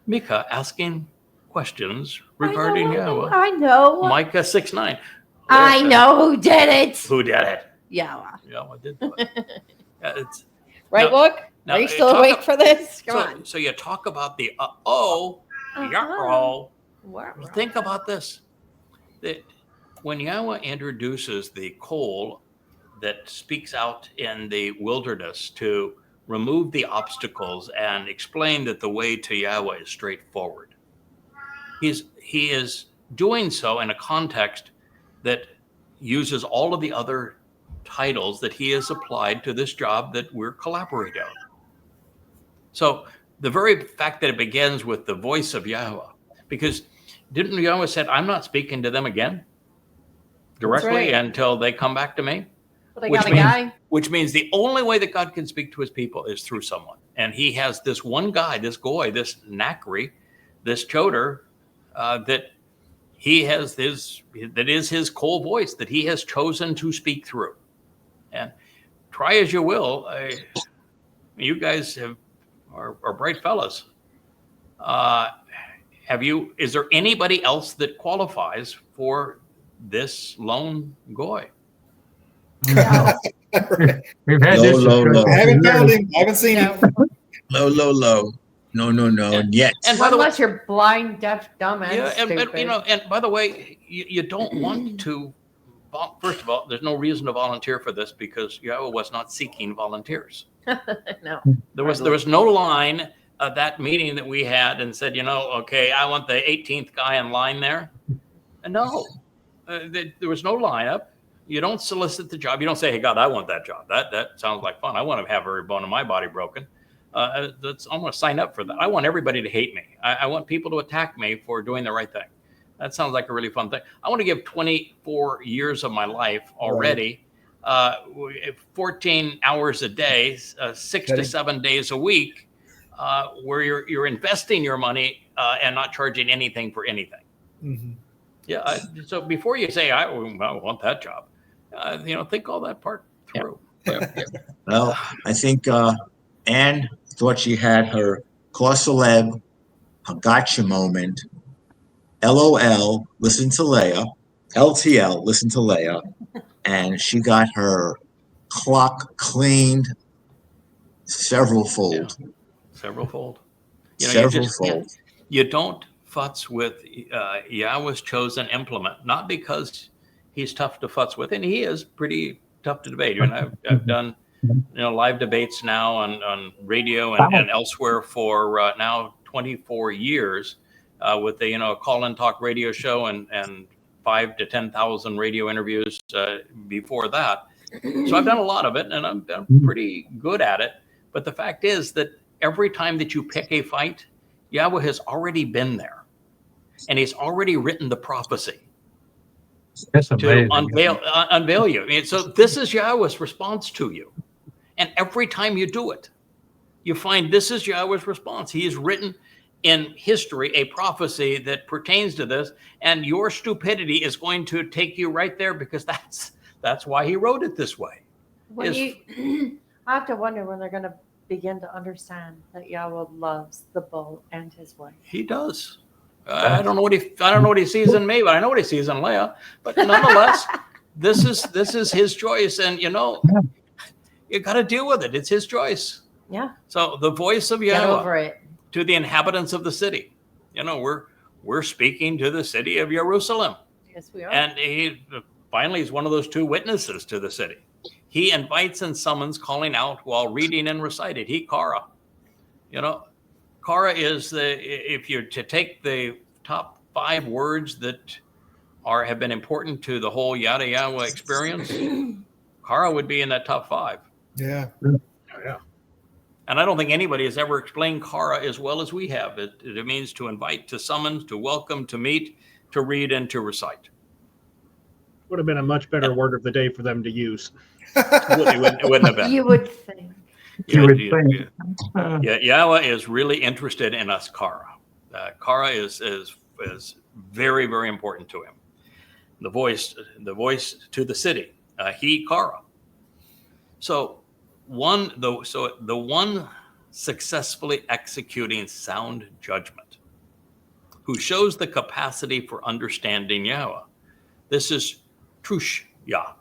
Micah asking questions regarding Yahweh. I know. Micah 6:9. I know who did it. Who did it? Yahweh. Yahweh did do it. It's, Right, Now- look? now, Are you still talk awake ab- for this? Come on. so you talk about the Uh-huh. Yahweh. Wow. Think about this. That when Yahweh introduces the coal that speaks out in the wilderness to remove the obstacles and explain that the way to Yahweh is straightforward, he is doing so in a context that uses all of the other titles that he has applied to this job that we're collaborating on. So the very fact that it begins with the voice of Yahweh, because didn't Yahweh said, I'm not speaking to them again directly right. until they come back to me? But I Which got a means- guy. Which means the only way that God can speak to his people is through someone. And he has this one guy, this goy, this Nakri, this choder, that he has that is his coal voice that he has chosen to speak through. And try as you will, you guys are bright fellas. Is there anybody else that qualifies for this lone goy? We've had this. Low, low, low. I haven't found him. I haven't seen him. Low, low, low. No, no, no. And yet. And by the way, Unless you're blind, deaf, dumb, and yeah, stupid. and by the way, you don't want to. First of all, there's no reason to volunteer for this because Yahweh was not seeking volunteers. No. There was no line at that meeting that we had and said, okay, I want the 18th guy in line there. And no, there was no lineup. You don't solicit the job. You don't say, hey, God, I want that job. That sounds like fun. I want to have every bone in my body broken. I want to sign up for that. I want everybody to hate me. I want people to attack me for doing the right thing. That sounds like a really fun thing. I want to give 24 years of my life already, 14 hours a day, 6 to 7 days a week, where you're investing your money and not charging anything for anything. Mm-hmm. Yeah. So before you say I want that job, think all that part through. Well, I think Anne thought she had her Korsaleb, her gotcha moment. LOL, listen to Leah. LTL, listen to Leah. And she got her clock cleaned several-fold. Several-fold. Several-fold. You don't futz with Yahweh's chosen implement, not because he's tough to futz with, and he is pretty tough to debate. I've done live debates now on radio and elsewhere for now 24 years with a call-in talk radio show and 5,000 to 10,000 radio interviews before that. So I've done a lot of it, and I'm pretty good at it. But the fact is that every time that you pick a fight, Yahweh has already been there, and he's already written the prophecy That's to amazing. unveil you. And so this is Yahweh's response to you. And every time you do it, you find this is Yahweh's response. He has written in history a prophecy that pertains to this, and your stupidity is going to take you right there because that's why he wrote it this way. I have to wonder when they're going to begin to understand that Yahweh loves the bull and his wife. He does. I don't know what he sees in me, but I know what he sees in Leah. But nonetheless, this is his choice, and you know, you got to deal with it. It's his choice. Yeah. So the voice of Get Yahweh over it. to the inhabitants of the city. You know, we're speaking to the city of Jerusalem, Yes, we are. and he finally is one of those two witnesses to the city. He invites and summons, calling out while reading and recited. He Kara. You know, Kara is if you're to take the top 5 words that have been important to the whole Yada Yahweh experience, Kara would be in that top 5. Yeah. Oh, yeah. And I don't think anybody has ever explained Kara as well as we have. It means to invite, to summon, to welcome, to meet, to read, and to recite. Would have been a much better word of the day for them to use. It wouldn't have been. You would think. You would think. Yeah, Yahweh is really interested in us, Kara. Kara is very, very important to him. The voice to the city. He Kara. So the one successfully executing sound judgment, who shows the capacity for understanding Yahweh. This is Trushya.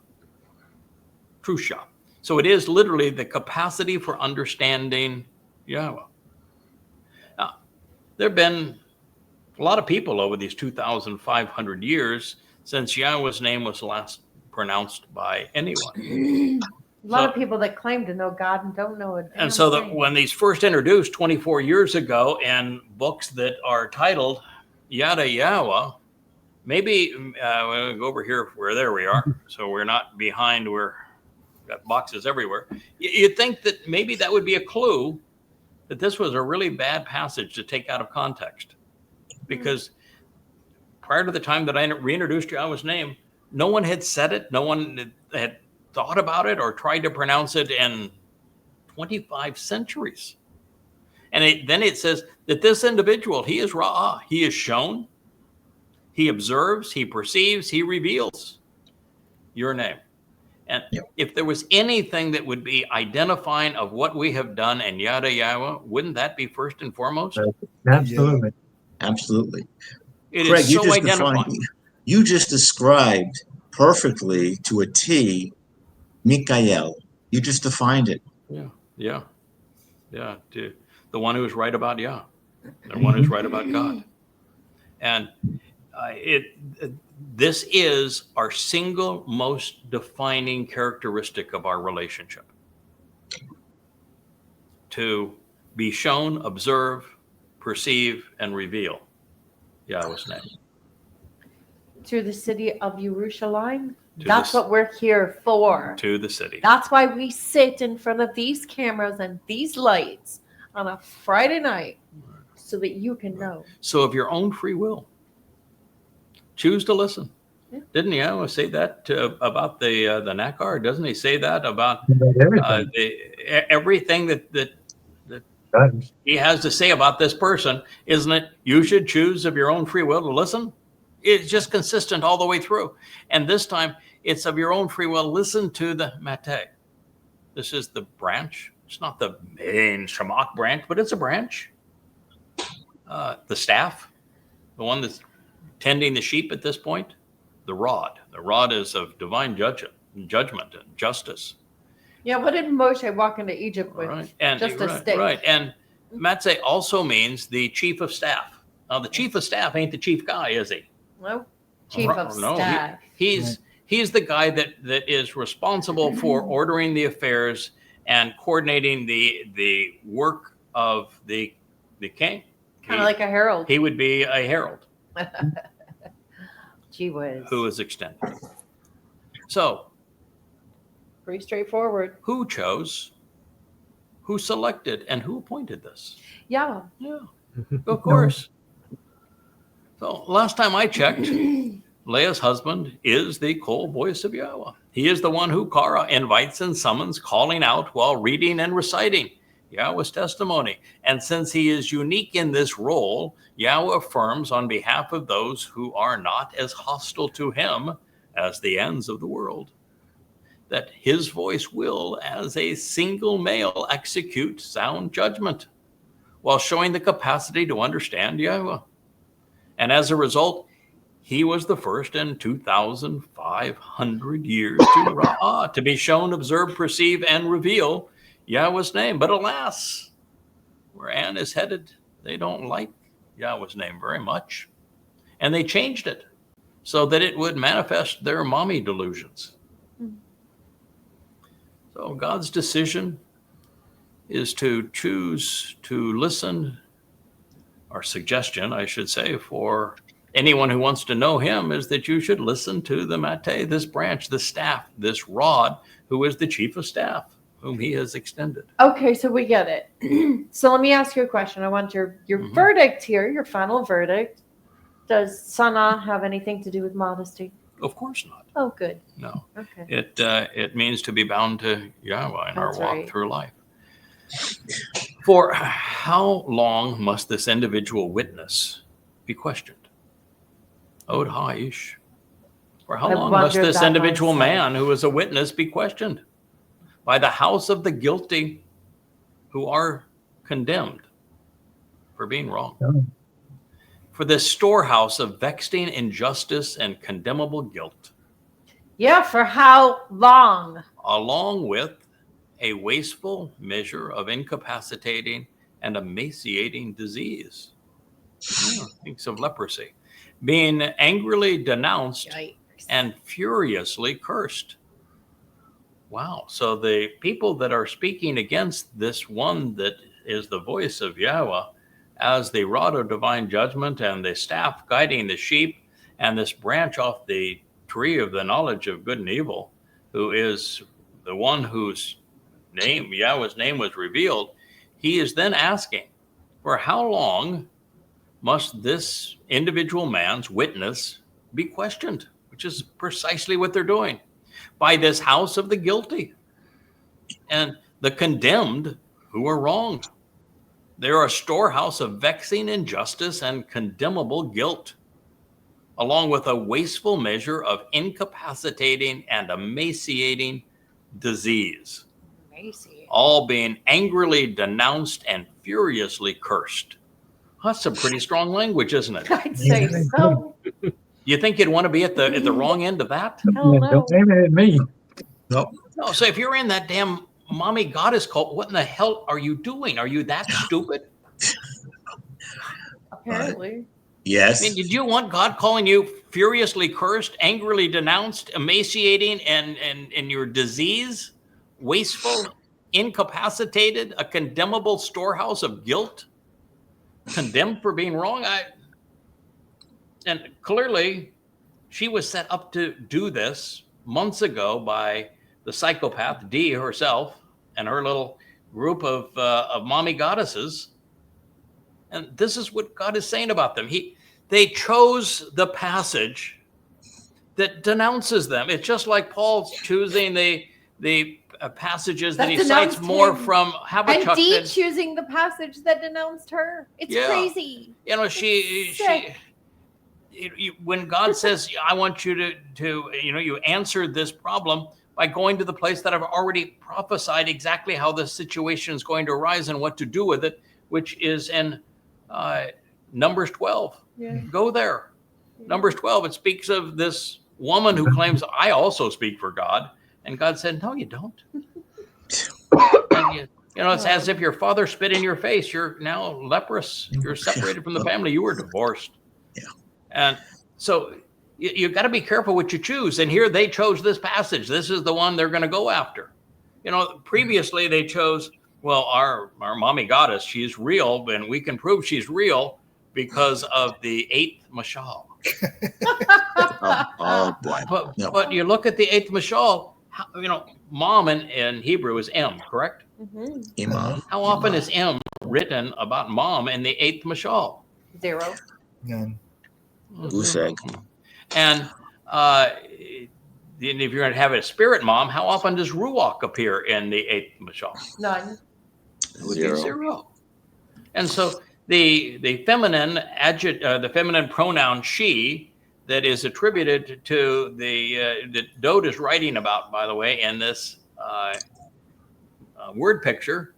Trushya. So it is literally the capacity for understanding Yahweh. Now, there have been a lot of people over these 2,500 years since Yahweh's name was last pronounced by anyone. A lot of people that claim to know God and don't know it. And so when these first introduced 24 years ago in books that are titled Yada Yahweh, maybe we'll go over here where there we are. So we're not behind, we're got boxes everywhere. You'd think that maybe that would be a clue that this was a really bad passage to take out of context. Because prior to the time that I reintroduced Yahweh's name, no one had said it. No one had thought about it or tried to pronounce it in 25 centuries. And then it says that this individual, he is Ra'ah. He is shown, he observes, he perceives, he reveals your name. And if there was anything that would be identifying of what we have done in Yada Yahweh, wouldn't that be first and foremost? Absolutely. Absolutely. It Craig, is so identifying. you just described perfectly to a T Mikael. You just defined it. Yeah. The one who is right about Yah, the one who's right about God. And this is our single most defining characteristic of our relationship. To be shown, observe, perceive, and reveal Yahweh's name. To the city of Jerusalem. That's what we're here for. To the city. That's why we sit in front of these cameras and these lights on a Friday night so that you can know. So of your own free will, choose to listen. Yeah. Didn't Yahweh say that about the Nakar? Doesn't he say that about everything that he has to say about this person? Isn't it? You should choose of your own free will to listen. It's just consistent all the way through. And this time, it's of your own free will. Listen to the Mate. This is the branch. It's not the main Shamak branch, but it's a branch. The staff, the one that's tending the sheep at this point, the rod. The rod is of divine judgment and justice. Yeah, what did Moshe walk into Egypt with? Right. And, just a stick. Right. And Matzeh also means the chief of staff. Now, the chief of staff ain't the chief guy, is he? No, chief of staff. He's the guy that is responsible for ordering the affairs and coordinating the work of the king. Kind of like a herald. He would be a herald. Gee whiz. Who is extended. So, pretty straightforward. Who chose? Who selected? And who appointed this? Yeah. Of course. So last time I checked, Leah's husband is the cold voice of Yahweh. He is the one who Kara invites and summons, calling out while reading and reciting Yahweh's testimony. And since he is unique in this role, Yahweh affirms on behalf of those who are not as hostile to him as the ends of the world, that his voice will, as a single male, execute sound judgment while showing the capacity to understand Yahweh. And as a result, he was the first in 2,500 years to be shown, observe, perceive, and reveal Yahweh's name. But alas, where Anne is headed, they don't like Yahweh's name very much. And they changed it so that it would manifest their mommy delusions. So God's decision is to choose to listen, or suggestion, I should say, for anyone who wants to know him, is that you should listen to the mate, this branch, the staff, this rod, who is the chief of staff, whom he has extended. Okay, so we get it. So let me ask you a question. I want your verdict here, your final verdict. Does Sana have anything to do with modesty? Of course not. Oh, good. No. Okay. It means to be bound to Yahweh in our That's walk right. through life. For how long must this individual witness be questioned? Od Haish. For how I long must wondered this that individual myself. man who is a witness be questioned? By the house of the guilty who are condemned for being wrong. For this storehouse of vexing injustice and condemnable guilt, Yeah, for how long? along with a wasteful measure of incapacitating and emaciating disease. Thinks of leprosy. Being angrily denounced Yikes. and furiously cursed. Wow. So the people that are speaking against this one that is the voice of Yahweh as the rod of divine judgment and the staff guiding the sheep and this branch off the tree of the knowledge of good and evil, who is the one whose name, Yahweh's name, was revealed, he is then asking, for how long must this individual man's witness be questioned? Which is precisely what they're doing. By this house of the guilty and the condemned who are wrong. They're a storehouse of vexing injustice and condemnable guilt, along with a wasteful measure of incapacitating and emaciating disease. Amazing. All being angrily denounced and furiously cursed. That's some pretty strong language, isn't it? I'd say so. You think you'd want to be at the wrong end of that? Hell no. Don't aim it at me. Nope. No. So if you're in that damn mommy goddess cult, what in the hell are you doing? Are you that stupid? Apparently. Yes. I mean, did you want God calling you furiously cursed, angrily denounced, emaciating, and your disease, wasteful, incapacitated, a condemnable storehouse of guilt, condemned for being wrong? And clearly, she was set up to do this months ago by the psychopath Dee herself and her little group of mommy goddesses. And this is what God is saying about them. They chose the passage that denounces them. It's just like Paul's choosing the passages that he cites denounced more him. from Habakkuk. And Dee than- choosing the passage that denounced her. It's Yeah. crazy. You know, Sick. when God says, I want you to you answered this problem by going to the place that I've already prophesied exactly how the situation is going to arise and what to do with it, which is in Numbers 12. Yeah. Go there. Numbers 12, it speaks of this woman who claims, I also speak for God. And God said, no, you don't. And it's as if your father spit in your face. You're now leprous. You're separated from the family. You were divorced. Yeah. And so you got to be careful what you choose. And here they chose this passage. This is the one they're going to go after. Previously they chose, well, our mommy goddess, she's real, and we can prove she's real because of the 8th mashal. Oh boy. But you look at the 8th mashal, mom in Hebrew is M, correct? Mm-hmm. Imam. How often is M written about mom in the 8th mashal? 0. None. Goose egg. And if you're going to have a spirit mom, how often does Ruach appear in the 8th mashal? None. It would be 0. And so the feminine pronoun she that is attributed to that Dode is writing about, by the way, in this word picture.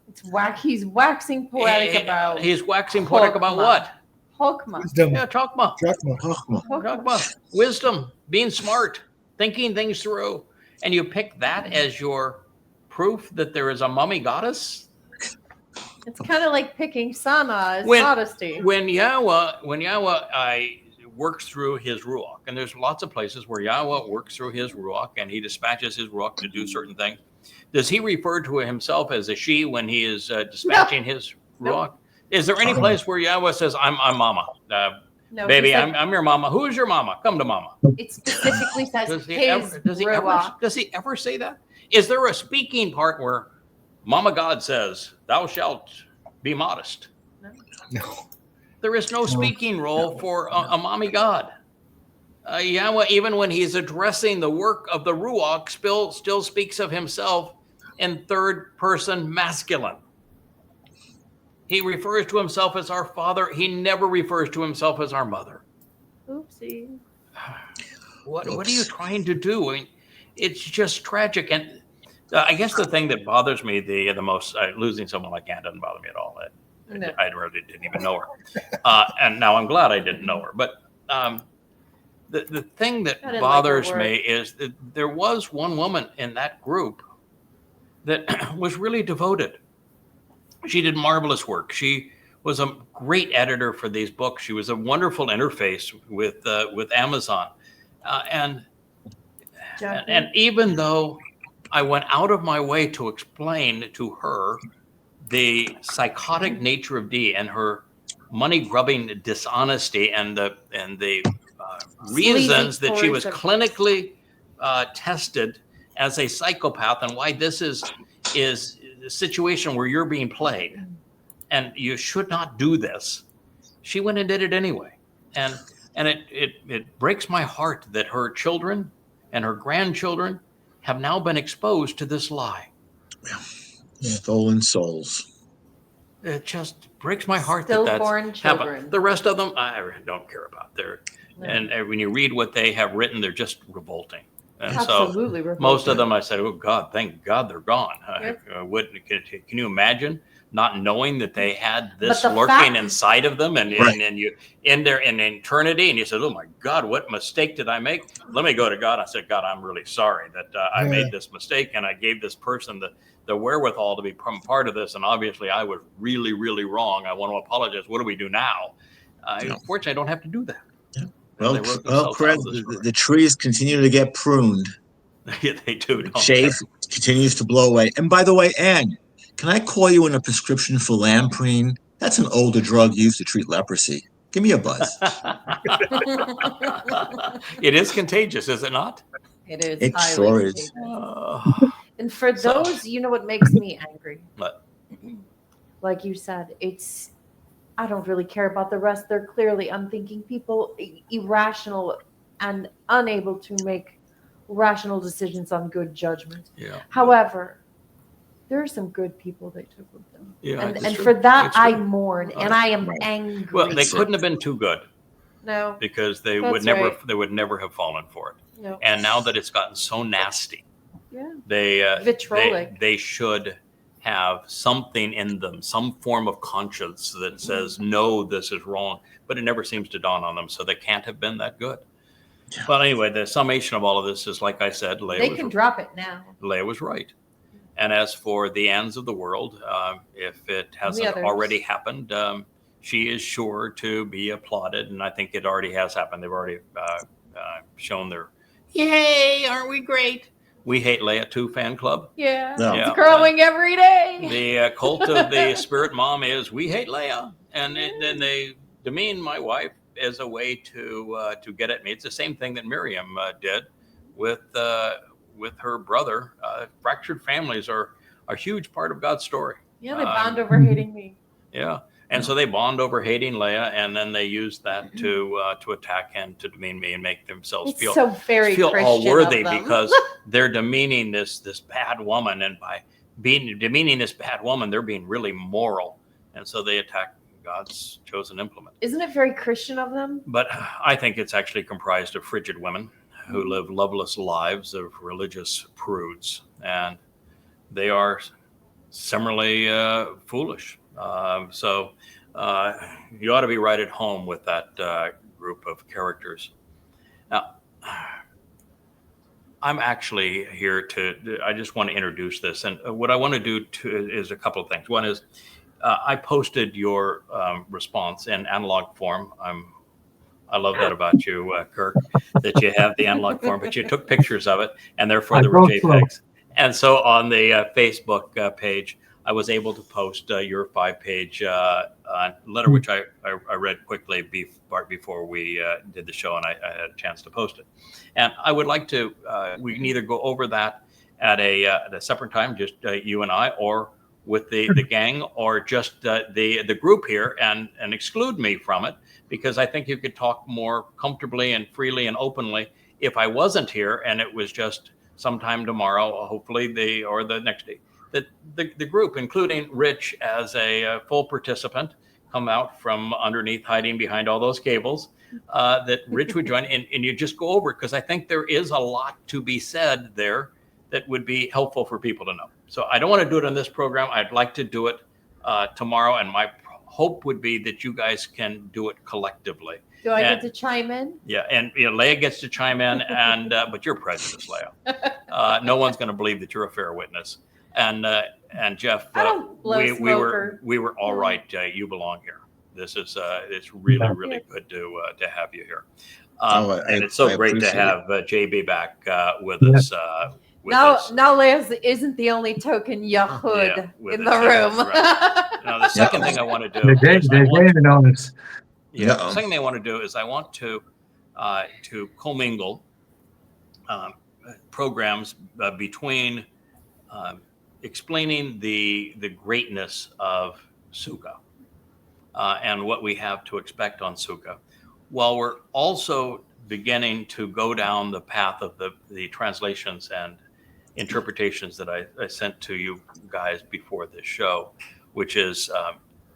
He's waxing poetic about. He's waxing poetic about Chokmah. what? Hokmah. Wisdom. Yeah, chokmah. Chokmah. Chokmah. Chokmah. Wisdom, being smart, thinking things through. And you pick that as your proof that there is a mummy goddess? It's kind of like picking Sana as When- modesty. When Yahweh works through his Ruach, and there's lots of places where Yahweh works through his Ruach and he dispatches his Ruach to do certain things. Does he refer to himself as a she when he is dispatching his Ruach? Is there any place where Yahweh says, I'm mama? No, Baby, he said I'm your mama. Who is your mama? Come to mama. it specifically says Does he his ever say that? Is there a speaking part where Mama God says, thou shalt be modest? No. There is no speaking role for a mommy God. Yahweh, even when he's addressing the work of the Ruach, still speaks of himself in third person masculine. He refers to himself as our father. He never refers to himself as our mother. Oopsie. What are you trying to do? I mean, it's just tragic. And I guess the thing that bothers me the most, losing someone like Ann doesn't bother me at all. No. I really didn't even know her. And now I'm glad I didn't know her. But the thing that I didn't like her bothers work. me is that there was one woman in that group that was really devoted. She did marvelous work. She was a great editor for these books. She was a wonderful interface with Amazon. And even though I went out of my way to explain to her the psychotic nature of Dee and her money-grubbing dishonesty and the reasons that she was clinically tested as a psychopath and why this is a situation where you're being played and you should not do this, she went and did it anyway. And it breaks my heart that her children and her grandchildren have now been exposed to this lie. Stolen souls. It just breaks my heart Stillborn that's children. happened. The rest of them, I don't care about. No. And when you read what they have written, they're just revolting. And Absolutely. so most of them, I said, oh God, thank God they're gone. Yep. Can you imagine not knowing that they had this But the lurking fact- inside of them and Right. you in there in eternity and you said, oh my God, what mistake did I make? Let me go to God. I said, God, I'm really sorry that I made this mistake and I gave this person the wherewithal to become part of this. And obviously I was really, really wrong. I want to apologize. What do we do now? Fortunately, I don't have to do that. Well, They wrote themselves Craig, out of this story. the trees continue to get pruned. Yeah, they do. The Don't shade continues to blow away. And by the way, Ann, can I call you in a prescription for lamprey? That's an older drug used to treat leprosy. Give me a buzz. It is contagious, is it not? It is. It highly sure is. contagious. And for So- those, you know what makes me angry? What? Like you said, I don't really care about the rest. They're clearly unthinking people, irrational and unable to make rational decisions on good judgment. Yeah. However, there are some good people they took with them. Yeah. And it's true. for that, It's I true. mourn and I am angry. Well, they couldn't have been too good No, because they That's would never right. they would never have fallen for it. no. And now that it's gotten so nasty, Yeah. they Vitrolic. they should have something in them, some form of conscience that says, no, this is wrong, but it never seems to dawn on them. So they can't have been that good. Yeah. Well, anyway, the summation of all of this is, like I said, They can drop it now. Leah was right. And as for the Anns of the world, if it hasn't others. already happened, she is sure to be applauded. And I think it already has happened. They've already shown their, yay, aren't we great? We Hate Leah 2 fan club. Yeah. No. It's growing every day. The cult of the spirit mom is We Hate Leah. And then they demean my wife as a way to get at me. It's the same thing that Miriam did with her brother. Fractured families are a huge part of God's story. Yeah, they bond over hating me. Yeah. And so they bond over hating Leah, and then they use that to attack and to demean me and make themselves It's feel so very all Christian worthy of them. because they're demeaning this bad woman, and by demeaning this bad woman, they're being really moral, and so they attack God's chosen implement. Isn't it very Christian of them? But I think it's actually comprised of frigid women who live loveless lives of religious prudes, and they are similarly foolish. So you ought to be right at home with that group of characters. Now, I'm actually here I just want to introduce this. And what I want to do is a couple of things. One is I posted your response in analog form. I love that about you, Kirk, that you have the analog form, but you took pictures of it, and therefore there were JPEGs. And so on the Facebook page, I was able to post your 5-page letter, which I read quickly before we did the show, and I had a chance to post it. And I would like to, we can either go over that at a separate time, just you and I, or with the gang, or just the group here, and exclude me from it, because I think you could talk more comfortably and freely and openly if I wasn't here and it was just sometime tomorrow, hopefully or the next day. The group, including Rich as a full participant, come out from underneath, hiding behind all those cables, that Rich would join, and you just go over it, because I think there is a lot to be said there that would be helpful for people to know. So I don't want to do it on this program. I'd like to do it tomorrow, and my hope would be that you guys can do it collectively. Do I get to chime in? Yeah, and Leah gets to chime in, and but you're prejudiced, Leah. No one's going to believe that you're a fair witness. And Jeff, I don't blow smoke. we were all right. You belong here. This is it's really good to have you here. And it's so great to have JB back with us. Now Leah isn't the only token Yahud in the room. Right. Now the second thing I want to do. They're gaming on us. Yeah. The second thing I want to do is I want to commingle programs between explaining the greatness of Sukkah and what we have to expect on Sukkah, while we're also beginning to go down the path of the translations and interpretations that I sent to you guys before this show, which is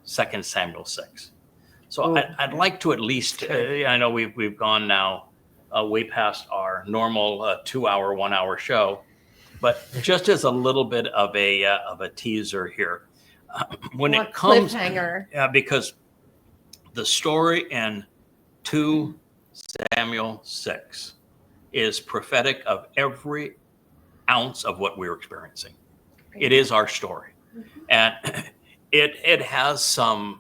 2 Samuel 6. So I'd like to at least, I know we've gone now way past our normal 2-hour, 1-hour show, but just as a little bit of a teaser here, when it comes, cliffhanger, because the story in 2 Samuel 6 is prophetic of every ounce of what we're experiencing. It is our story, and it has some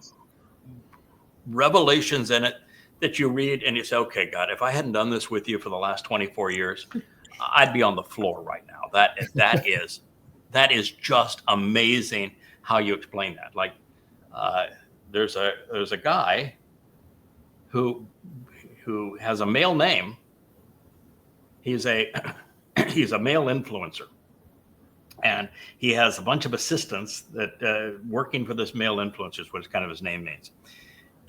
revelations in it that you read and you say, okay, God, if I hadn't done this with you for the last 24 years, I'd be on the floor right now. That is just amazing how you explain that. Like, there's a guy who has a male name. He's a male influencer, and he has a bunch of assistants that working for this male influencer is what kind of his name means.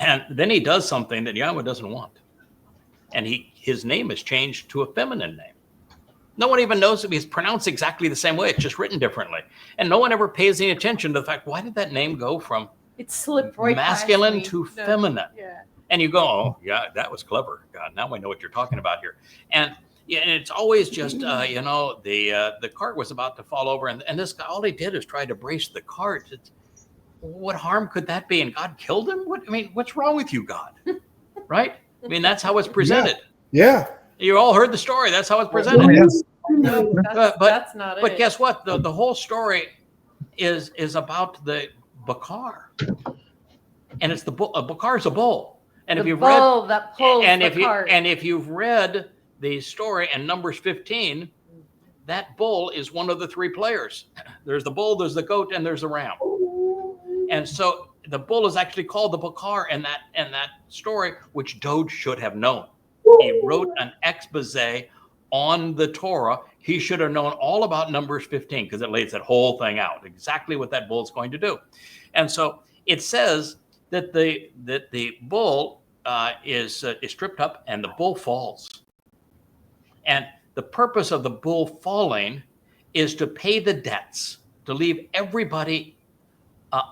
And then he does something that Yahweh doesn't want, and his name is changed to a feminine name. No one even knows if he's pronounced exactly the same way. It's just written differently, and no one ever pays any attention to the fact, why did that name go from masculine to feminine? Yeah. And you go, oh yeah, that was clever. God, now I know what you're talking about here. And it's always just, the cart was about to fall over, and this guy, all he did is try to brace the cart. What harm could that be? And God killed him? What's wrong with you, God? Right? I mean, that's how it's presented. Yeah. You all heard the story. That's how it's presented. No, that's not it. But guess what? The whole story is about the Bakar, and it's the bull. Bakar's a bull. And if you've read that pulls and the if cart. and if you've read the story in Numbers 15, that bull is one of the three players. There's the bull, there's the goat, and there's the ram. And so the bull is actually called the Bakar in that story, which Dode should have known. He wrote an expose on the Torah. He should have known all about Numbers 15 because it lays that whole thing out, exactly what that bull is going to do. And so it says that the bull is stripped up and the bull falls. And the purpose of the bull falling is to pay the debts, to leave everybody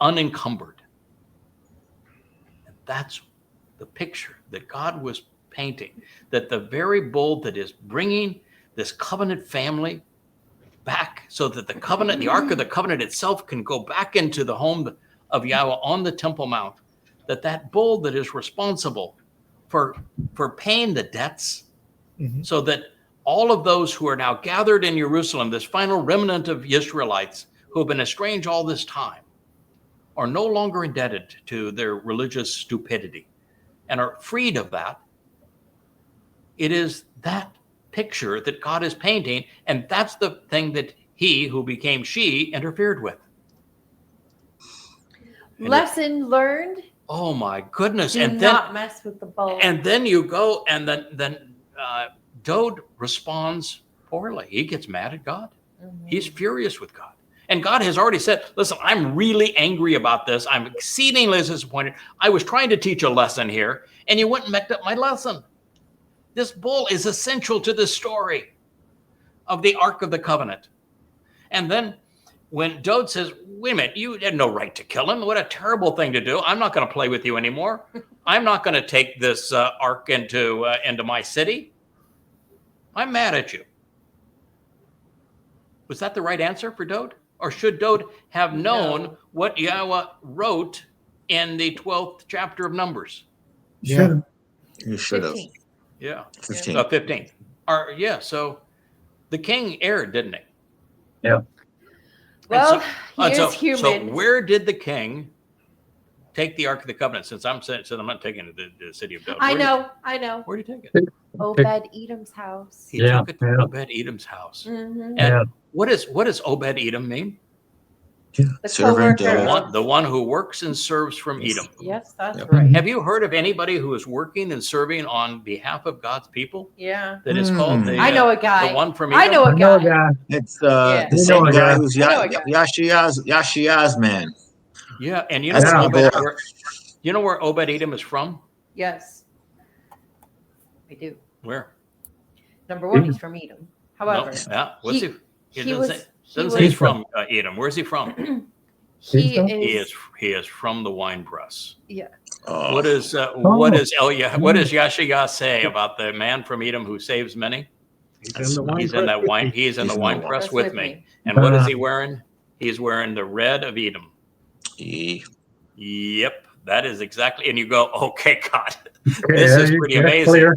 unencumbered. And that's the picture that God was painting, that the very bull that is bringing this covenant family back so that the covenant, the Ark of the Covenant itself can go back into the home of Yahweh on the Temple Mount, that bull that is responsible for paying the debts, so that all of those who are now gathered in Jerusalem, this final remnant of Israelites who have been estranged all this time, are no longer indebted to their religious stupidity and are freed of that. It is that picture that God is painting, and that's the thing that he who became she interfered with. Lesson learned. Oh my goodness. Do And not mess with the bull. And then you go, and then Dode responds poorly. He gets mad at God. He's furious with God. And God has already said, listen, I'm really angry about this. I'm exceedingly disappointed. I was trying to teach a lesson here, and you went and messed up my lesson. This bull is essential to the story of the Ark of the Covenant. And then when Dode says, wait a minute, you had no right to kill him. What a terrible thing to do. I'm not going to play with you anymore. I'm not going to take this ark into my city. I'm mad at you. Was that the right answer for Dode? Or should Dode have known what Yahweh wrote in the 12th chapter of Numbers? Yeah. You should have. 15. Yeah. 15. 15. So the king erred, didn't he? Yeah. Well, he so, is human. So where did the king take the Ark of the Covenant? Since I'm not taking it to the city of Dode. I know. Where did he take it? Obed-Edom's house. He took it to Obed-Edom's house. Mhm. And what does Obed-Edom mean? The Servant coworker. of- The one who works and serves from Edom. Yes, that's Yep. right. Have you heard of anybody who is working and serving on behalf of God's people? Yeah. That is called the. I know a guy. The one from Edom. I know a guy. It's Yeah. the same You know, guy yeah. who's I know a guy. Yashiya's man. Yeah, and you know That's where my Obed, boy. where Obed-Edom is from? Yes. I do. Where? Number one, he's from Edom. However, No, yeah. What's he? It he doesn't was- say, he doesn't say he's was- from Edom. Where's he from? he He's He is from the wine press. Yeah. Oh, What does Yashiyah say about the man from Edom who saves many? He's in the wine He's in that wine. He's in He's the in wine the press Press with with me. me. And what is he wearing? He's wearing the red of Edom. yeah. Yep, that is exactly. And you go, okay, God, Okay, this is you pretty get amazing. clear.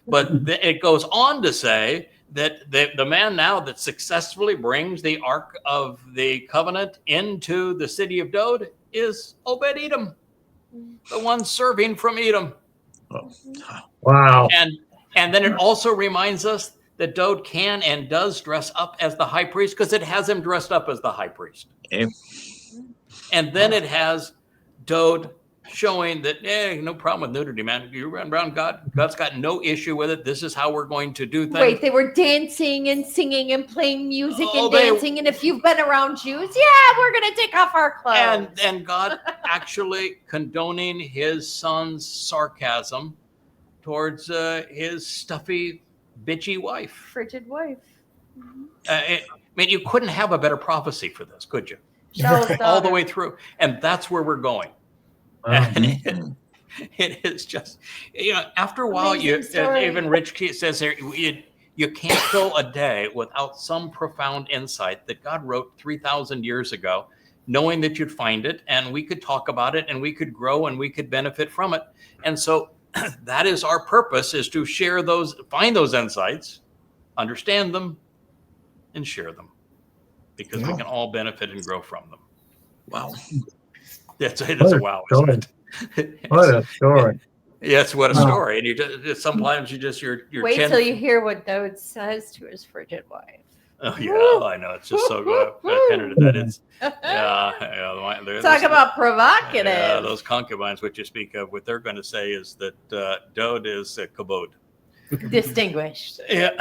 But it goes on to say that the man now that successfully brings the Ark of the Covenant into the city of Dode is Obed-Edom, the one serving from Edom. Wow. And then it also reminds us that Dode can and does dress up as the high priest because it has him dressed up as the high priest. Okay. And then it has Dode showing that, no problem with nudity, man. You run around God's got no issue with it. This is how we're going to do things. Wait, they were dancing and singing and playing music Oh, and they- dancing. And if you've been around Jews, yeah, we're gonna take off our clothes. And God actually condoning his son's sarcasm towards his stuffy, bitchy wife. Frigid wife. I mean, you couldn't have a better prophecy for this, could you? Shallow's All the daughter. way through. And that's where we're going. Wow. And it is just, after a while, Amazing story. even Rich Keith says here, you can't go a day without some profound insight that God wrote 3,000 years ago, knowing that you'd find it and we could talk about it and we could grow and we could benefit from it. And so that is our purpose, is to share find those insights, understand them, and share them, because we can all benefit and grow from them. Wow. It is a wow, isn't it? What a story. Yes, what a Wow. story. And you just sometimes your Wait chin. till you hear what Dode says to his frigid wife. Oh yeah, I know. It's just so tender that it's Talk about provocative. Yeah, those concubines which you speak of, what they're going to say is that Dode is kabod. Distinguished. Yeah.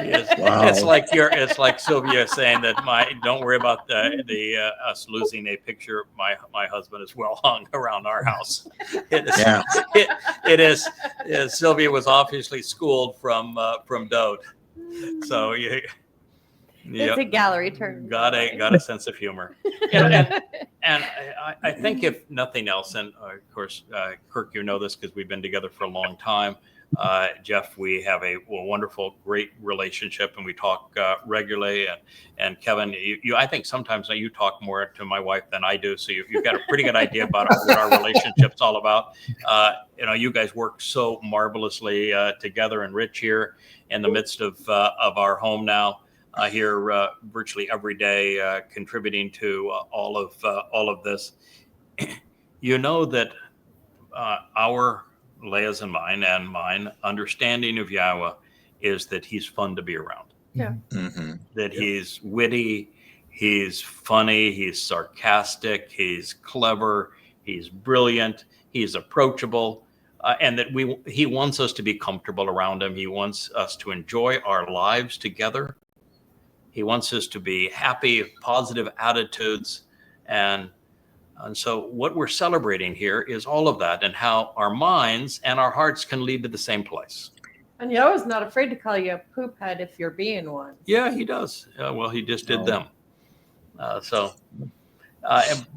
Yes. Wow. It's like Sylvia saying that don't worry about us losing a picture. My husband is well hung around our house. It is, Yeah. it is. Sylvia was obviously schooled from Dode, so It's a gallery term. got a sense of humor. And I think if nothing else, and of course, Kirk, you know this because we've been together for a long time. Jeff, we have a wonderful, great relationship, and we talk regularly. And Kevin, I think sometimes you talk more to my wife than I do, so you've got a pretty good idea about what our relationship's all about. You guys work so marvelously together, and Rich here in the midst of our home now. Here virtually every day, contributing to all of this. You know that our Leia's and mine understanding of Yahweh is that he's fun to be around. Yeah. Mm-hmm. That he's witty, he's funny, he's sarcastic, he's clever, he's brilliant, he's approachable. And that he wants us to be comfortable around him. He wants us to enjoy our lives together. He wants us to be happy, positive attitudes. And so what we're celebrating here is all of that, and how our minds and our hearts can lead to the same place. And Yahweh's not afraid to call you a poop head if you're being one. Yeah, he does. Well, he just did them.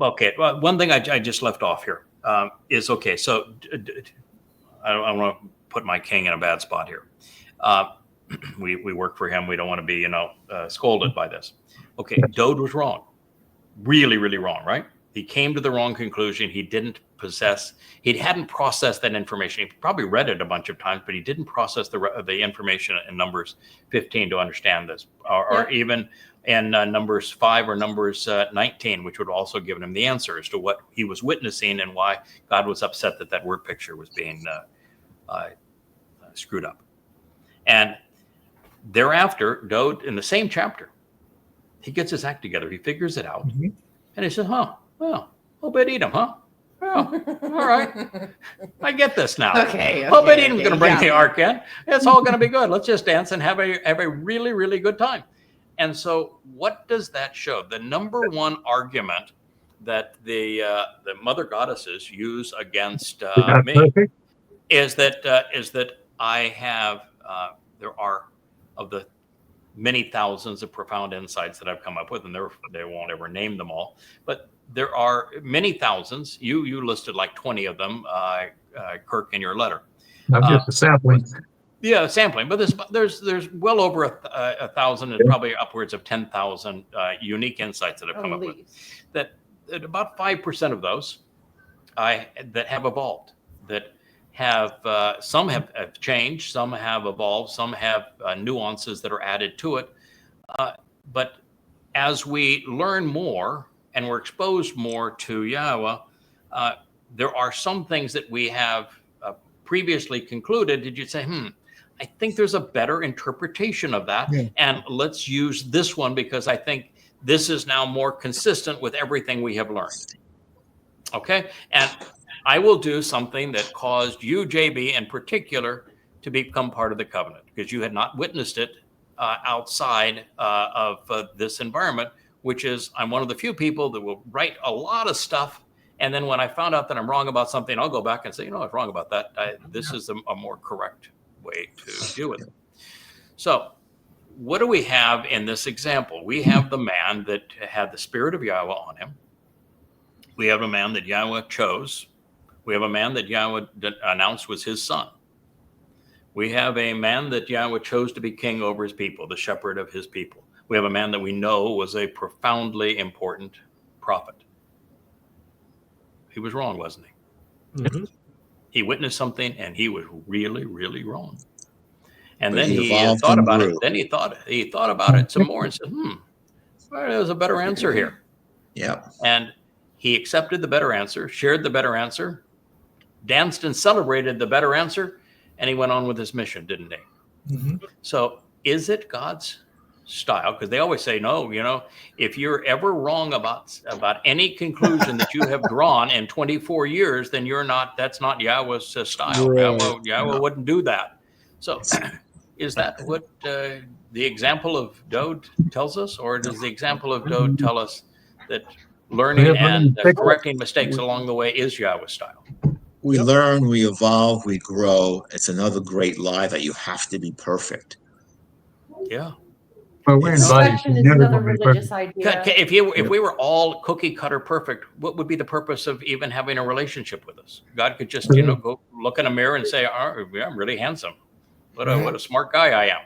Okay. Well, one thing I just left off here is, okay, so I want to put my king in a bad spot here. We work for him. We don't want to be, scolded by this. Okay, Dode was wrong. Really, really wrong, right? He came to the wrong conclusion. He hadn't processed that information. He probably read it a bunch of times, but he didn't process the information in Numbers 15 to understand this, or even in Numbers 5 or Numbers 19, which would also given him the answer as to what he was witnessing and why God was upset that word picture was being screwed up. And thereafter, Dode, in the same chapter, he gets his act together. He figures it out. Mm-hmm. And he says, well, Obed Edom, huh? Well, all right. I get this now. Okay. Obed Edom's going to bring the ark in. It's all going to be good. Let's just dance and have a really, really good time. And so what does that show? The number one argument that the mother goddesses use against me is that I have, there are, of the many thousands of profound insights that I've come up with, and they won't ever name them all, but there are many thousands. You listed like 20 of them, Kirk, in your letter. Not just a sampling. Yeah, sampling, but there's well over a thousand, and probably upwards of 10,000 unique insights that I've come up with. That about 5% of those that have evolved, that have some have changed, some have evolved, some have nuances that are added to it. But as we learn more and we're exposed more to Yahweh, there are some things that we have previously concluded. Did you say, I think there's a better interpretation of that, and let's use this one because I think this is now more consistent with everything we have learned. Okay, and I will do something that caused you, JB, in particular, to become part of the covenant because you had not witnessed it outside of this environment, which is I'm one of the few people that will write a lot of stuff. And then when I found out that I'm wrong about something, I'll go back and say, I was wrong about that. This is a more correct way to deal with it. So what do we have in this example? We have the man that had the spirit of Yahweh on him. We have a man that Yahweh chose. We have a man that Yahweh announced was his son. We have a man that Yahweh chose to be king over his people, the shepherd of his people. We have a man that we know was a profoundly important prophet. He was wrong, wasn't he? Mm-hmm. He witnessed something and he was really, really wrong. And then he thought about it. Then he thought about it some more and said, well, there's a better answer here. Yeah. And he accepted the better answer, shared the better answer, danced and celebrated the better answer, and he went on with his mission, didn't he? Mm-hmm. So is it God's style? Because they always say, no, if you're ever wrong about any conclusion that you have drawn in 24 years, then that's not Yahweh's style. Right. Yahweh wouldn't do that. So is that what the example of Dode tells us? Or does the example of Dode tell us that learning and correcting mistakes along the way is Yahweh's style? We learn, we evolve, we grow. It's another great lie that you have to be perfect. Yeah. Well, we're It's- invited. Perfection is Never another gonna be religious perfect. idea. If we were all cookie cutter perfect, what would be the purpose of even having a relationship with us? God could just, go look in a mirror and say, oh, yeah, I'm really handsome. What a smart guy I am.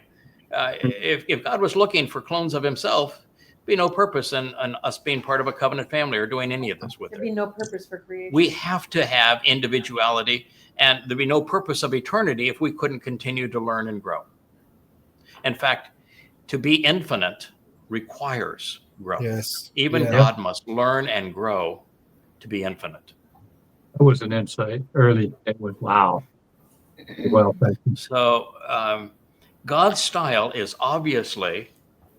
If God was looking for clones of himself, be no purpose in us being part of a covenant family or doing any of this with There'd it. be no purpose for creation. We have to have individuality, and there'd be no purpose of eternity if we couldn't continue to learn and grow. In fact, to be infinite requires growth. Yes. Even Yeah. God must learn and grow to be infinite. That was an insight early. It was wow. Well, thank you. So God's style is obviously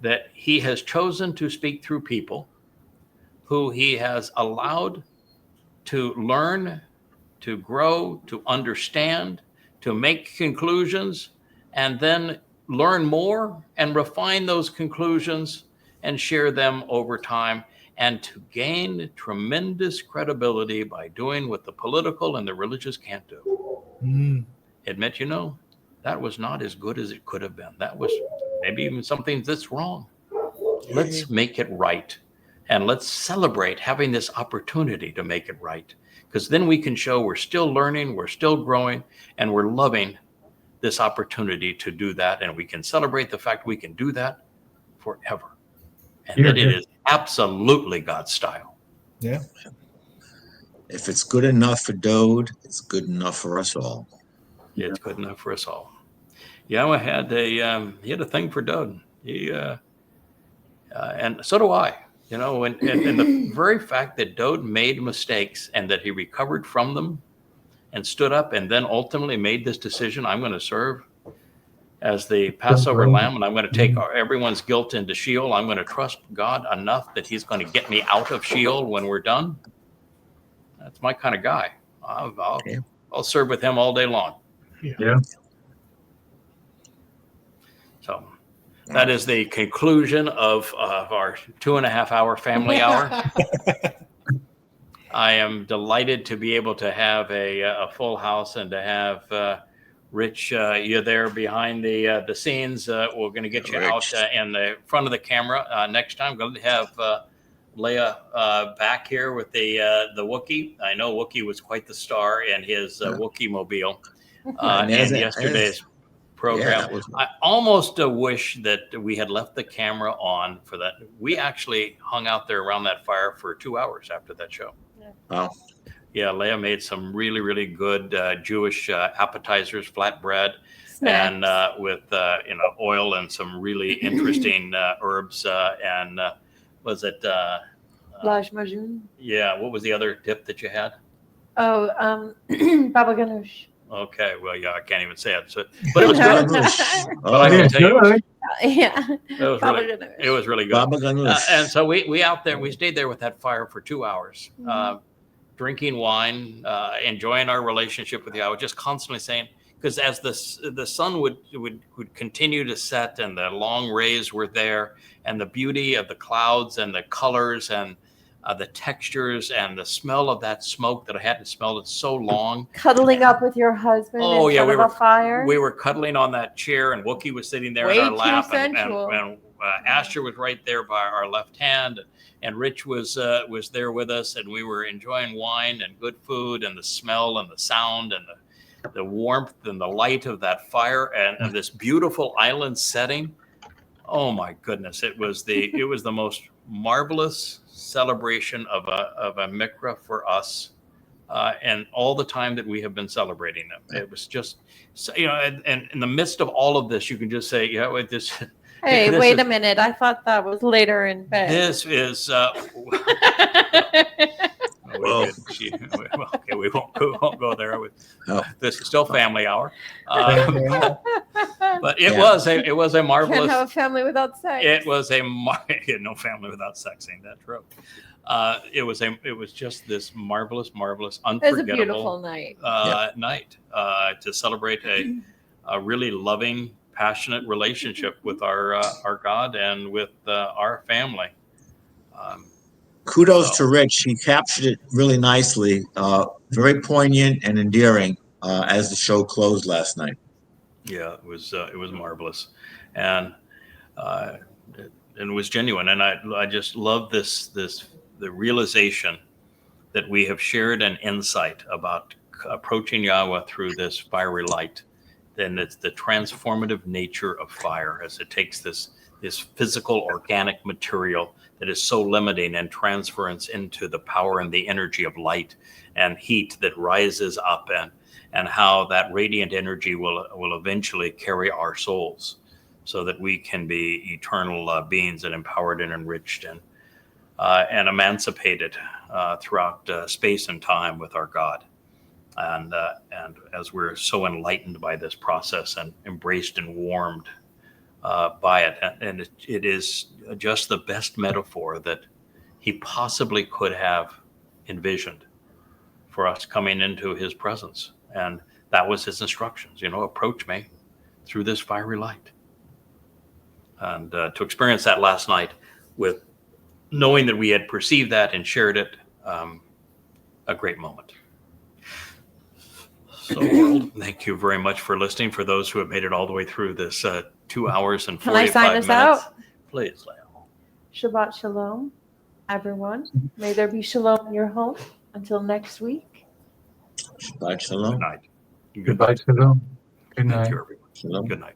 that he has chosen to speak through people who he has allowed to learn, to grow, to understand, to make conclusions, and then learn more and refine those conclusions and share them over time, and to gain tremendous credibility by doing what the political and the religious can't do. Mm. Admit, that was not as good as it could have been. That was maybe even something that's wrong. Let's make it right. And let's celebrate having this opportunity to make it right. Because then we can show we're still learning, we're still growing, and we're loving this opportunity to do that. And we can celebrate the fact we can do that forever. And that it is absolutely God's style. Yeah. If it's good enough for Dode, it's good enough for us all. It's good enough for us all. Yahweh had he had a thing for Dode. And so do I. And the very fact that Dode made mistakes and that he recovered from them and stood up and then ultimately made this decision, I'm going to serve as the Passover lamb, and I'm going to take everyone's guilt into Sheol. I'm going to trust God enough that he's going to get me out of Sheol when we're done. That's my kind of guy. I'll serve with him all day long. Yeah. So that is the conclusion of our 2.5 hour family hour. I am delighted to be able to have a full house and to have Rich, you're there behind the scenes. We're going to get you out in the front of the camera next time. Going to have Leah back here with the Wookiee. I know Wookiee was quite the star in his Wookiee mobile in yesterday's program. Yeah, I almost wish that we had left the camera on for that. We actually hung out there around that fire for 2 hours after that show. Wow. Yeah, Leah made some really, really good Jewish appetizers, flatbread, Snacks. and with oil and some really interesting herbs. And was it? Blaj Majoun. Yeah. What was the other dip that you had? Oh, Baba Ganoush. Okay. Well, yeah, I can't even say it. So, but it was good. But I Oh, can tell you, Yeah. it Baba was Ganoush. it was really good. Baba Ganoush. And so we out there, we stayed there with that fire for 2 hours. Drinking wine, enjoying our relationship with you. I was just constantly saying, because as the sun would continue to set and the long rays were there, and the beauty of the clouds and the colors and the textures and the smell of that smoke that I hadn't smelled in so long. Cuddling up with your husband in front of a fire. We were cuddling on that chair, and Wookiee was sitting there Way in our too lap, sensual. and Asher was right there by our left hand, and Rich was there with us, and we were enjoying wine and good food and the smell and the sound and the warmth and the light of that fire and this beautiful island setting. Oh my goodness! It was the most marvelous celebration of a mikra for us, and all the time that we have been celebrating them. It was just, and in the midst of all of this, you can just say, this. Hey, this wait is- a minute. I thought that was later in bed. This is. Okay, we won't go there. This is still family hour, but it was a marvelous. Can't have a family without sex. It was no family without sex. Ain't that true? It was just this marvelous, It was unforgettable a beautiful night. night to celebrate a really loving, passionate relationship with our God and with our family. Kudos to Rich. He captured it really nicely. Very poignant and endearing as the show closed last night. Yeah, it was marvelous, and and was genuine. And I just love the realization that we have shared an insight about approaching Yahweh through this fiery light. Then it's the transformative nature of fire, as it takes this physical organic material that is so limiting and transference into the power and the energy of light and heat that rises up, and how that radiant energy will eventually carry our souls so that we can be eternal beings and empowered and enriched and emancipated throughout space and time with our God. And as we're so enlightened by this process and embraced and warmed by it, and it is just the best metaphor that he possibly could have envisioned for us coming into his presence. And that was his instructions, approach me through this fiery light. And to experience that last night, with knowing that we had perceived that and shared it, a great moment. So, world, thank you very much for listening. For those who have made it all the way through this 2 hours and 45 Can I sign minutes. us out? Please, Leo. Shabbat shalom, everyone. May there be shalom in your home. Until next week. Shabbat shalom. Good night. Goodbye, shalom. Good Thank night. you, everyone. Shalom. Good night.